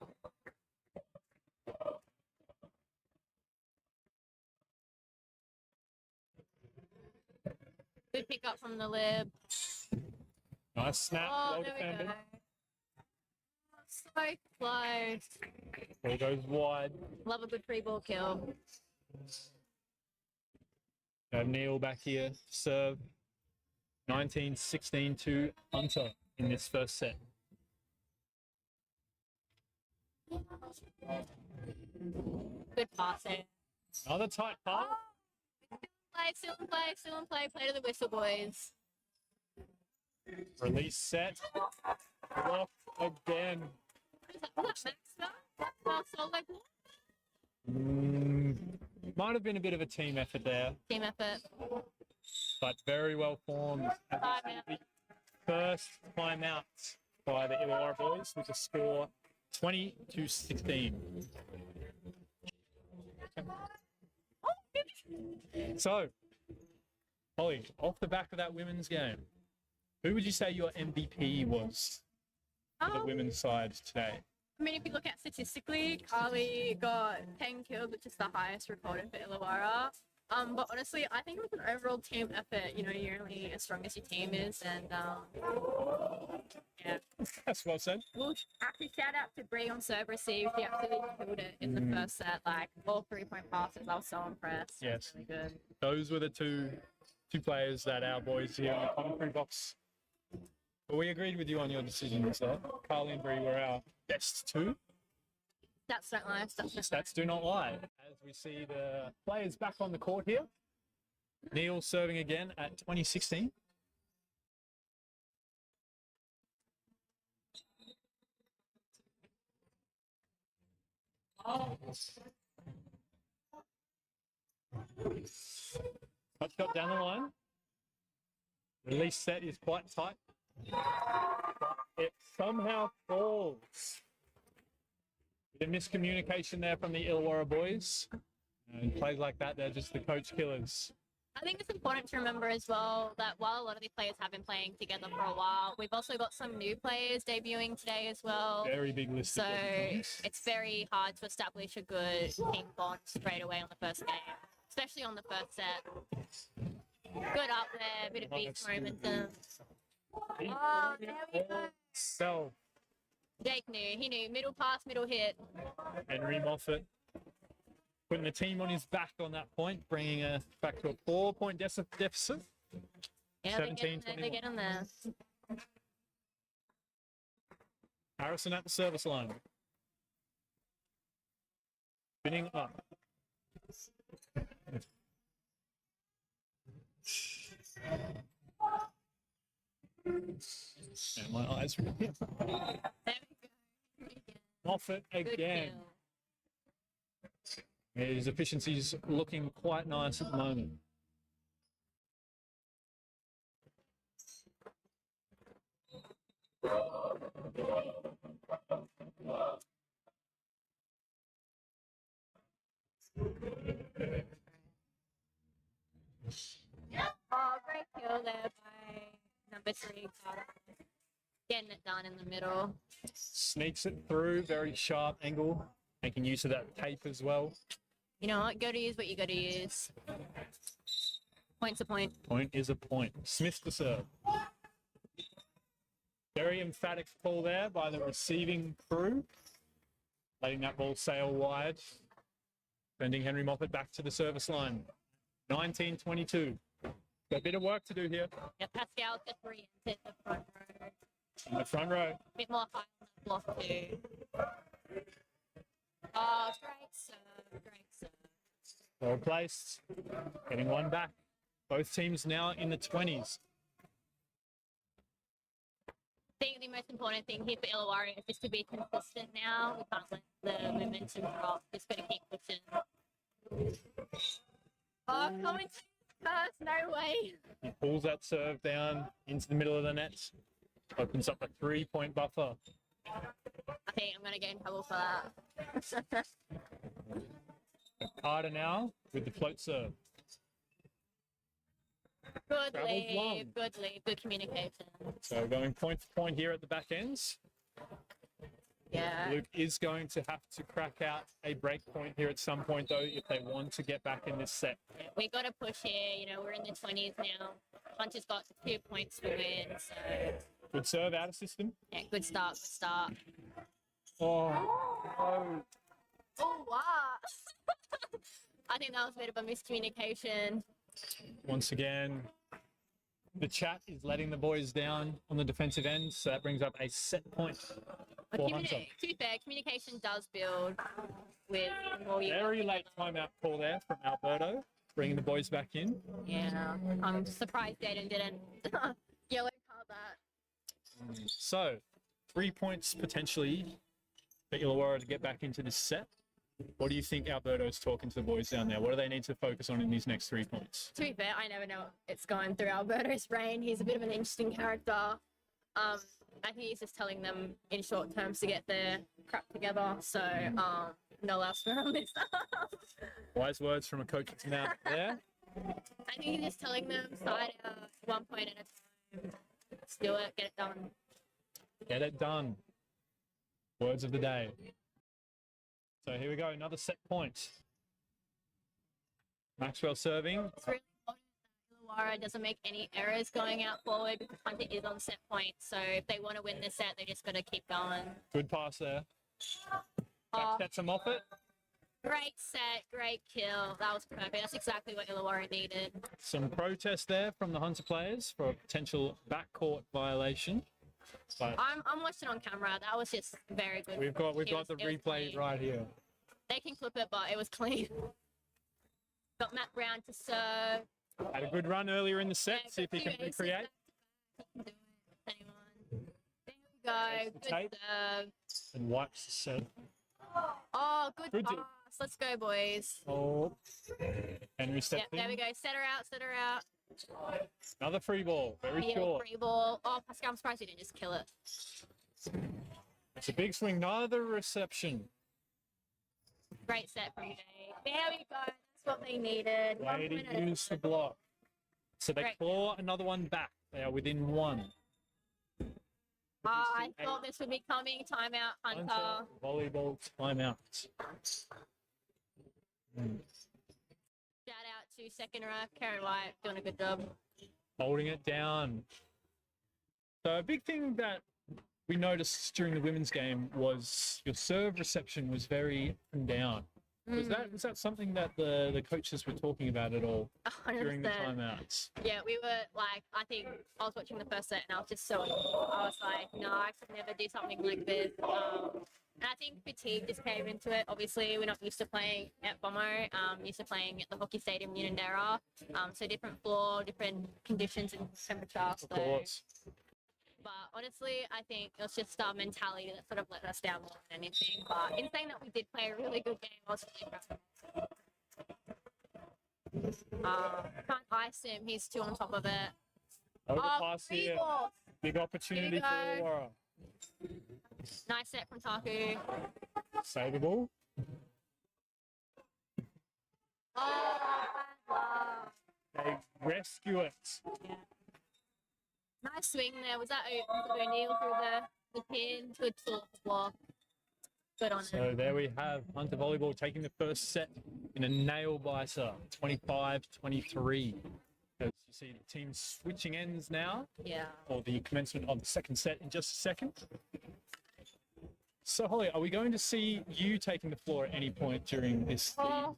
Good pick up from the lib. Nice snap, Oh, well there we defended. go. So close. Ball goes wide. Love a good free ball kill. Neil back here, serve. 19-16 to Hunter in this first set. Good pass there. Another tight pass. Still in play. Play to the whistle, boys. Release set. Blocked again. Was that Max though? Solo ball? Might have been a bit of a team effort there, Team effort. but very well formed. Timeout. First timeout by the Illawarra boys with a score 20-16. So, Holly, off the back of that women's game, who would you say your MVP was for the women's side today? I mean, if you look at statistically, Carly got 10 kills, which is the highest recorded for Illawarra. But honestly, I think it was an overall team effort. You're only as strong as your team is, and yeah. That's well said. Well, actually, shout out to Bree on serve receive. She absolutely killed it in the first set. Like all 3-point passes, I was so impressed. It was Yes. really good. Those were the two players that our boys here in the commentary box. But we agreed with you on your decisions there. Carly and Bree were our best two. Stats don't lie. Stats do not lie. As we see the players back on the court here. Neil serving again at 20-16. Touch shot down the line. Release set is quite tight. It somehow falls. Bit of miscommunication there from the Illawarra boys. And plays like that, they're just the coach killers. I think it's important to remember as well that while a lot of these players have been playing together for a while, we've also got some new players debuting today as well. Very big list. So of names. it's very hard to establish a good team bond straight away on the first game, especially on the first set. Good up there, bit of beast momentum. Oh, there we go. So, Jake knew. He knew. Middle pass, middle hit. Henry Moffat putting the team on his back on that point, bringing us back to a 4-point deficit. Yeah, 17-21. they're getting there. Harrison at the service line. Spinning up. And my eyes. There we go. Moffat Good again. kill. His efficiency's looking quite nice at the moment. Oh, great kill there by number 3. Carter. Getting it done in the middle. Sneaks it through, very sharp angle, making use of that tape as well. You know what? Go to use what you got to use. Point's a point. Point is a point. Smith to serve. Very emphatic call there by the receiving crew. Letting that ball sail wide. Sending Henry Moffat back to the service line. 19-22. Got a bit of work to do here. Yeah, Pascal just re-entered the front row. In the front row. A bit more high on the block too. Oh, great serve, great serve. Well placed. Getting one back. Both teams now in the 20s. I think the most important thing here for Illawarra is just to be consistent now. We can't let the momentum drop. Just got to keep pushing. Oh, coming first, no way. He pulls that serve down into the middle of the net. Opens up a 3-point buffer. I think I'm going to get in trouble for that. Carter now with the float serve. Good Travels long. lead, good communication. So going point to point here at the back ends. Yeah. Luke is going to have to crack out a break point here at some point, though, if they want to get back in this set. We got to push here. You know, we're in the 20s now. Hunter's got 2 points to win. So, Good serve out of system. yeah, good start, good start. Oh, no. Oh, wow. I think that was a bit of a miscommunication. Once again, the chat is letting the boys down on the defensive end, so that brings up a set point But for Hunter. to be fair, communication does build with more you Very late timeout call there from Alberto, bringing the boys back in. Yeah, I'm surprised Dayton didn't yellow card that. So, 3 points potentially for Illawarra to get back into this set. What do you think Alberto's talking to the boys down there? What do they need to focus on in these next 3 points? To be fair, I never know what's going through Alberto's brain. He's a bit of an interesting character. I think he's just telling them in short terms to get their crap together. So, no last on this. Wise words from a coach's mouth there. I think he's just telling them side out 1 point at a time. Let's do it, get it done. Get it done. Words of the day. So here we go, another set point. Maxwell serving. It's really important that Illawarra doesn't make any errors going out forward because Hunter is on set point. So if they want to win this set, they just got to keep going. Good pass there. Oh, That's him off it. great set, great kill. That was perfect. That's exactly what Illawarra needed. Some protest there from the Hunter players for a potential backcourt violation. But I'm watching on camera. That was just very good. we've got It the was replay clean. right here. They can clip it, but it was clean. Got Matt Brown to serve. Had a good run earlier in the set. Yeah, See if he got can 2 aces recreate. back to back. He can do it. Anyone. There we go. Good tape. serve. And wipes the set. Oh, good Good pass. to- Let's go, boys. Oh, Henry stepped Yep, there we in. go. Set her out, set her out. Another free ball, very Yeah, short. free ball. Oh, Pascal, I'm surprised you didn't just kill it. It's a big swing, neither reception. Great set from Jay. There we go. That's what they needed. 1 Way point to at a use the block. So they Great. claw another one back. They are within one. Oh, I thought this would be coming. Timeout, Hunter. Hunter volleyball timeout. Shout out to second row, Karen White, doing a good job. Holding it down. So a big thing that we noticed during the women's game was your serve reception was very up and down. Was that something that the coaches were talking about at all during the 100%. timeouts? Yeah, we were like, I think I was watching the first set and I was just so, I was like, no, I could never do something like this. And I think fatigue just came into it. Obviously, we're not used to playing at Bombo, used to playing at the hockey stadium in Unanderra. So different floor, different conditions and temperature. Of course. But honestly, I think it was just our mentality that sort of let us down more than anything. But in saying that we did play a really good game, I was really proud. Can't ice him. He's too on top of it. Over the pass free here. ball. Big opportunity Here for we go. Illawarra. Nice set from Taku. Save the ball. Oh, wow. They rescue it. Yeah. Nice swing there. Was that O'Neill through the pin? Good block. Good on So him. there we have Hunter Volleyball taking the first set in a nail biter, 25-23. As you see the team switching ends now, Yeah. or the commencement of the second set in just a second. So Holly, are we going to see you taking the floor at any point during this Oh.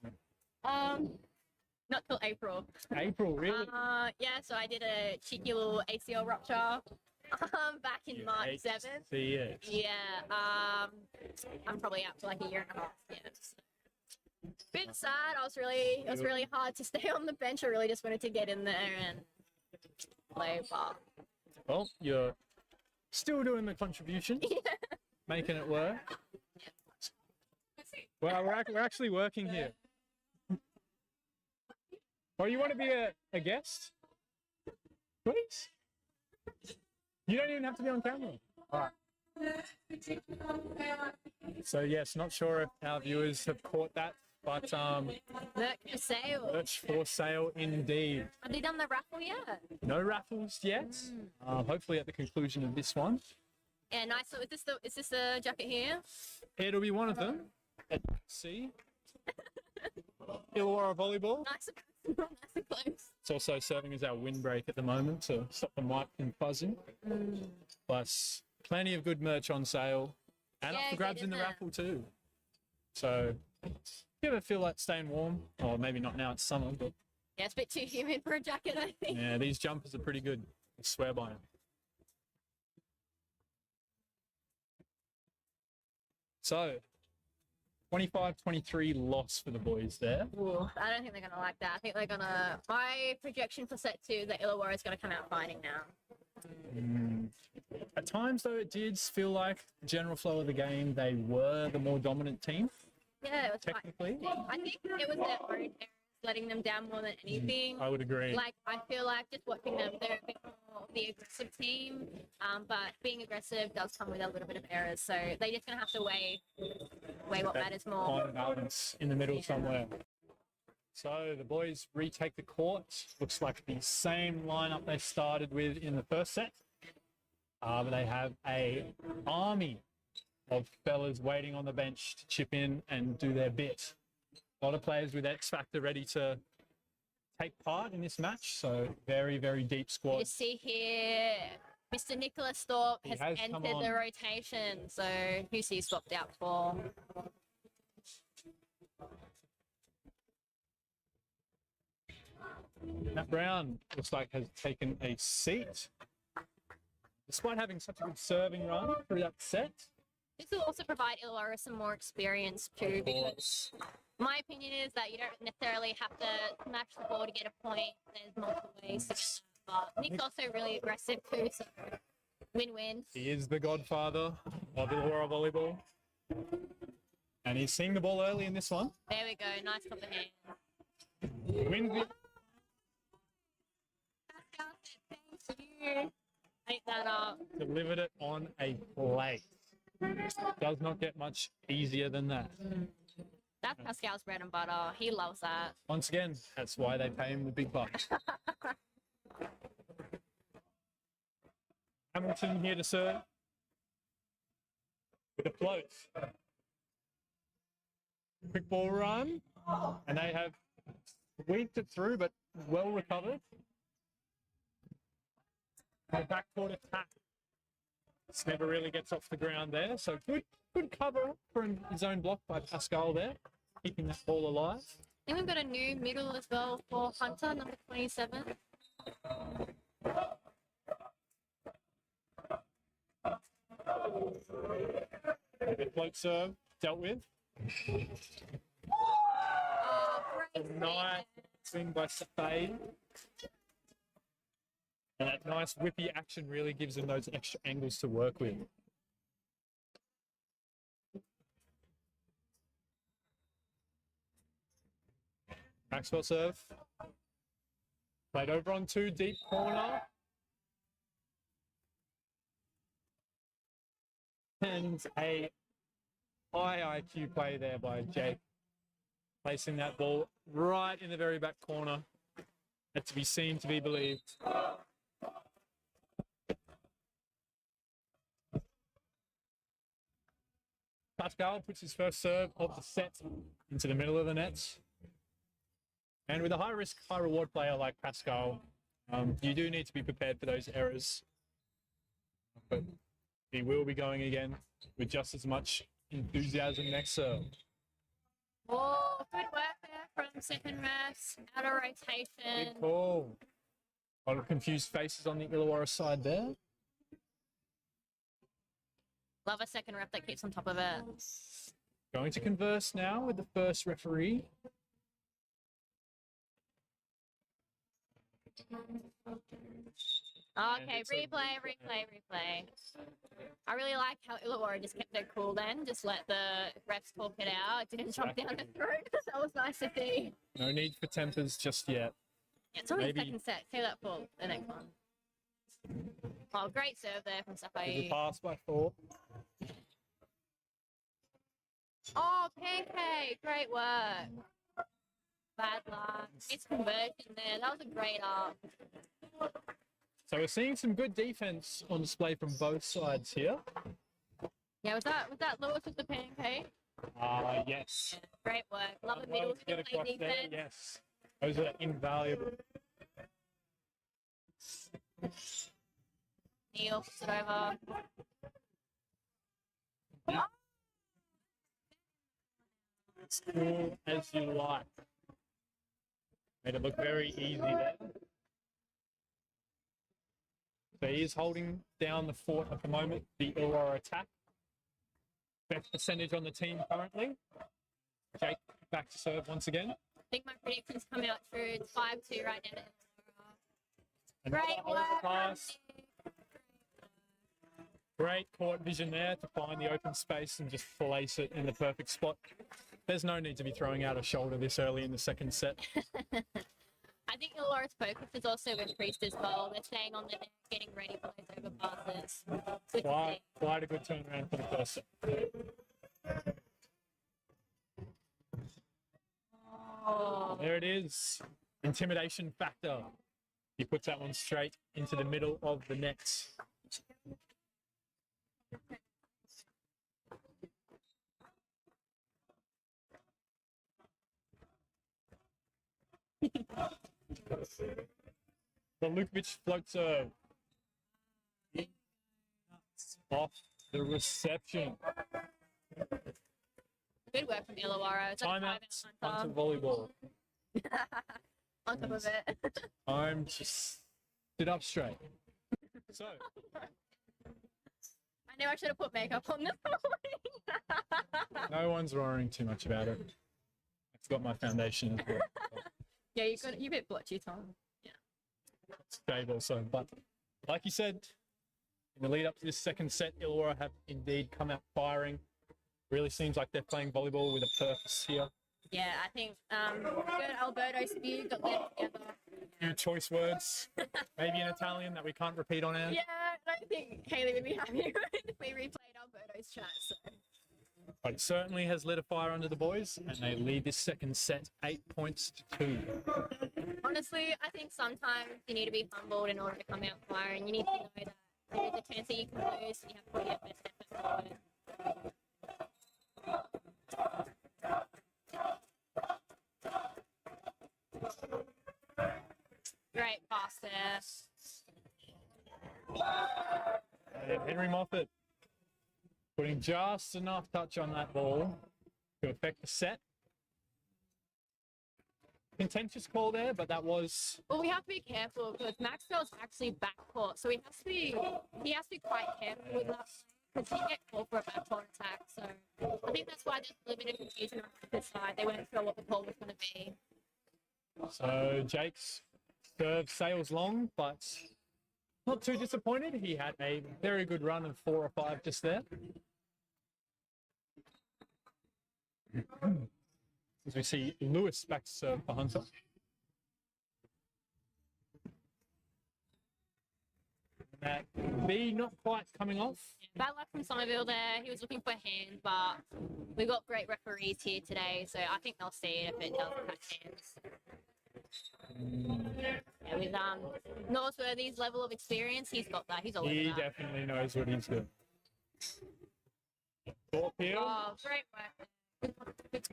season? Not till April. April, really? Yeah, so I did a cheeky little ACL rupture back in You March hate to 7th. see it. Yeah, I'm probably out for like a year and a half. Yeah. Bit sad. It was really hard to stay on the bench. I really just wanted to get in there and play. But Well, you're still doing the contribution, making it work. Well, we're actually working here. Oh, you want to be a guest? Please. You don't even have to be on camera. All right. So yes, not sure if our viewers have caught that, but merch for sale. merch for sale indeed. Have they done the raffle yet? No raffles yet. Hopefully at the conclusion of this one. Yeah, nice. So is this the jacket here? It'll be one of them. See, Illawarra Volleyball. Nice and close. It's also serving as our windbreak at the moment to stop the mic from buzzing. Plus, plenty of good merch on sale and up Yeah, for grabs good, in the isn't it? raffle too. So, if you ever feel like staying warm, or maybe not now, it's summer, but Yeah, it's a bit too humid for a jacket, I think. yeah, these jumpers are pretty good. I swear by them. So, 25-23 loss for the boys there. Ooh, I don't think they're gonna like that. I think they're gonna. My projection for set 2, that Illawarra is gonna come out fighting now. At times, though, it did feel like the general flow of the game, they were the more dominant team, Yeah, it was quite technically. interesting. I think it was their own errors letting them down more than anything. I would agree. Like, I feel like just watching them, they're a bit more of the aggressive team. But being aggressive does come with a little bit of errors. So they're just going to have to weigh what matters more. Fine balance in the middle somewhere. So the boys retake the court. Looks like the same lineup they started with in the first set. But they have a army of fellas waiting on the bench to chip in and do their bit. A lot of players with X Factor ready to take part in this match. So very, very deep squad. You see here, Mr. Nicholas Thorpe He has has come entered the on. rotation. So who's he swapped out for? Matt Brown looks like has taken a seat. Despite having such a good serving run through that set. This will also provide Illawarra some more experience too, because my opinion is that you don't necessarily have to smash the ball to get a point. There's multiple ways to do that. But Nick's also really aggressive too, so win-win. He is the godfather of Illawarra Volleyball. And he's seeing the ball early in this one. There we go, nice top of hand. Wins the Thank you. Take that up. delivered it on a plate. Does not get much easier than that. That's Pascal's bread and butter. He loves that. Once again, that's why they pay him the big bucks. Hamilton here to serve with a float. Quick ball run, and they have weaved it through, but well recovered. The backcourt attack. This never really gets off the ground there, so good cover for his own block by Pascal there. keeping that ball alive. I think we've got a new middle as well for Hunter, number 27. The float serve dealt with. Oh, great. Nice swing by Safade. And that nice whippy action really gives them those extra angles to work with. Maxwell serve. Played over on 2, deep corner. And a high IQ play there by Jake. Placing that ball right in the very back corner. That's to be seen, to be believed. Pascal puts his first serve of the set into the middle of the nets. And with a high risk, high reward player like Pascal, you do need to be prepared for those errors. But he will be going again with just as much enthusiasm next serve. Oh, good work there from second refs. Out of rotation. Good call. A lot of confused faces on the Illawarra side there. Love a second ref that keeps on top of it. Going to converse now with the first referee. Okay, replay. I really like how Illawarra just kept their cool then, just let the refs talk it out. Didn't jump down the throat. That was nice to see. No need for tempers just yet. Yeah, it's only the Maybe- second set. Save that for the next one. Oh, great serve there from There's a Safai. pass by 4. Oh, Pancake, great work. Bad luck. Missed conversion there. That was a great up. So we're seeing some good defense on display from both sides here. Yeah, was that Lewis with the Pancake? Yes. Great work. Love the Well middle to get to play across there, defense. yes. Those are invaluable. Neil puts it over. As cool as you like. Made it look very easy there. So he is holding down the fort at the moment, the Illawarra attack. Best percentage on the team currently. Jake back to serve once again. I think my predictions come out true. It's 5-2 right now. Another Great work. overpass. Great court vision there to find the open space and just place it in the perfect spot. There's no need to be throwing out a shoulder this early in the second set. I think Illawarra's focus is also increased as well. They're staying on the net, getting ready for those overpasses. Good to see. Quite a good turnaround for the first set. Oh, There it is. Intimidation factor. He puts that one straight into the middle of the net. The Lukovic float serve. Off the reception. good work from Illawarra. It's like Timeout. 5 Onto volleyball. on top of it. I'm just sit up straight. So, I knew I should have put makeup on this morning. no one's worrying too much about it. I forgot my foundation as well. Yeah, you a bit blotchy, Tom. It's great also. But like you said, in the lead up to this second set, Illawarra have indeed come out firing. Really seems like they're playing volleyball with a purpose here. Yeah, I think good Alberto's view got them together. Few choice words, maybe in Italian that we can't repeat on air. Yeah, I don't think Haley would be happy if we replayed Alberto's chat. So. But it certainly has lit a fire under the boys, and they lead this second set 8 points to 2. Honestly, I think sometimes you need to be humbled in order to come out firing. You need to know that there's a chance that you can lose, and you have to put your best effort forward. Great pass there. And Henry Moffat putting just enough touch on that ball to affect the set. contentious call there, but that was Well, we have to be careful because Maxwell's actually backcourt, so he has to be quite careful with that because he get called for a backcourt attack. So I think that's why there's a little bit of confusion on this side. They weren't sure what the call was going to be. so Jake's serve sails long, but not too disappointed. He had a very good run of 4 or 5 just there. As we see Lewis back to serve for Hunter. That B not quite coming off. Bad luck from Somerville there. He was looking for hands, but we've got great referees here today, so I think they'll see it if it doesn't touch hands. Yeah, with Northworthy's level of experience, he's got that. He's all over He that. definitely knows what he's doing. Thorpe here. Oh, great work.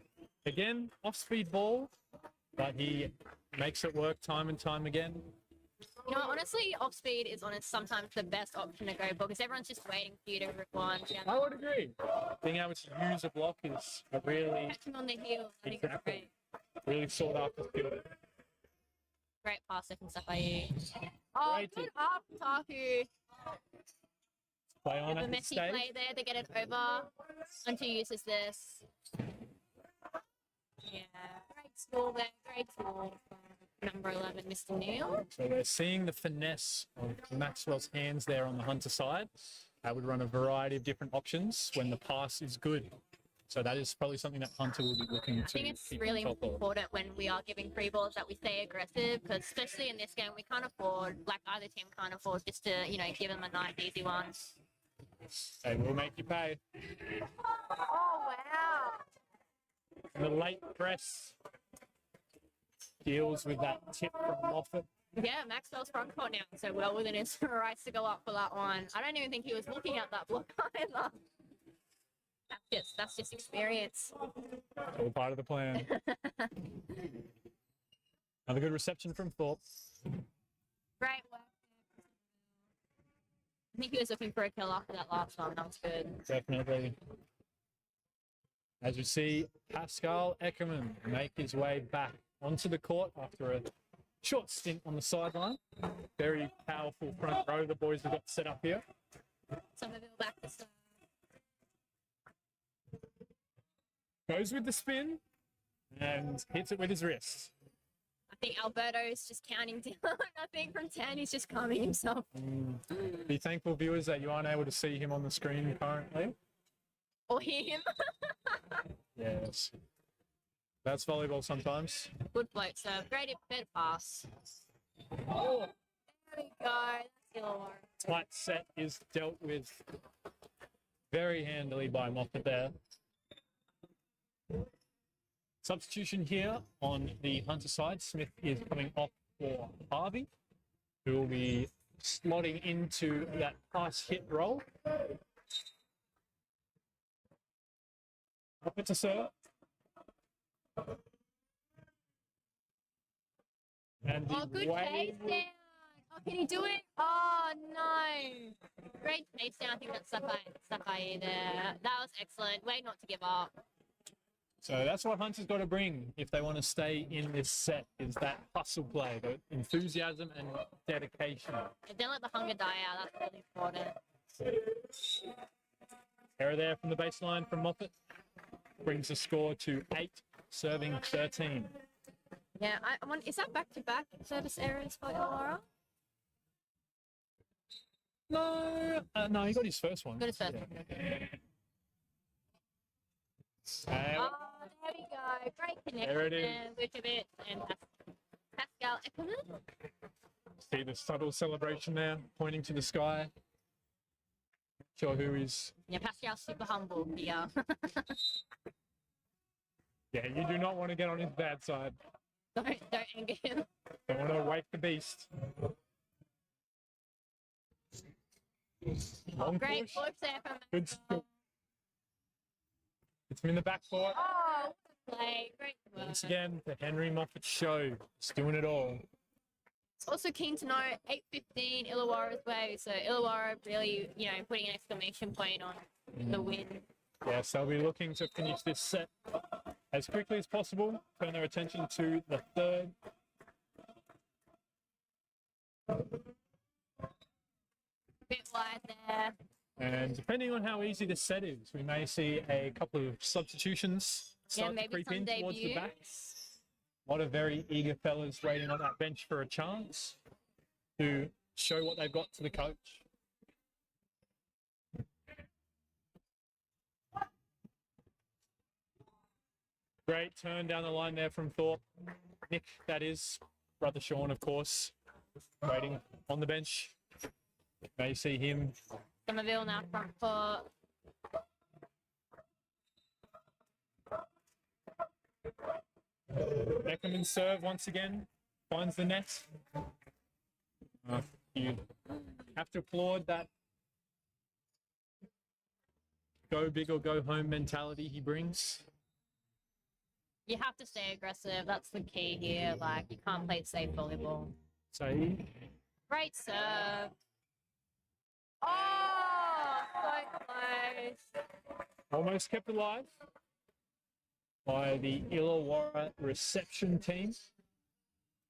Again, off-speed ball, but he makes it work time and time again. You know, honestly, off speed is sometimes the best option to go for because everyone's just waiting for you to rip one. I would agree. Being able to use a block is a really, Catching on the heel, I think it's Exactly. great. really sought after skill. Great pass second stuff by you. Oh, Great. good up, Taku. Play on With a at the messy stage. play there, they get it over. Hunter uses this. Yeah, great score there, great score from number 11, Mr. Neil. So we're seeing the finesse of Maxwell's hands there on the Hunter side. That would run a variety of different options when the pass is good. So that is probably something that Hunter will be looking I to think it's keep really on top of. important when we are giving free balls that we stay aggressive because especially in this game we can't afford, like either team can't afford just to, give them a nice easy one. They will make you pay. Oh, wow. And the late press deals with that tip from Moffat. Yeah, Maxwell's front court now, so well within his rights to go up for that one. I don't even think he was looking at that block either. That's just experience. All part of the plan. Another good reception from Thorpe. Great work. I think he was looking for a kill after that last one. That was good. Definitely. As we see Pascal Eckermann make his way back onto the court after a short stint on the sideline. Very powerful front row the boys have got set up here. Somerville back to start. Goes with the spin and hits it with his wrist. I think Alberto's just counting down. I think from 10, he's just calming himself. Be thankful, viewers, that you aren't able to see him on the screen currently. Or hear him. Yes. That's volleyball sometimes. Good float serve. Great bit pass. Oh, there we go. That's Illawarra. Tight set is dealt with very handily by Moffat there. Substitution here on the Hunter side. Smith is coming off for Harvey, who will be slotting into that pass hit role. Moffat to serve. And the Oh, good way chase down. Oh, can he do it? Oh, no. Great chase down. I think that's Sakai there. That was excellent. Way not to give up. So that's what Hunter's got to bring if they want to stay in this set, is that hustle play, the enthusiasm and dedication. And don't let the hunger die out. That's really important. Error there from the baseline from Moffat. Brings the score to 8, serving 13. Yeah, I want. Is that back-to-back service errors for Illawarra? No, he got his first one. Got his first Yeah. Oh, there we go. Great connection There it there. Vukovic and Pascal Eckermann. See the subtle celebration there, pointing to the sky. Sure who is. Yeah, Pascal's super humble here. Yeah, you do not want to get on his bad side. don't anger him. Don't want to wake the beast. Long Great push. push there from Good skill. It's in the backcourt. Oh, what a play. Great work. Once again, the Henry Moffat show. It's doing it all. Also keen to know 8:15 Illawarra's way. So Illawarra really, putting an exclamation point on the win. Yes, they'll be looking to finish this set as quickly as possible, turn their attention to the third. Bit wide there. And depending on how easy the set is, we may see a couple of substitutions Yeah, start to maybe creep some in towards the back. debuts. A lot of very eager fellas waiting on that bench for a chance to show what they've got to the coach. Great turn down the line there from Thorpe. Nick, that is, brother Sean, of course, waiting on the bench. May see him. Somerville now front court. Eckerman's serve once again finds the net. You have to applaud that go big or go home mentality he brings. You have to stay aggressive. That's the key here. Like, you can't play safe volleyball. So Great serve. Oh, so close. almost kept alive by the Illawarra reception team.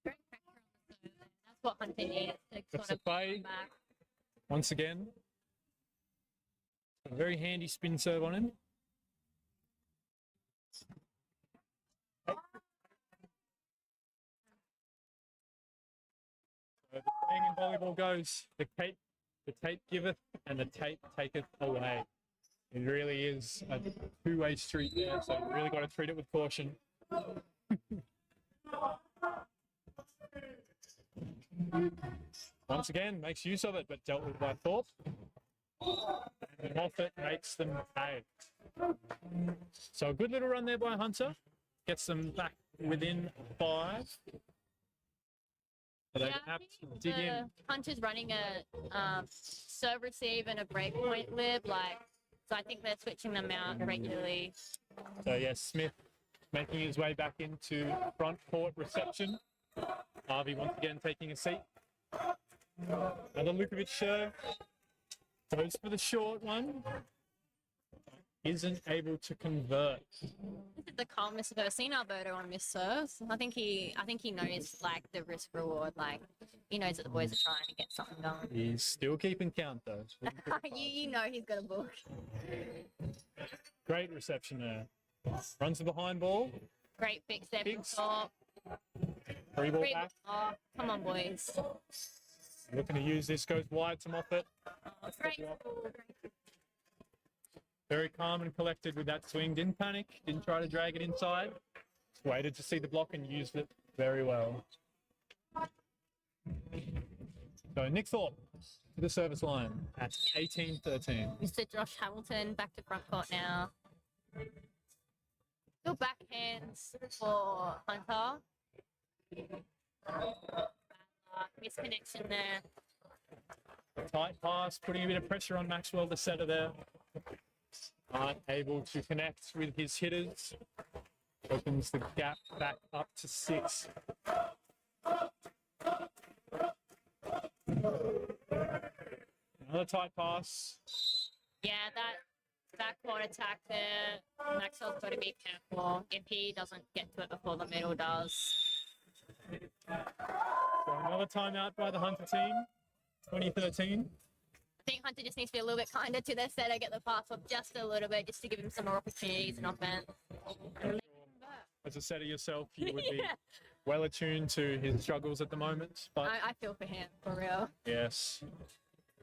Great pressure on the serve. That's what Hunter needs to That's sort of a fade. come back. Once again, a very handy spin serve on him. So the saying in volleyball goes, the tape giveth and the tape taketh away. It really is a two-way street there, so you really got to treat it with caution. Once again, makes use of it, but dealt with by Thorpe. And Moffat makes them pay. So a good little run there by Hunter. Gets them back within 5. But they Yeah, I have think to dig in. Hunter's running a serve receive and a breakpoint lib, like, so I think they're switching them out regularly. So yes, Smith making his way back into front court reception. Harvey once again taking a seat. Another Lukovic serve. Goes for the short one. Isn't able to convert. This is the calmest I've ever seen Alberto on miss serves. I think he knows like the risk reward. Like, he knows that the boys are trying to get something going. He's still keeping count though. you know he's gonna book. Great reception there. Runs the behind ball. Great fix there from Fix. Thorpe. Free ball Great- back. Oh, come on, boys. Looking to use this, goes wide to Moffat. Oh, great. Very calm and collected with that swing. Didn't panic, didn't try to drag it inside. Just waited to see the block and used it very well. So Nick Thorpe to the service line at 18-13. Mr. Josh Hamilton back to front court now. Still backhands for Hunter. Misconnection there. Tight pass, putting a bit of pressure on Maxwell, the setter there. Aren't able to connect with his hitters. Opens the gap back up to 6. Another tight pass. Yeah, that backcourt attack there. Maxwell's got to be careful if he doesn't get to it before the middle does. So another timeout by the Hunter team. 2013. I think Hunter just needs to be a little bit kinder to their setter, get the pass off just a little bit, just to give him some more opportunities in offense. And make him back. As a setter yourself, you would be Yeah. well attuned to his struggles at the moment. But I feel for him, for real. yes.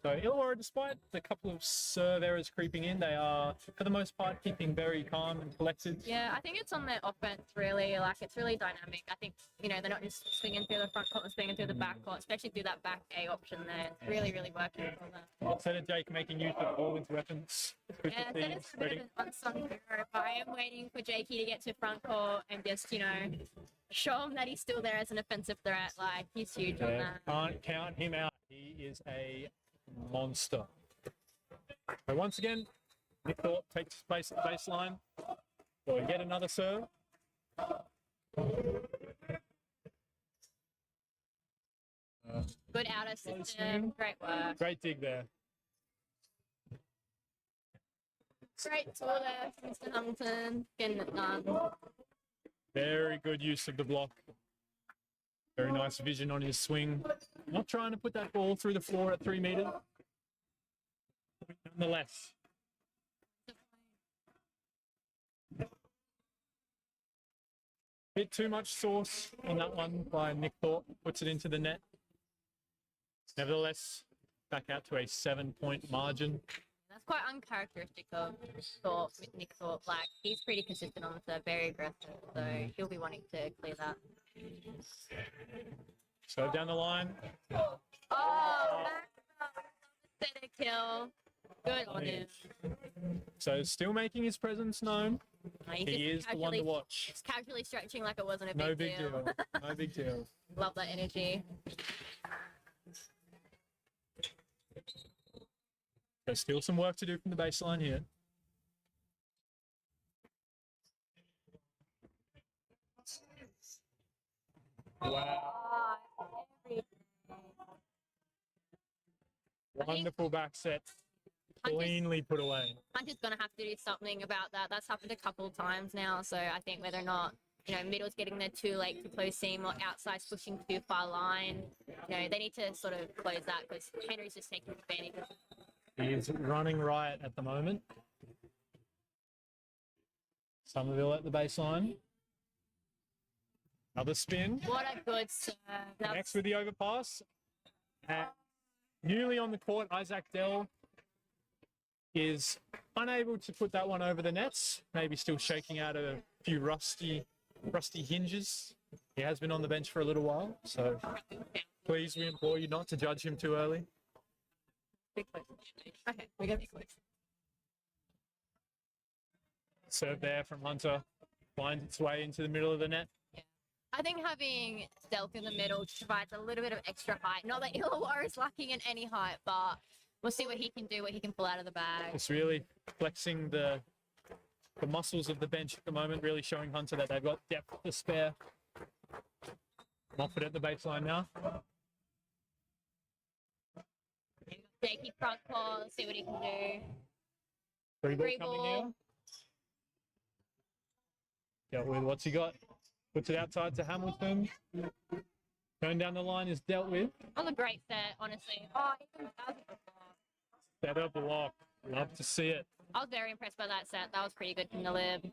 So Illawarra, despite the couple of serve errors creeping in, they are, for the most part, keeping very calm and collected. Yeah, I think it's on their offense, really. Like, it's really dynamic. I think, they're not just swinging through the front court and swinging through the back court, especially through that back A option there. It's really, really working for them. Setter Jake making use of all his weapons. Good Yeah, to that see is him a bit spreading. of an unsung hero, but I am waiting for Jakey to get to front court and just, show him that he's still there as an offensive threat. Like, he's huge on Yeah, that. can't count him out. He is a monster. So once again, Nick Thorpe takes his place at the baseline for yet another serve. Good outer system. Great work. Great dig there. Great tour there, Mr. Hamilton. Getting it done. Very good use of the block. Very nice vision on his swing. Not trying to put that ball through the floor at 3 meters. Nonetheless. Bit too much sauce on that one by Nick Thorpe. Puts it into the net. Nevertheless, back out to a 7-point margin. That's quite uncharacteristic of Nick Thorpe. Like, he's pretty consistent on the serve, very aggressive, so he'll be wanting to clear that. So down the line. Oh, center kill. Good on him. So still making his presence known. He's He is the one to watch. Just casually stretching like it wasn't a No big big deal. No big deal. Love that energy. There's still some work to do from the baseline here. Wow. Wonderful back set. Cleanly put away. Hunter's going to have to do something about that. That's happened a couple of times now. So I think whether or not, middle's getting there too late to close seam or outside's pushing too far line, they need to sort of close that because Henry's just taking advantage of it. He is running riot at the moment. Somerville at the baseline. Another spin. What a good serve. Next with the overpass. And newly on the court, Isaac Dell is unable to put that one over the nets. Maybe still shaking out a few rusty hinges. He has been on the bench for a little while, so please, we implore you not to judge him too early. Big close. Okay, we're going to be close. Serve there from Hunter. Finds its way into the middle of the net. I think having Stealth in the middle provides a little bit of extra height. Not that Illawarra is lacking in any height, but we'll see what he can do, what he can pull out of the bag. It's really flexing the muscles of the bench at the moment, really showing Hunter that they've got depth to spare. Moffat at the baseline now. Jakey front call, see what he can do. Free ball Free coming here. ball. Dealt with what's he got? Puts it outside to Hamilton. Turn down the line is dealt with. That was a great set, honestly. Oh, even does it before. Better block. Love to see it. I was very impressed by that set. That was pretty good from the lib.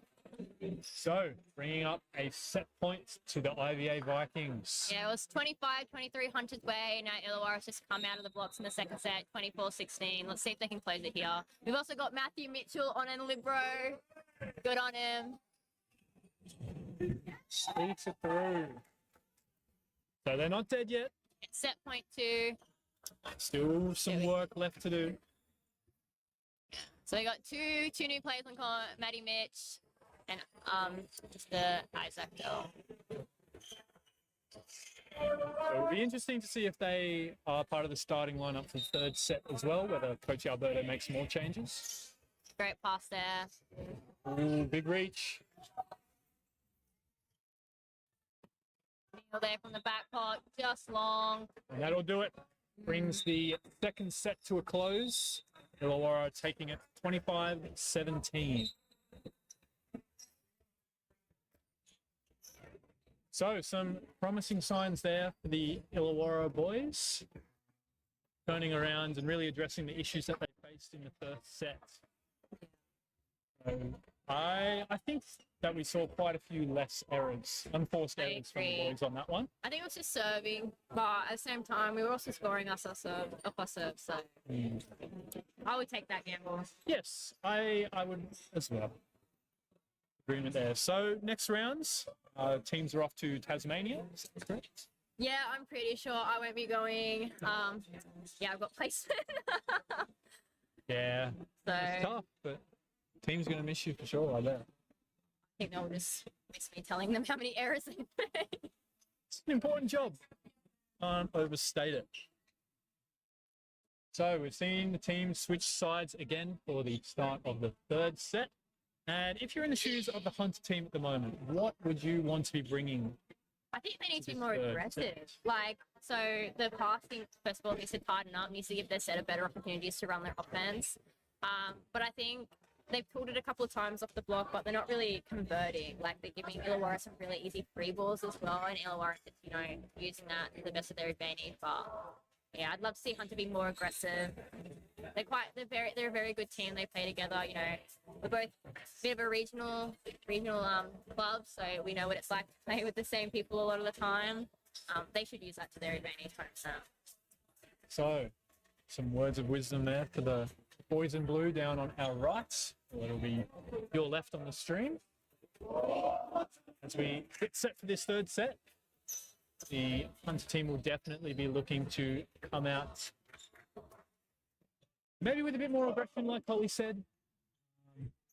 So, bringing up a set point to the IVA Vikings. Yeah, it was 25-23 Hunter's way. Now Illawarra's just come out of the blocks in the second set, 24-16. Let's see if they can close it here. We've also got Matthew Mitchell on in libero. Good on him. Speaks it through. So they're not dead yet. It's set point 2. Still some work left to do. So we got two new players on court, Matty Mitch and just the Isaac Dell. So it'll be interesting to see if they are part of the starting lineup for the third set as well, whether Coach Alberto makes more changes. Great pass there. Ooh, big reach. Neil there from the back pot, just long. And that'll do it. Brings the second set to a close. Illawarra taking it 25-17. So some promising signs there for the Illawarra boys. Turning around and really addressing the issues that they faced in the first set. I think that we saw quite a few less errors, unforced errors from the boys on that one. I think it was just serving, but at the same time, we were also scoring off our serve, so I would take that gamble. Yes, I would as well. Agreement there. So next rounds, teams are off to Tasmania. Is that correct? Yeah, I'm pretty sure I won't be going. Yeah, I've got placement. Yeah, So it's tough, but team's going to miss you for sure, I bet. I think they'll just miss me telling them how many errors they made. It's an important job. Can't overstate it. So we've seen the team switch sides again for the start of the third set. And if you're in the shoes of the Hunter team at the moment, what would you want to be bringing? I think they need to be more aggressive. Like, so the passing, first of all, needs to tighten up, needs to give their set a better opportunities to run their offense. But I think they've pulled it a couple of times off the block, but they're not really converting. Like they're giving Illawarra some really easy free balls as well, and Illawarra, using that to the best of their advantage. But yeah, I'd love to see Hunter be more aggressive. They're a very good team. They play together. We're both a bit of a regional club, so we know what it's like to play with the same people a lot of the time. They should use that to their advantage, 100%. So, some words of wisdom there for the boys in blue down on our right. Well, it'll be your left on the stream. As we get set for this third set, the Hunter team will definitely be looking to come out maybe with a bit more aggression, like Holly said.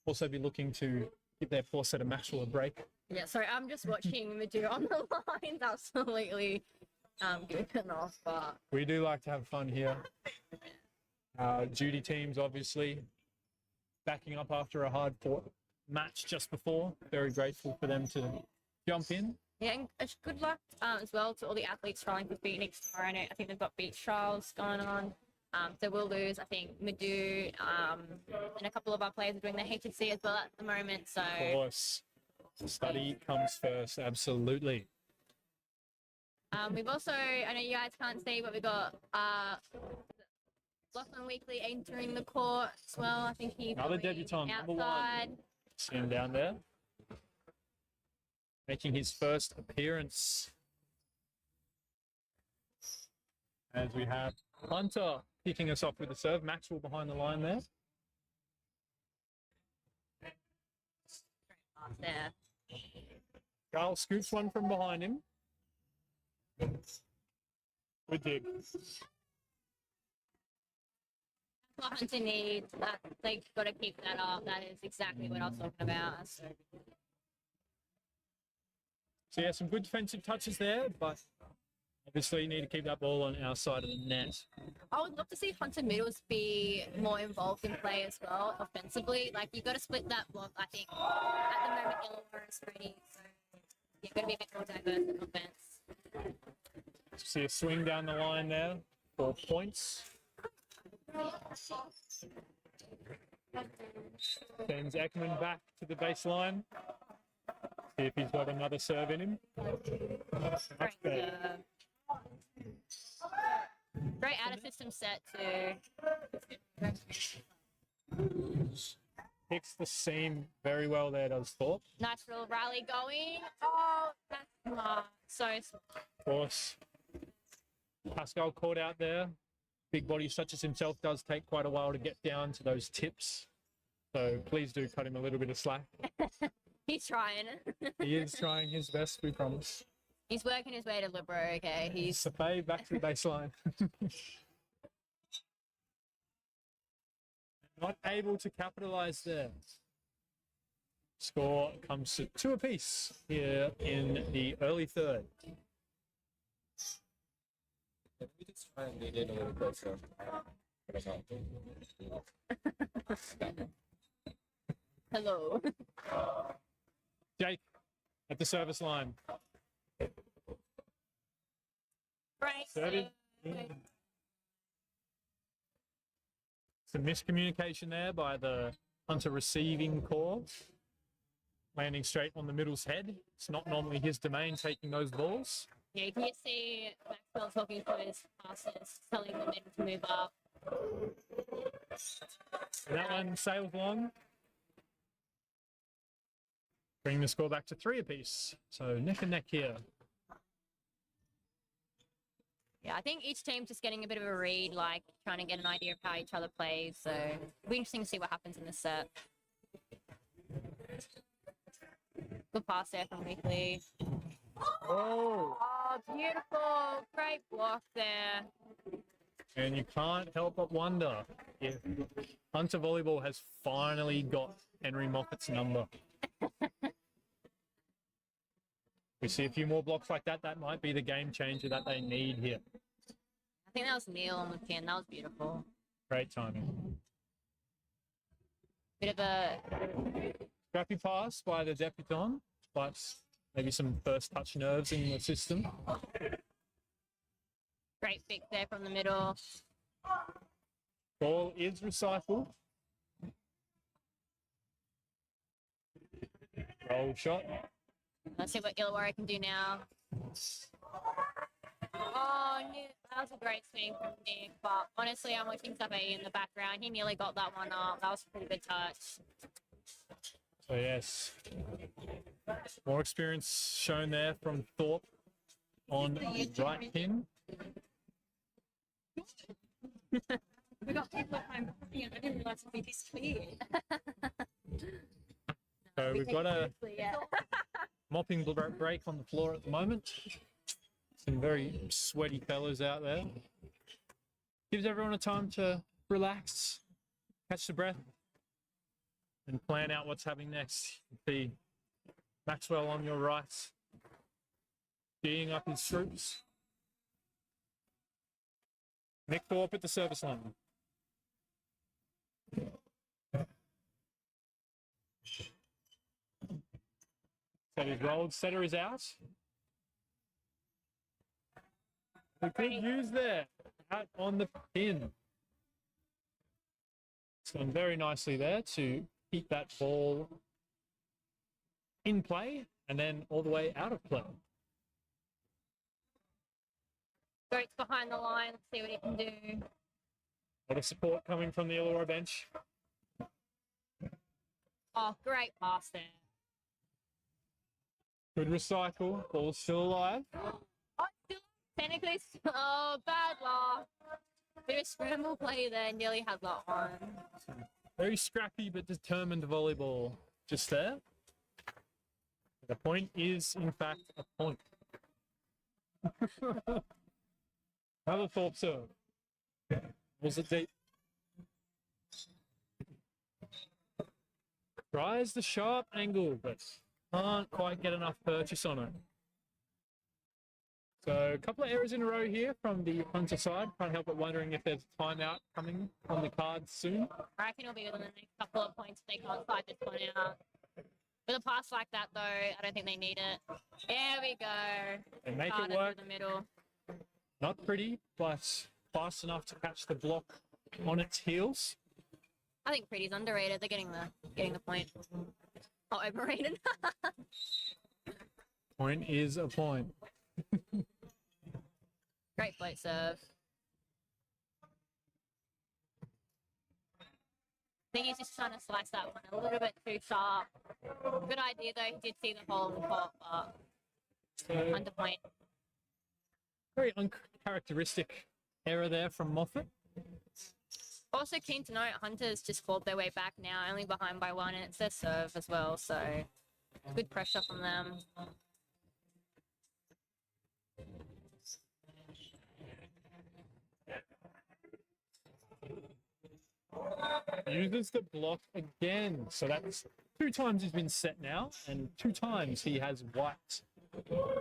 Also be looking to give their poor set of Maxwell a break. Yeah, sorry, I'm just watching Madhu on the lines, absolutely goofing off, but We do like to have fun here. Duty teams, obviously, backing up after a hard-fought match just before. Very grateful for them to jump in. yeah, and good luck as well to all the athletes trying for Phoenix tomorrow night. I think they've got beach trials going on. So we'll lose, I think, Madhu and a couple of our players are doing their HSC as well at the moment. So Of course, study comes first, absolutely. we've also, I know you guys can't see, but we've got Lachlan Weekly entering the court as well. I think he's Another debutant, number one. outside. See him down there. Making his first appearance. As we have Hunter kicking us off with the serve. Maxwell behind the line there. There. Carl scoops one from behind him. Good dig. What Hunter needs, that they've got to keep that up. That is exactly what I was talking about. So Yeah, some good defensive touches there, but obviously you need to keep that ball on our side of the net. I would love to see Hunter Middles be more involved in play as well, offensively. Like, you've got to split that block, I think. At the moment, Illawarra is ready, so you've got to be a bit more diverse in offense. See a swing down the line there, 4 points. Sends Ekman back to the baseline. See if he's got another serve in him. Much better. Great out of system set too. Picks the seam very well there, does Thorpe. Nice little rally going. Oh, that's so smart. Of course. Pascal caught out there. Big body such as himself does take quite a while to get down to those tips. So please do cut him a little bit of slack. He's trying. He is trying his best, we promise. He's working his way to libero, okay? He's Safai back to the baseline. Not able to capitalize there. Score comes to 2 apiece here in the early third. Let me just try and lean in a little closer. hello. Jake at the service line. Right. Serving. Some miscommunication there by the Hunter receiving core. Landing straight on the middle's head. It's not normally his domain taking those balls. Yeah, you can just see Maxwell talking to his passes, telling the men to move up. And that one sails along. Bring the score back to 3 apiece. So neck and neck here. Yeah, I think each team's just getting a bit of a read, like trying to get an idea of how each other plays. So it'll be interesting to see what happens in this set. Good pass there from Weekly. Oh! Oh, beautiful. Great block there. And you can't help but wonder if Hunter Volleyball has finally got Henry Moffat's number. We see a few more blocks like that. That might be the game changer that they need here. I think that was Neil on the pin. That was beautiful. Great timing. Bit of a Scrappy pass by the debutant, but maybe some first touch nerves in the system. great pick there from the middle. Ball is recycled. Roll shot. Let's see what Illawarra can do now. Oh, that was a great swing from Nick, but honestly, I'm watching Sub A in the background. He nearly got that one up. That was a pretty good touch. So yes, more experience shown there from Thorpe on right pin. We got people at home. I didn't realize it'd be this clear. So we've got a Yeah. mopping break on the floor at the moment. Some very sweaty fellas out there. Gives everyone a time to relax, catch the breath, and plan out what's happening next. The Maxwell on your right, geeing up his troops. Nick Thorpe at the service line. Set is rolled, setter is out. A good use there, out on the pin. It's gone very nicely there to keep that ball in play and then all the way out of play. Goats behind the line. Let's see what he can do. A lot of support coming from the Illawarra bench. Oh, great pass there. Good recycle, ball's still alive. Oh, still technically. Oh, bad luck. Bit of scramble play there. Nearly had that one. Very scrappy but determined volleyball just there. The point is, in fact, a point. Another Thorpe serve. Was it deep? Tries the sharp angle, but can't quite get enough purchase on it. So a couple of errors in a row here from the Hunter side. Can't help but wondering if there's a timeout coming on the cards soon. I reckon it'll be within the next couple of points if they can't fight this one out. With a pass like that, though, I don't think they need it. There we go. They make Hard it work. through the middle. Not pretty, but fast enough to catch the block on its heels. I think Pretty's underrated. They're getting the point. Oh, overrated. Point is a point. Great float serve. I think he's just trying to slice that one a little bit too sharp. Good idea, though. He did see the hole in the top, but So under point. very uncharacteristic error there from Moffat. Also keen to note, Hunters just clawed their way back now, only behind by one, and it's their serve as well, so good pressure from them. Uses the block again. So that's 2 times he's been set now, and 2 times he has wiped.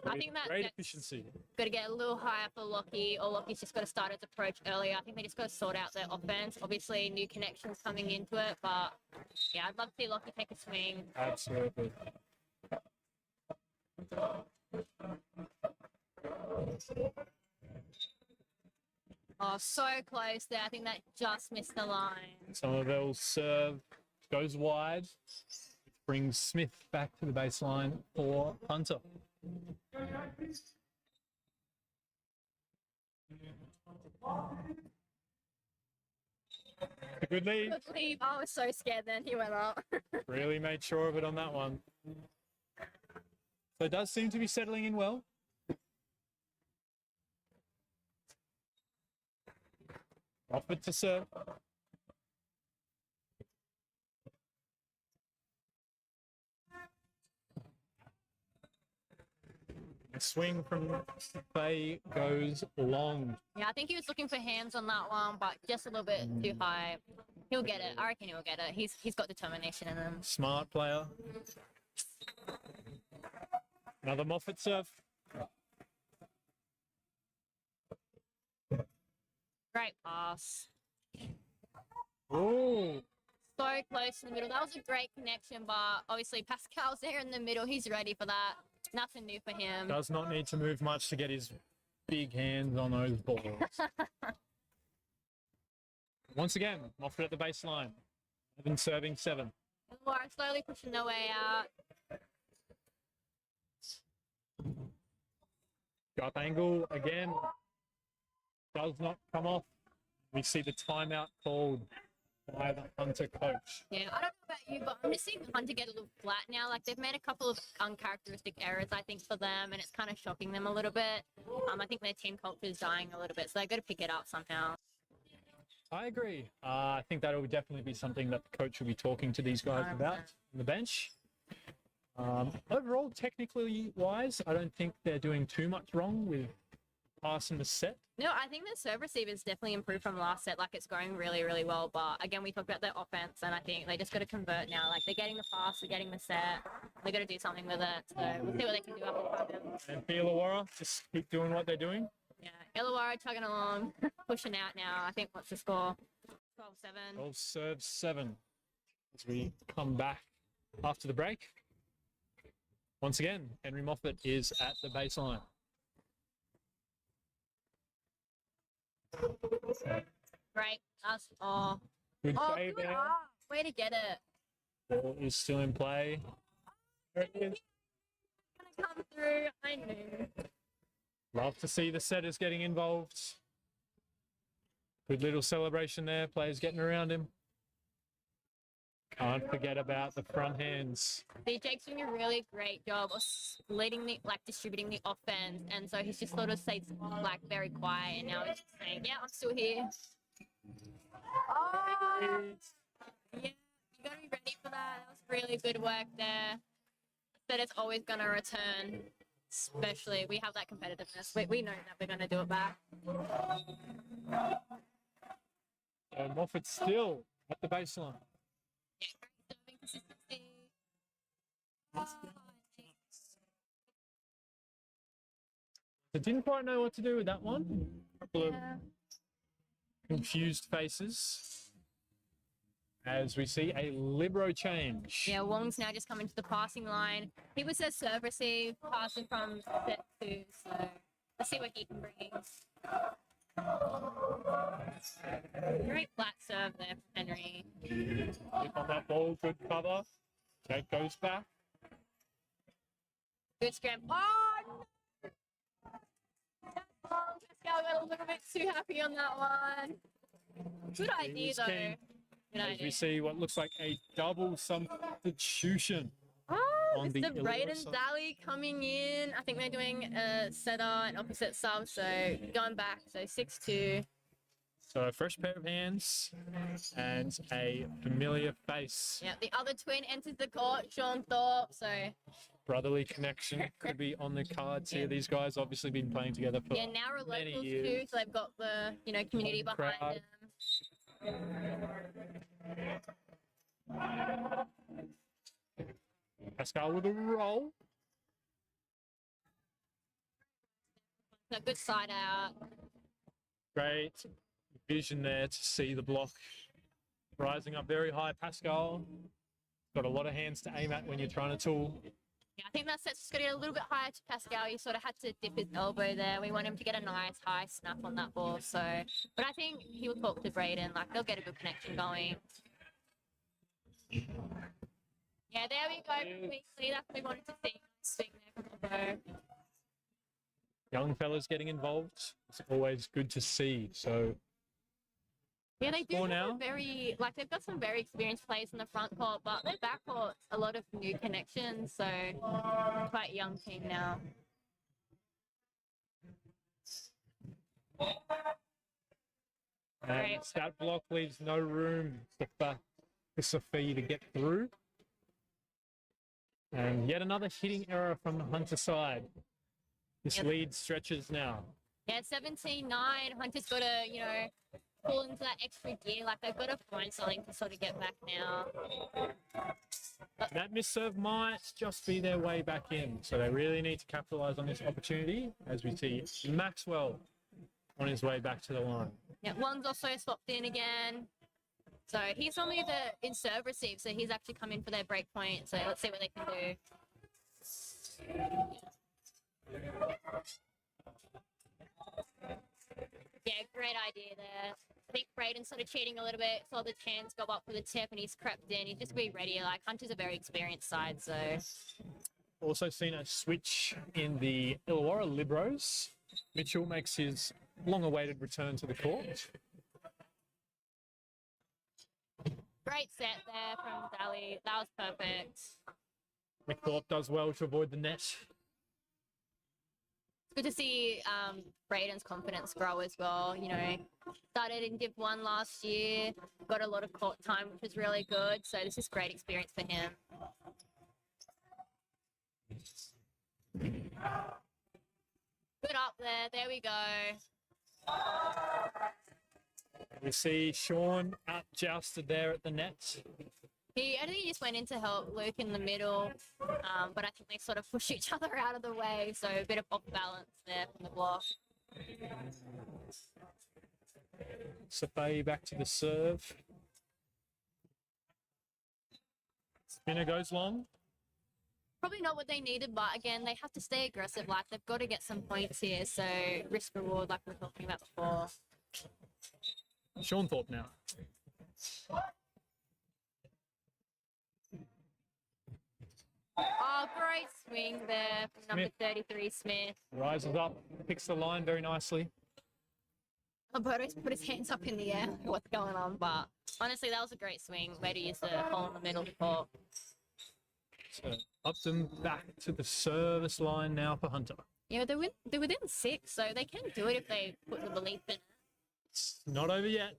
I think that great that's efficiency. got to get a little higher for Lockie, or Lockie's just got to start his approach earlier. I think they just got to sort out their offense. Obviously, new connections coming into it, but yeah, I'd love to see Lockie take a swing. Absolutely. Oh, so close there. I think that just missed the line. Somerville's serve goes wide, which brings Smith back to the baseline for Hunter. A good lead. Good leave. I was so scared then. He went up. Really made sure of it on that one. So it does seem to be settling in well. Offered to serve. The swing from Bay goes long. Yeah, I think he was looking for hands on that one, but just a little bit too high. He'll get it. I reckon he'll get it. He's got determination in him. Smart player. Another Moffat serve. Great pass. Oh, So close in the middle. That was a great connection, but obviously Pascal's there in the middle. He's ready for that. Nothing new for him. does not need to move much to get his big hands on those balls. Once again, Moffat at the baseline. 11 serving 7. Warren slowly pushing their way out. Up angle again. Does not come off. We see the timeout called by the Hunter coach. Yeah, I don't know about you, but I'm just seeing Hunter get a little flat now. Like they've made a couple of uncharacteristic errors, I think, for them, and it's kind of shocking them a little bit. I think their team culture is dying a little bit, so they've got to pick it up somehow. I agree. I think that will definitely be something that the coach will be talking to these guys about on the bench. Overall, technically wise, I don't think they're doing too much wrong with passing the set. No, I think the serve receiver's definitely improved from last set. Like it's going really, really well. But again, we talked about their offense, and I think they just got to convert now. Like they're getting the pass, they're getting the set. They got to do something with it. So we'll see what they can do after the time. And for Illawarra, just keep doing what they're doing. Yeah, Illawarra chugging along, pushing out now. I think what's the score? 12-7. 12 serve 7 as we come back after the break. Once again, Henry Moffat is at the baseline. Great. Us. Oh, Good oh, save good. there. Way to get it. Ball is still in play. There it is. Gonna come through. I knew. Love to see the setters getting involved. Good little celebration there. Players getting around him. Can't forget about the front hands. Jake's doing a really great job of leading the, like, distributing the offense, and so he's just sort of stayed, like, very quiet, and now he's just saying, yeah, I'm still here. Oh, yeah, you gotta be ready for that. That was really good work there. But it's always gonna return, especially, we have that competitiveness. We know that we're gonna do it back. So Moffat still at the baseline. Serving consistency. I didn't quite know what to do with that one. Couple of Yeah. confused faces as we see a libero change. Yeah, Wong's now just coming to the passing line. He was a serve receive, passing from set 2, so let's see what he can bring. Great flat serve there from Henry. Flip on that ball, good cover. Jake goes back. Good scram. Oh, no! Pascal got a little bit too happy on that one. Good idea, was though. keen. Good As idea. we see what looks like a double substitution. Oh, on the Mr. Illawarra Braden side. Daly coming in. I think they're doing a setter and opposite sub, so going back, so 6-2. So a fresh pair of hands and a familiar face. Yeah, the other twin enters the court, Sean Thorpe, so Brotherly connection could be on the cards here. These guys obviously been playing together for yeah, now we're many locals too, years. so they've got the, you know, community behind Crowd. them. Pascal with a roll. A good side out. Great vision there to see the block rising up very high. Pascal got a lot of hands to aim at when you're trying to tool. Yeah, I think that set's just got to get a little bit higher to Pascal. He sort of had to dip his elbow there. We want him to get a nice high snap on that ball. So, but I think he will talk to Braden. Like they'll get a good connection going. Yeah, there we go. Quickly, that's what we wanted to see. Swing there from the bow. Young fellas getting involved. It's always good to see. So Yeah, they do Score have now. a very, like, they've got some very experienced players in the front court, but their back court, a lot of new connections, so quite a young team now. and that block leaves no room for Sophie to get through. And yet another hitting error from the Hunter side. This Yep. lead stretches now. Yeah, 17-9, Hunter's got to, you know, pull into that extra gear, like they've got to find something to sort of get back now. That miss serve might just be their way back in. So they really need to capitalize on this opportunity as we see Maxwell on his way back to the line. Yeah, one's also swapped in again. So he's only the in serve receive, so he's actually come in for their break point. So let's see what they can do. Yeah, great idea there. I think Braden's sort of cheating a little bit. Saw the chance go up for the tip and he's crept in. He's just be ready. Like Hunter's a very experienced side, so also seen a switch in the Illawarra Libros. Mitchell makes his long-awaited return to the court. Great set there from Dally. That was perfect. McThorpe does well to avoid the net. It's good to see Braden's confidence grow as well. You know, started in Div 1 last year, got a lot of court time, which was really good. So this is great experience for him. Good up there. There we go. We see Sean outjousted there at the net. I think he just went in to help Luke in the middle, but I think they sort of push each other out of the way, so a bit of off balance there from the block. Safai back to the serve. Spinner goes long. Probably not what they needed, but again, they have to stay aggressive. Like, they've got to get some points here, so risk reward, like we were talking about before. Sean Thorpe now. Oh, great swing there from number 33, Smith. Rises up, picks the line very nicely. Alberto's put his hands up in the air. What's going on? But honestly, that was a great swing. Way to use the hole in the middle of the court. So Upton back to the service line now for Hunter. Yeah, they're within 6, so they can do it if they put the belief in it. It's not over yet.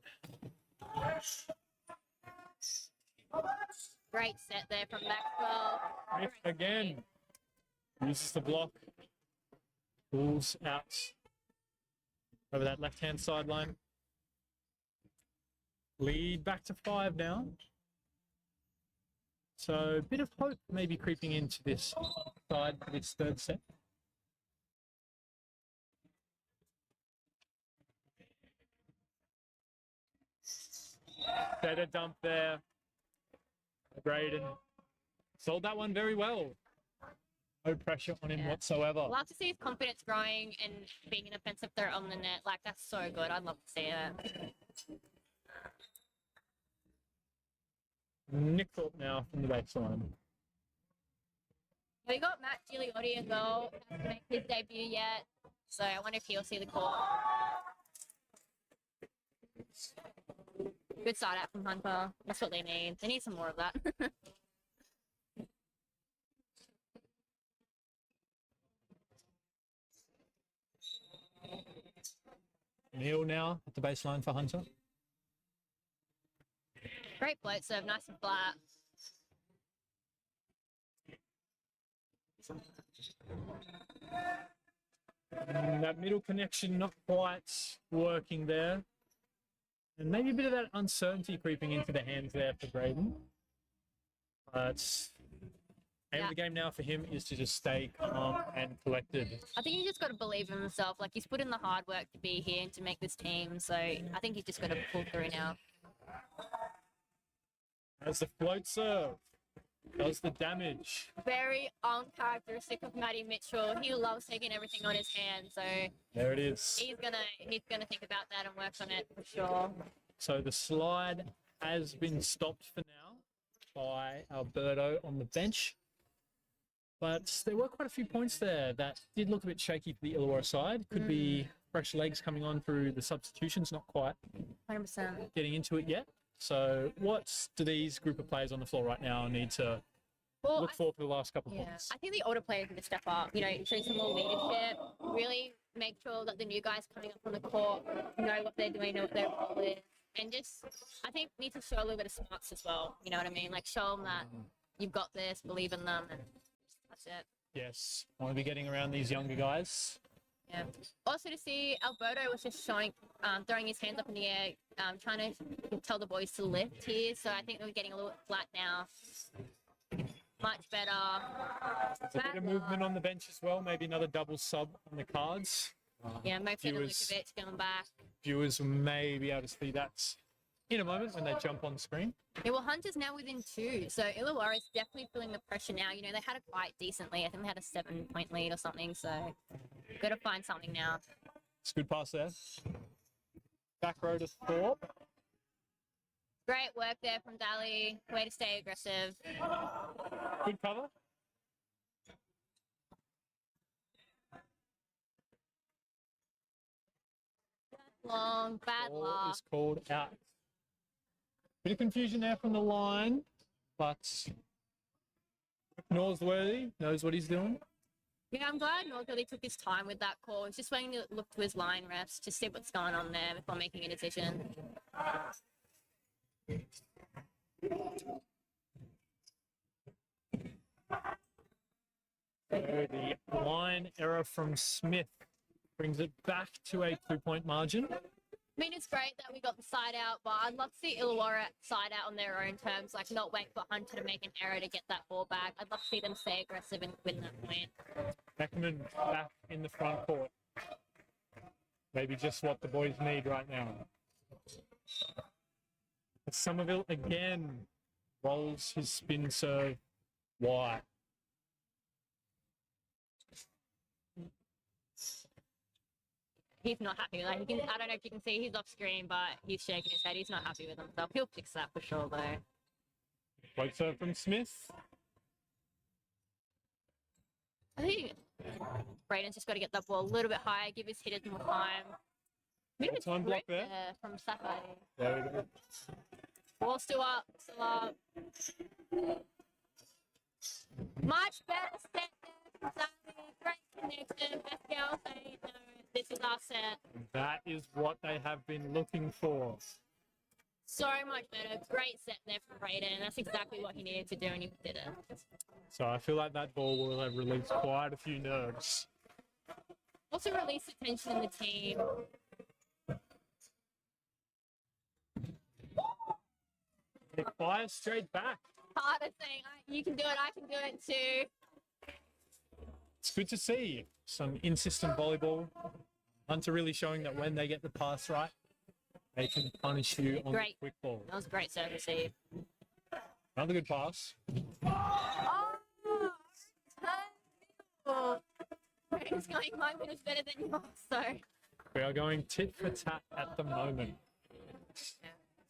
Great set there from Maxwell. Smith again. Uses the block. Pulls out over that left-hand sideline. Lead back to 5 now. So a bit of hope maybe creeping into this side for this third set. Better dump there. Braden sold that one very well. No pressure on him whatsoever. Love to see his confidence growing and being an offensive threat on the net. Like, that's so good. I'd love to see it. Nick Thorpe now from the baseline. We got Matt Gigliotti as well. He hasn't made his debut yet, so I wonder if he'll see the court. Good side out from Hunter. That's what they need. They need some more of that. Neil now at the baseline for Hunter. Great float serve, nice and flat. That middle connection not quite working there. And maybe a bit of that uncertainty creeping into the hands there for Braden. Aim of the game now for him is to just stay calm and collected. I think he just got to believe in himself. Like, he's put in the hard work to be here and to make this team. So I think he's just got to pull through now. As the float serve does the damage. Very uncharacteristic of Matty Mitchell. He loves taking everything on his hand. So There it is. he's gonna think about that and work on it for sure. So the slide has been stopped for now by Alberto on the bench. But there were quite a few points there that did look a bit shaky for the Illawarra side. Could be fresh legs coming on through the substitutions, not quite 100%. getting into it yet. So what do these group of players on the floor right now need to Well, look for the last couple of yeah, points? I think the older players need to step up. You know, show some more leadership. Really make sure that the new guys coming up on the court know what they're doing, know what their role is, and just I think need to show a little bit of smarts as well. You know what I mean? Like, show them that you've got this, believe in them, and that's it. Yes, want to be getting around these younger guys. Yeah. Also to see Alberto was just showing, throwing his hands up in the air, trying to tell the boys to lift here. So I think they're getting a little flat now. Much better. There's a bit of movement on the bench as well. Maybe another double sub on the cards. Yeah, Mofet and Viewers- Lukovic going back. Viewers may be able to see that in a moment when they jump on screen. Yeah, well, Hunter's now within 2. So Illawarra is definitely feeling the pressure now. You know, they had it quite decently. I think they had a 7-point lead or something. So got to find something now. It's a good pass there. Back row to Thorpe. Great work there from Dally. Way to stay aggressive. Good cover. long, bad Ball luck. is called out. Bit of confusion there from the line, but Northworthy knows what he's doing. Yeah, I'm glad North really took his time with that call. He's just waiting to look to his line refs to see what's going on there before making a decision. So the line error from Smith brings it back to a 2-point margin. I mean, it's great that we got the side out, but I'd love to see Illawarra side out on their own terms, like not wait for Hunter to make an error to get that ball back. I'd love to see them stay aggressive and win that point. Beckman back in the front court. Maybe just what the boys need right now. Somerville again rolls his spin serve wide. He's not happy with that. I don't know if you can see he's off screen, but he's shaking his head. He's not happy with himself. He'll fix that for sure, though. Float serve from Smith. I think Braden's just got to get that ball a little bit higher, give his hitters more time. Bit of a Time block trick there. from Safari. There we go. Ball still up, still up. Much better set there from Safari. Great connection. Best girl saying, no, this is our set. That is what they have been looking for. So much better. Great set there from Braden. That's exactly what he needed to do, and he did it. So I feel like that ball will have released quite a few nerves. Also release the tension in the team. It fires straight back. Harder saying, you can do it, I can do it too. It's good to see some in-system volleyball. Hunter really showing that when they get the pass right, they can punish you on Great. the quick ball. That was a great serve receive. Another good pass. Oh, it's going my minute's better than yours, so. We are going tit for tat at the moment.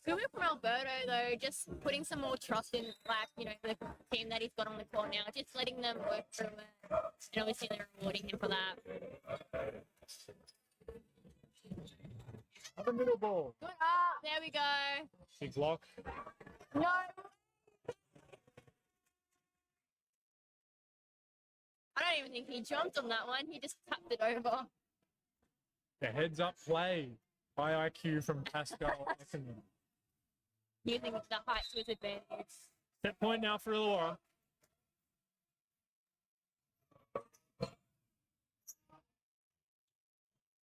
Good move from Alberto, though, just putting some more trust in, like, you know, the team that he's got on the court now, just letting them work through it. And obviously they're rewarding him for that. Another middle ball. Good up, there we go. Big block. No. I don't even think he jumped on that one, he just tapped it over. The heads up play. High IQ from Pascal Eckerman. Using the height to his advantage. Set point now for Illawarra.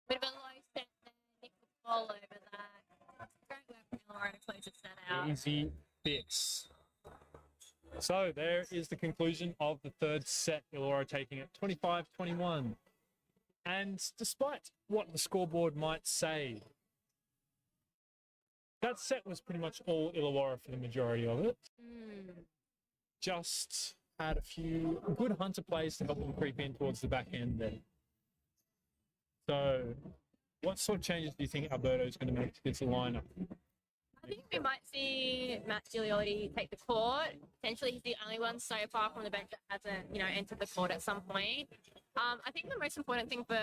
Bit of a low set there, nick the ball over that. Great work from Illawarra to close the set out. Easy fix. So there is the conclusion of the third set. Illawarra taking it 25-21. And despite what the scoreboard might say, that set was pretty much all Illawarra for the majority of it. Just had a few good Hunter plays to help them creep in towards the back end there. So what sort of changes do you think Alberto is going to make to this lineup? I think we might see Matt Gigliotti take the court. Potentially he's the only one so far from the bench that hasn't, entered the court at some point. I think the most important thing for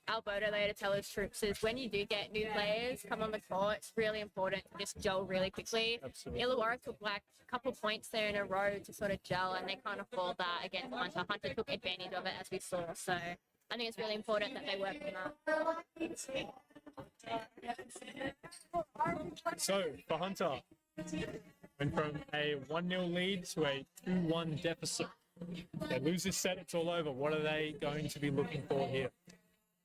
Alberto there to tell his troops is when you do get new players come on the court, it's really important to just gel really quickly. Absolutely. Illawarra took like a couple points there in a row to sort of gel, and they can't afford that against Hunter. Hunter took advantage of it, as we saw. So I think it's really important that they work on that. So for Hunter, went from a 1-0 lead to a 2-1 deficit. They lose this set, it's all over. What are they going to be looking for here?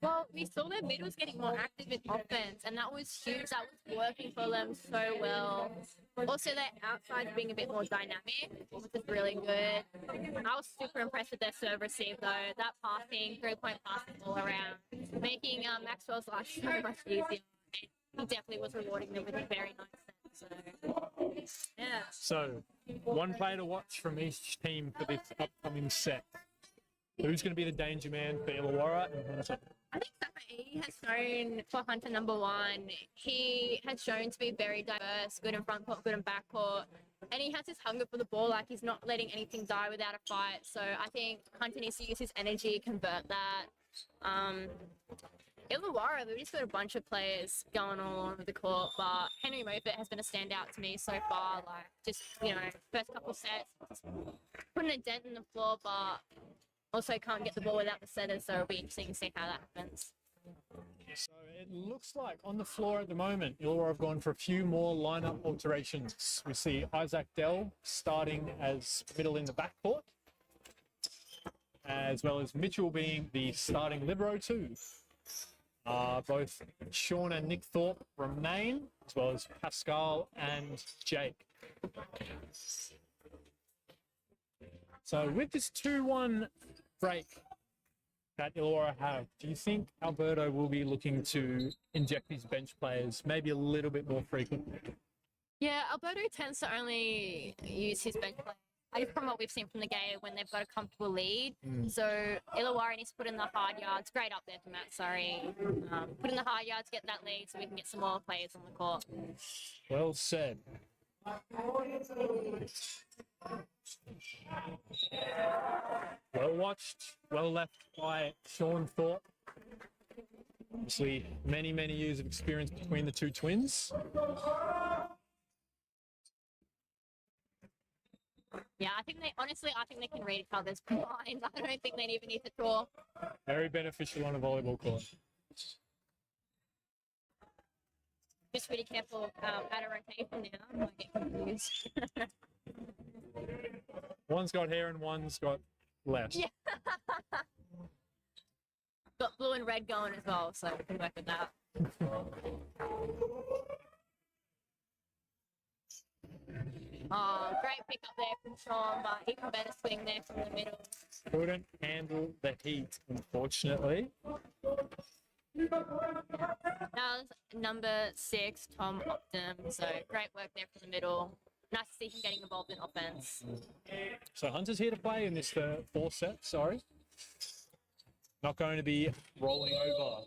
Well, we saw their mid was getting more active in offense, and that was huge. That was working for them so well. Also, their outside being a bit more dynamic, which is really good. I was super impressed with their serve receive, though. That passing, 3-point passing all around, making Maxwell's life so much easier. And he definitely was rewarding them with a very nice set. So, yeah. So, one player to watch from each team for this upcoming set. Who's going to be the danger man for Illawarra and Hunter? I think Safai has shown for Hunter number one, he has shown to be very diverse, good in front court, good in back court, and he has this hunger for the ball, like he's not letting anything die without a fight. So I think Hunter needs to use his energy, convert that. Illawarra, we've just got a bunch of players going all over the court, but Henry Mofet has been a standout to me so far. Like, just, first couple sets, putting a dent in the floor, but also can't get the ball without the setters, so it'll be interesting to see how that happens. So it looks like on the floor at the moment, Illawarra have gone for a few more lineup alterations. We see Isaac Dell starting as middle in the backcourt, as well as Mitchell being the starting libero too. Both Sean and Nick Thorpe remain, as well as Pascal and Jake. So with this 2-1 break that Illawarra have, do you think Alberto will be looking to inject his bench players maybe a little bit more frequently? Yeah, Alberto tends to only use his bench players. I guess from what we've seen from the game when they've got a comfortable lead. So Illawarra needs to put in the hard yards. Great up there for Matt, sorry. Put in the hard yards, get that lead so we can get some more players on the court. Well said. Well watched, well left by Sean Thorpe. Obviously, many, many years of experience between the two twins. Yeah, I think they can read each other's minds. I don't think they even need to talk. Very beneficial on a volleyball court. Just really careful out of rotation now. I might get confused. One's got hair and one's got less. Yeah. Got blue and red going as well, so we can work with that. Oh, great pick up there from Sean, but even better swing there from the middle. Couldn't handle the heat, unfortunately. That was number 6, Tom Optum. So great work there from the middle. Nice to see him getting involved in offense. So Hunter's here to play in this fourth set, sorry. Not going to be rolling over.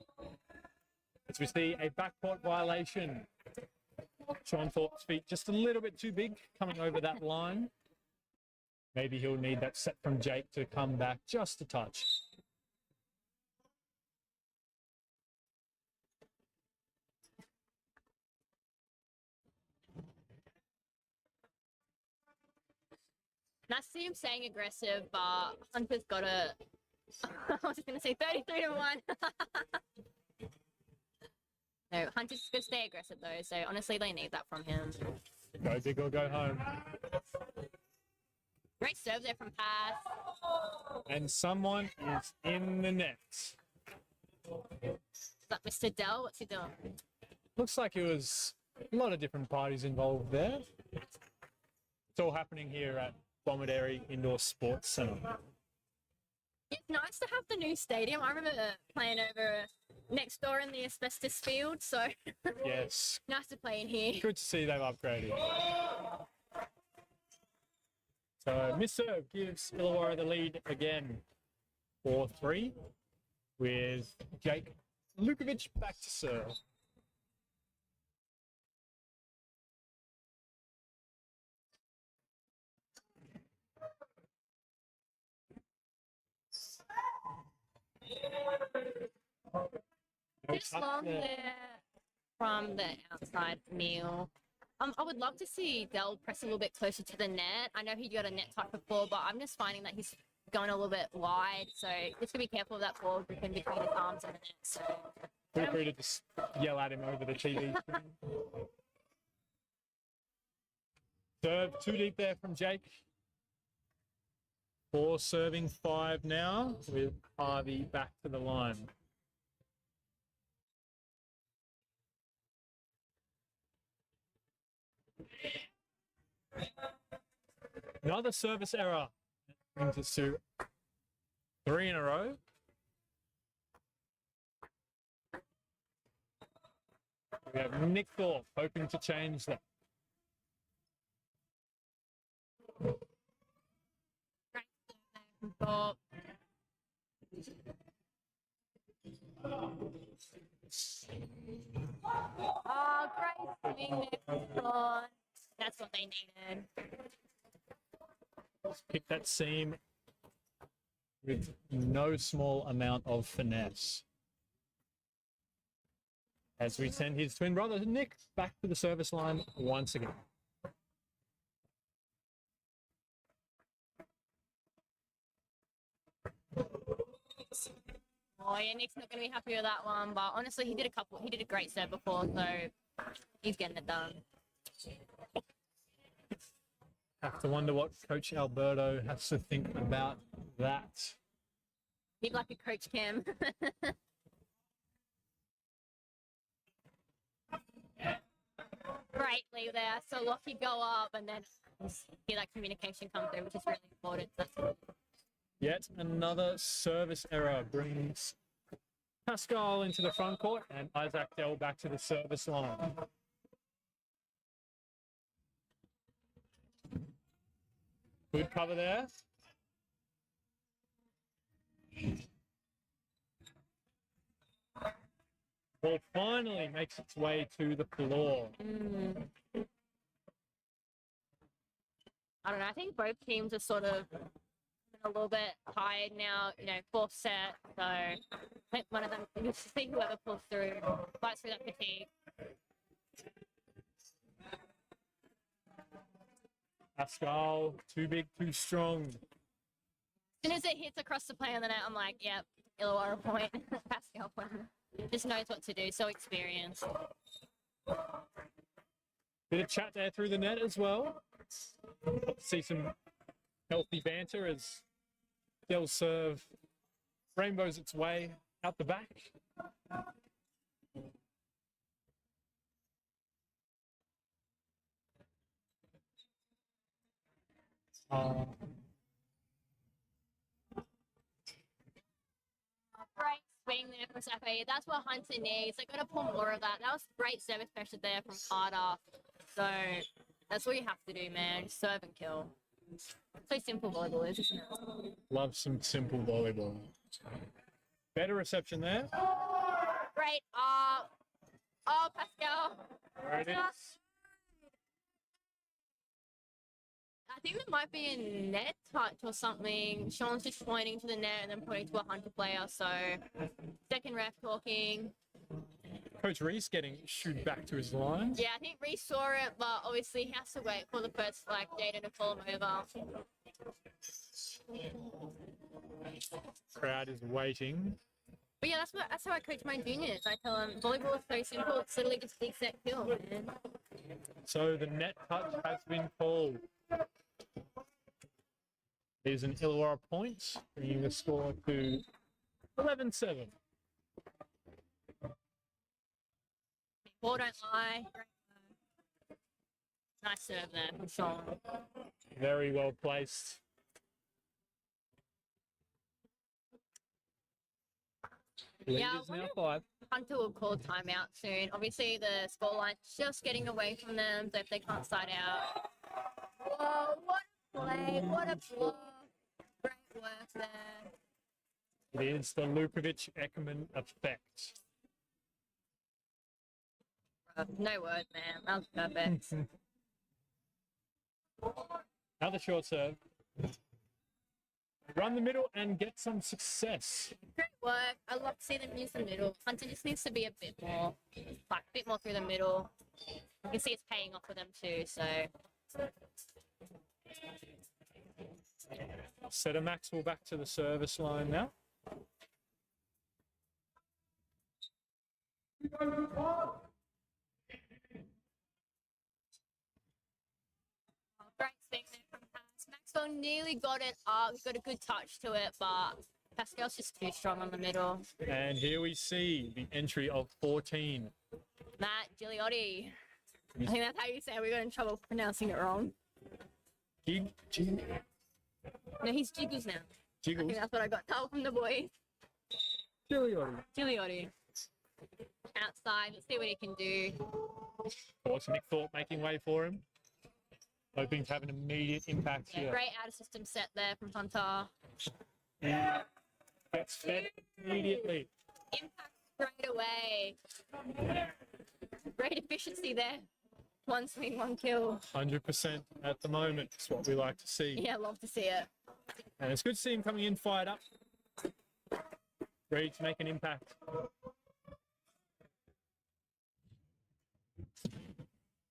As we see a backcourt violation. Sean Thorpe's feet just a little bit too big coming over that line. Maybe he'll need that set from Jake to come back just a touch. Nice to see him staying aggressive, but Hunter's got a... I was just going to say 33-1. No, Hunter's going to stay aggressive though, so honestly they need that from him. Go big or go home. Great serve there from Pass. And someone is in the net. Is that Mr. Dell? What's he doing? Looks like it was a lot of different parties involved there. It's all happening here at Bomaderry Indoor Sports Centre. It's nice to have the new stadium. I remember playing over next door in the asbestos field, so Yes, nice to play in here. good to see they've upgraded. So miss serve gives Illawarra the lead again, 4-3, with Jake Lukovic back to serve. Just long there from the outside Neil. I would love to see Dell press a little bit closer to the net. I know he got a net type before, but I'm just finding that he's going a little bit wide. So just to be careful of that ball between his arms and the net. So Feel free to just yell at him over the TV screen. Serve too deep there from Jake. 4 serving 5 now with Harvey back to the line. Another service error. Brings us to 3 in a row. We have Nick Thorpe hoping to change that. Thorpe. Oh, great swing there from Sean. That's what they needed. Pick that seam with no small amount of finesse. as we send his twin brother Nick back to the service line once again. Oh yeah, Nick's not going to be happy with that one, but honestly, he did a great set before, so he's getting it done. Have to wonder what Coach Alberto has to think about that. He'd like a coach cam. Great leave there. So Lockie go up and then hear that communication come through, which is really important. That's good. Yet another service error brings Pascal into the front court and Isaac Dell back to the service line. Good cover there. Ball finally makes its way to the floor. I don't know. I think both teams are sort of a little bit tired now. You know, fourth set. So I think one of them, we'll see whoever pulls through, fights through that fatigue. Pascal, too big, too strong. As soon as it hits across the plane on the net, I'm like, yep, Illawarra point. Pascal point. Just knows what to do. So experienced. Bit of chat there through the net as well. See some healthy banter as they'll serve rainbows its way out the back. Great swing there from Safe. That's what Hunter needs. They got to pull more of that. That was great service pressure there from Carter. So that's what you have to do, man. Serve and kill. So simple volleyball is, isn't it? Love some simple volleyball. Better reception there. Great. Oh, Pascal. There it is. I think there might be a net touch or something. Sean's just pointing to the net and then pointing to a Hunter player. So second ref talking. Coach Reese getting shooed back to his line. Yeah, I think Reese saw it, but obviously he has to wait for the first data to pull him over. Crowd is waiting. But yeah, that's how I coach my juniors. I tell them volleyball is so simple. It's literally just big set kill, man. So the net touch has been called. There's an Illawarra point, bringing the score to 11-7. Ball don't lie. Nice serve there from Sean. Very well placed. Yeah, Leaders now 5. Hunter will call timeout soon. Obviously, the scoreline's just getting away from them, so if they can't side out. Whoa, what a play, what a block. Great work there. It is the Lukovic-Eckerman effect. No word, man. That was perfect. Another short serve. Run the middle and get some success. Great work. I love to see them use the middle. Hunter just needs to be a bit more through the middle. You can see it's paying off for them too, so. Setter Maxwell back to the service line now. Great swing there from Pass. Maxwell nearly got it up. He got a good touch to it, but Pascal's just too strong on the middle. And here we see the entry of 14. Matt Gigliotti. I think that's how you say it. We got in trouble pronouncing it wrong. No, he's Jiggles now. I Jiggles. think that's what I got told from the boys. Gigliotti. Outside. Let's see what he can do. Course, Nick Thorpe making way for him. Hoping to have an immediate impact Yeah, here. great out of system set there from Hunter. Gets fed immediately. Impact straight away. Great efficiency there. One swing, one kill. 100% at the moment. It's what we like to see. Yeah, love to see it. And it's good to see him coming in fired up. Ready to make an impact.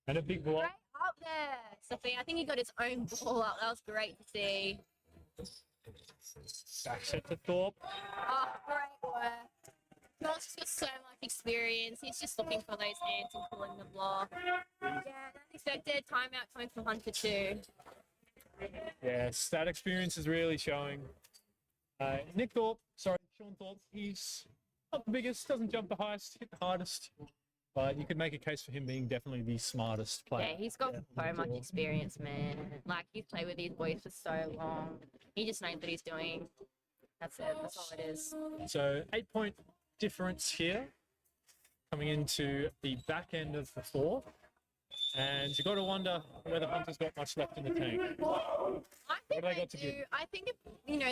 And a big block. Great up there, Sophie. I think he got his own ball up. That was great to see. Back set to Thorpe. Oh, great work. John's just got so much experience. He's just looking for those hands and pulling the block. Yeah, unexpected timeout coming from Hunter too. Yes, that experience is really showing. Sean Thorpe, he's not the biggest, doesn't jump the highest, hit the hardest, but you could make a case for him being definitely the smartest player. Yeah, he's got so much experience, man. Like, he's played with these boys for so long. He just knows what he's doing. That's it. That's all it is. So 8-point difference here coming into the back end of the fourth. And you got to wonder whether Hunter's got much left in the tank. I think What have they they got to do. give? I think if,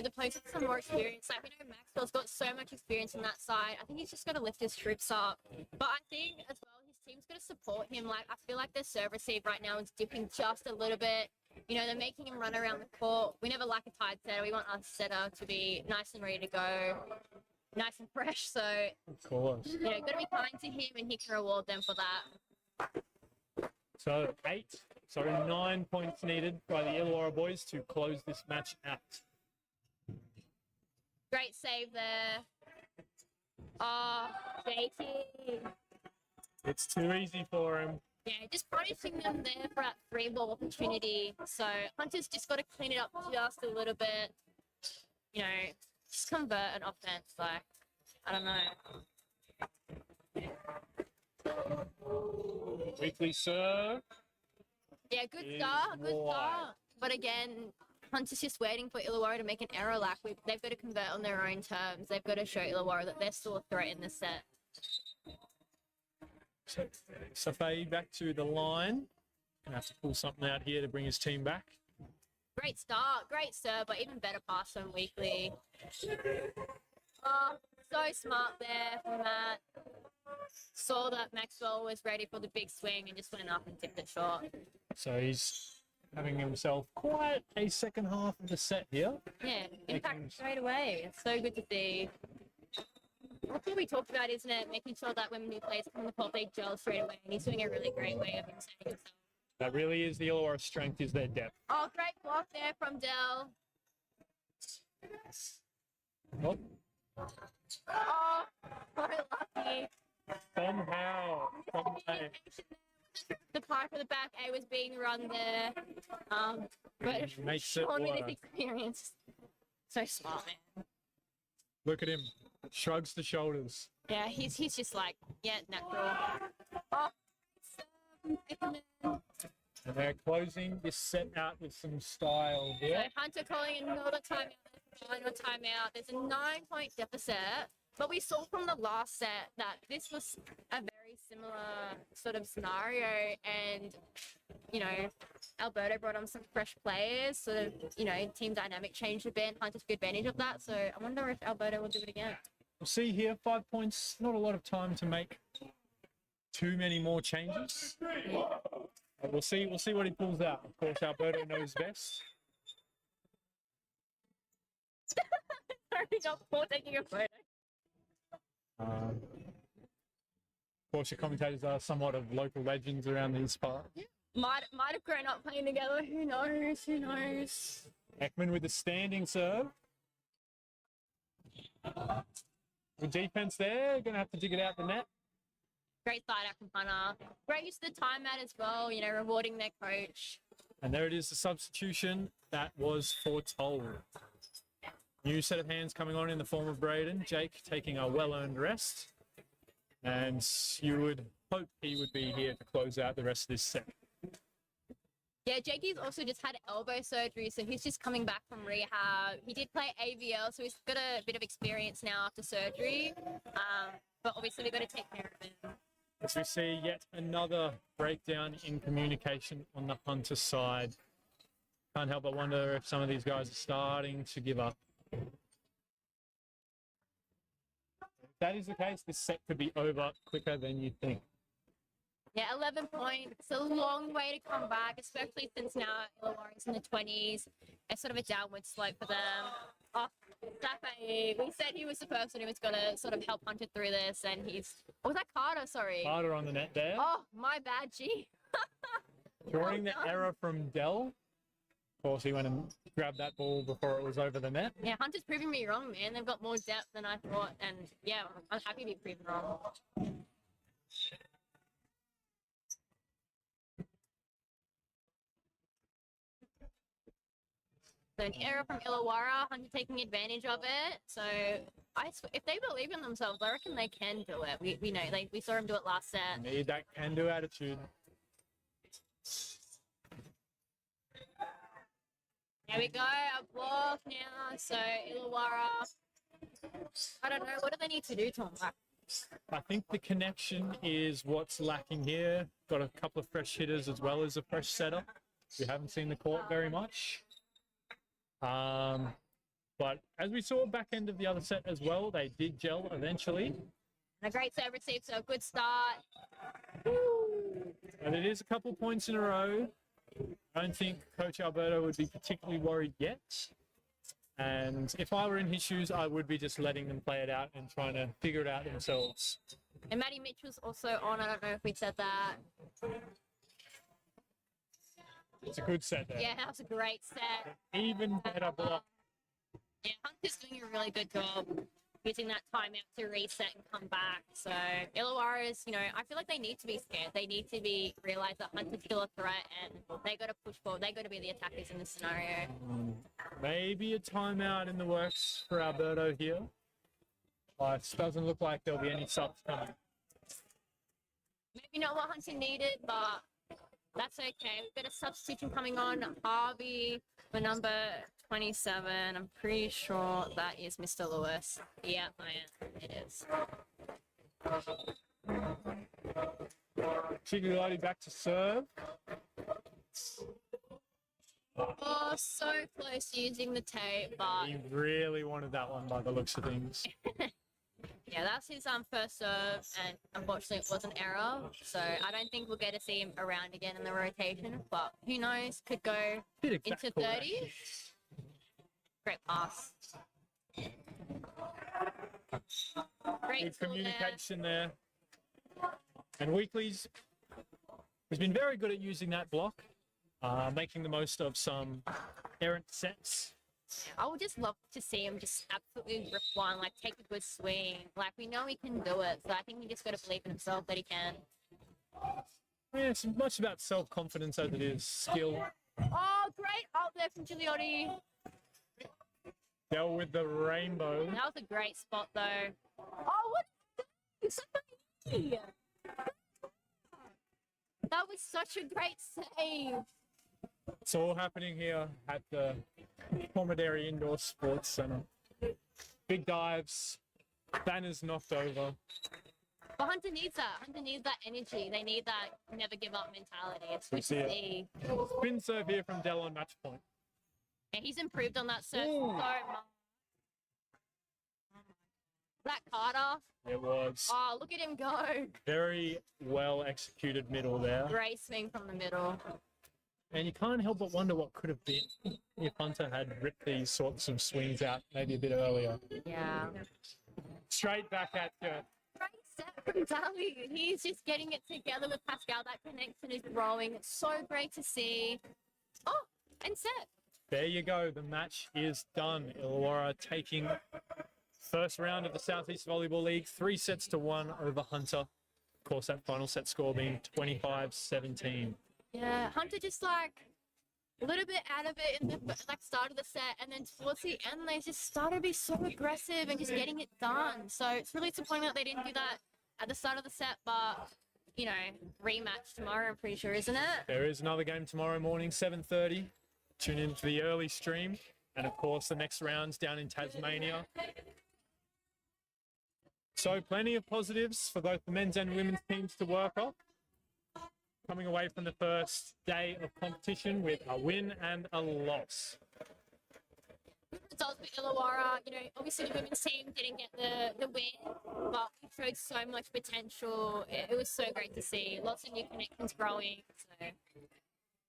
the players with some more experience, like we know Maxwell's got so much experience on that side. I think he's just got to lift his troops up. But I think as well, his team's got to support him. Like, I feel like their serve receive right now is dipping just a little bit. They're making him run around the court. We never like a tied setter. We want our setter to be nice and ready to go, nice and fresh. So, Of course. got to be kind to him, and he can reward them for that. So 9 points needed by the Illawarra boys to close this match out. Great save there. Oh, JT. It's too easy for him. Yeah, just punishing them there for that free ball opportunity. So Hunter's just got to clean it up just a little bit. Just convert an offense. Like, I don't know. Weekly serve. Yeah, good Is start, good wide. start. But again, Hunter's just waiting for Illawarra to make an error. Like, they've got to convert on their own terms. They've got to show Illawarra that they're still a threat in this set. So Safai back to the line. Gonna have to pull something out here to bring his team back. Great start, great serve, but even better pass from Weekly. Oh, so smart there from Matt. Saw that Maxwell was ready for the big swing and just went up and tipped it short. So he's having himself quite a second half of the set here. Yeah, impact straight away. It's so good to see. That's what we talked about, isn't it? Making sure that when new players come on the court, they gel straight away. And he's doing a really great way of inserting himself. That really is the Illawarra strength, is their depth. Oh, great block there from Dell. Oh, Oh, so lucky. somehow. The part for the back A was being run there. But Makes it Sean with his work. experience. So smart, man. Look at him. Shrugs the shoulders. Yeah, he's just like, yeah, natural. Oh, And they're closing this set out with some style so here. Hunter calling another timeout, final timeout. There's a 9-point deficit, but we saw from the last set that this was a very similar sort of scenario, and Alberto brought on some fresh players, sort of team dynamic changed a bit. Hunter took advantage of that, so I wonder if Alberto will do it again. We'll see here, 5 points, not a lot of time to make too many more changes. But we'll see what he pulls out. Of course, Alberto knows best. Sorry, not for taking a photo. Of course, your commentators are somewhat of local legends around these parts. Might have grown up playing together. Who knows? Who knows? Ekman with the standing serve. Good defense there. Going to have to dig it out the net. Great side out from Hunter. Great use of the timeout as well, rewarding their coach. And there it is, the substitution that was foretold. New set of hands coming on in the form of Braden. Jake taking a well-earned rest. And you would hope he would be here to close out the rest of this set. Yeah, Jakey's also just had elbow surgery, so he's just coming back from rehab. He did play AVL, so he's got a bit of experience now after surgery. But obviously we've got to take care of him. As we see yet another breakdown in communication on the Hunter side. Can't help but wonder if some of these guys are starting to give up. If that is the case, this set could be over quicker than you think. Yeah, 11 points. It's a long way to come back, especially since now Illawarra's in the 20s. It's sort of a downward slope for them. Oh, Safe. We said he was the person who was going to sort of help Hunter through this, and he's... Oh, was that Carter? Sorry. Harder on the net there. Oh, my bad, G. Drawing the Well done. error from Dell. Of course, he went and grabbed that ball before it was over the net. Yeah, Hunter's proving me wrong, man. They've got more depth than I thought, and yeah, I'm happy to be proven wrong. So an error from Illawarra, Hunter taking advantage of it. So if they believe in themselves, I reckon they can do it. We know, we saw him do it last set. Need that can-do attitude. There we go, a block now. So Illawarra, I don't know, what do they need to do, Tom? I think the connection is what's lacking here. Got a couple of fresh hitters as well as a fresh setter. We haven't seen the court very much. But as we saw back end of the other set as well, they did gel eventually. And a great serve receive, so a good start. And it is a couple points in a row. I don't think Coach Alberto would be particularly worried yet. And if I were in his shoes, I would be just letting them play it out and trying to figure it out themselves. And Maddie Mitchell's also on. I don't know if we said that. It's a good set there. Yeah, that was a great set. Even better block. Yeah, Hunter's doing a really good job using that timeout to reset and come back. So Illawarra is, I feel like they need to be scared. They need to realize that Hunter's still a threat and they got to push forward. They got to be the attackers in this scenario. Maybe a timeout in the works for Alberto here. It doesn't look like there'll be any subs coming. Maybe not what Hunter needed, but that's okay. We've got a substitution coming on. Harvey for number 27. I'm pretty sure that is Mr. Lewis. Yeah, I am. It is. Chigliotti back to serve. Oh, so close to using the tape, but He really wanted that one by the looks of things. yeah, that's his first serve, and unfortunately it was an error. So I don't think we'll get to see him around again in the rotation. But who knows? Could go Bit of into backcourt 30. action. Great pass. Great Good tool there. communication there. And Weekly's has been very good at using that block, making the most of some errant sets. I would just love to see him just absolutely rip one, like take a good swing. Like we know he can do it, so I think he just got to believe in himself that he can. Yeah, it's much about self-confidence as it is skill. Oh, great up there from Gigliotti. Dealt with the rainbow. That was a great spot though. Oh, what? Somebody. That was such a great save. It's all happening here at the Pomodori Indoor Sports Centre. Big dives, banners knocked over. But Hunter needs that. Hunter needs that energy. They need that never give up mentality. It's good to see it. see. Spin serve here from Dell on match point. And he's improved on that serve so much. That Carter. It was Oh, look at him go. very well executed middle there. Great swing from the middle. And you can't help but wonder what could have been if Hunter had ripped these sorts of swings out maybe a bit earlier. Yeah. Straight back at you. Great set from Dali. He's just getting it together with Pascal. That connection is growing. It's so great to see. Oh, and set. There you go. The match is done. Illawarra taking first round of the Southeast Volleyball League, 3-1 over Hunter. Of course, that final set score being 25-17. Yeah, Hunter just like a little bit out of it in the start of the set, and then towards the end they just started to be so aggressive and just getting it done. So it's really disappointing that they didn't do that at the start of the set, but rematch tomorrow, I'm pretty sure, isn't it? There is another game tomorrow morning, 7:30. Tune in to the early stream. And of course, the next round's down in Tasmania. So plenty of positives for both the men's and women's teams to work off. Coming away from the first day of competition with a win and a loss. Results for Illawarra, obviously the women's team didn't get the win, but we showed so much potential. It was so great to see. Lots of new connections growing. So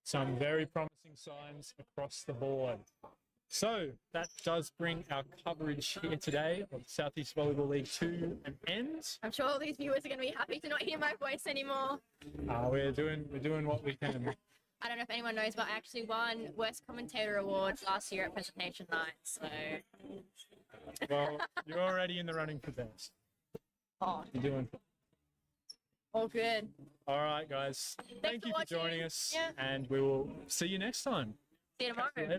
Some very promising signs across the board. So that does bring our coverage here today of Southeast Volleyball League 2 an end. I'm sure all these viewers are going to be happy to not hear my voice anymore. We're doing what we can. I don't know if anyone knows, but I actually won Worst Commentator Award last year at presentation night. So, Well, you're already in the running for best. oh, You're doing. all good. All right, guys. Thank for you for watching. joining us, Yeah. and we will see you next time. See you tomorrow.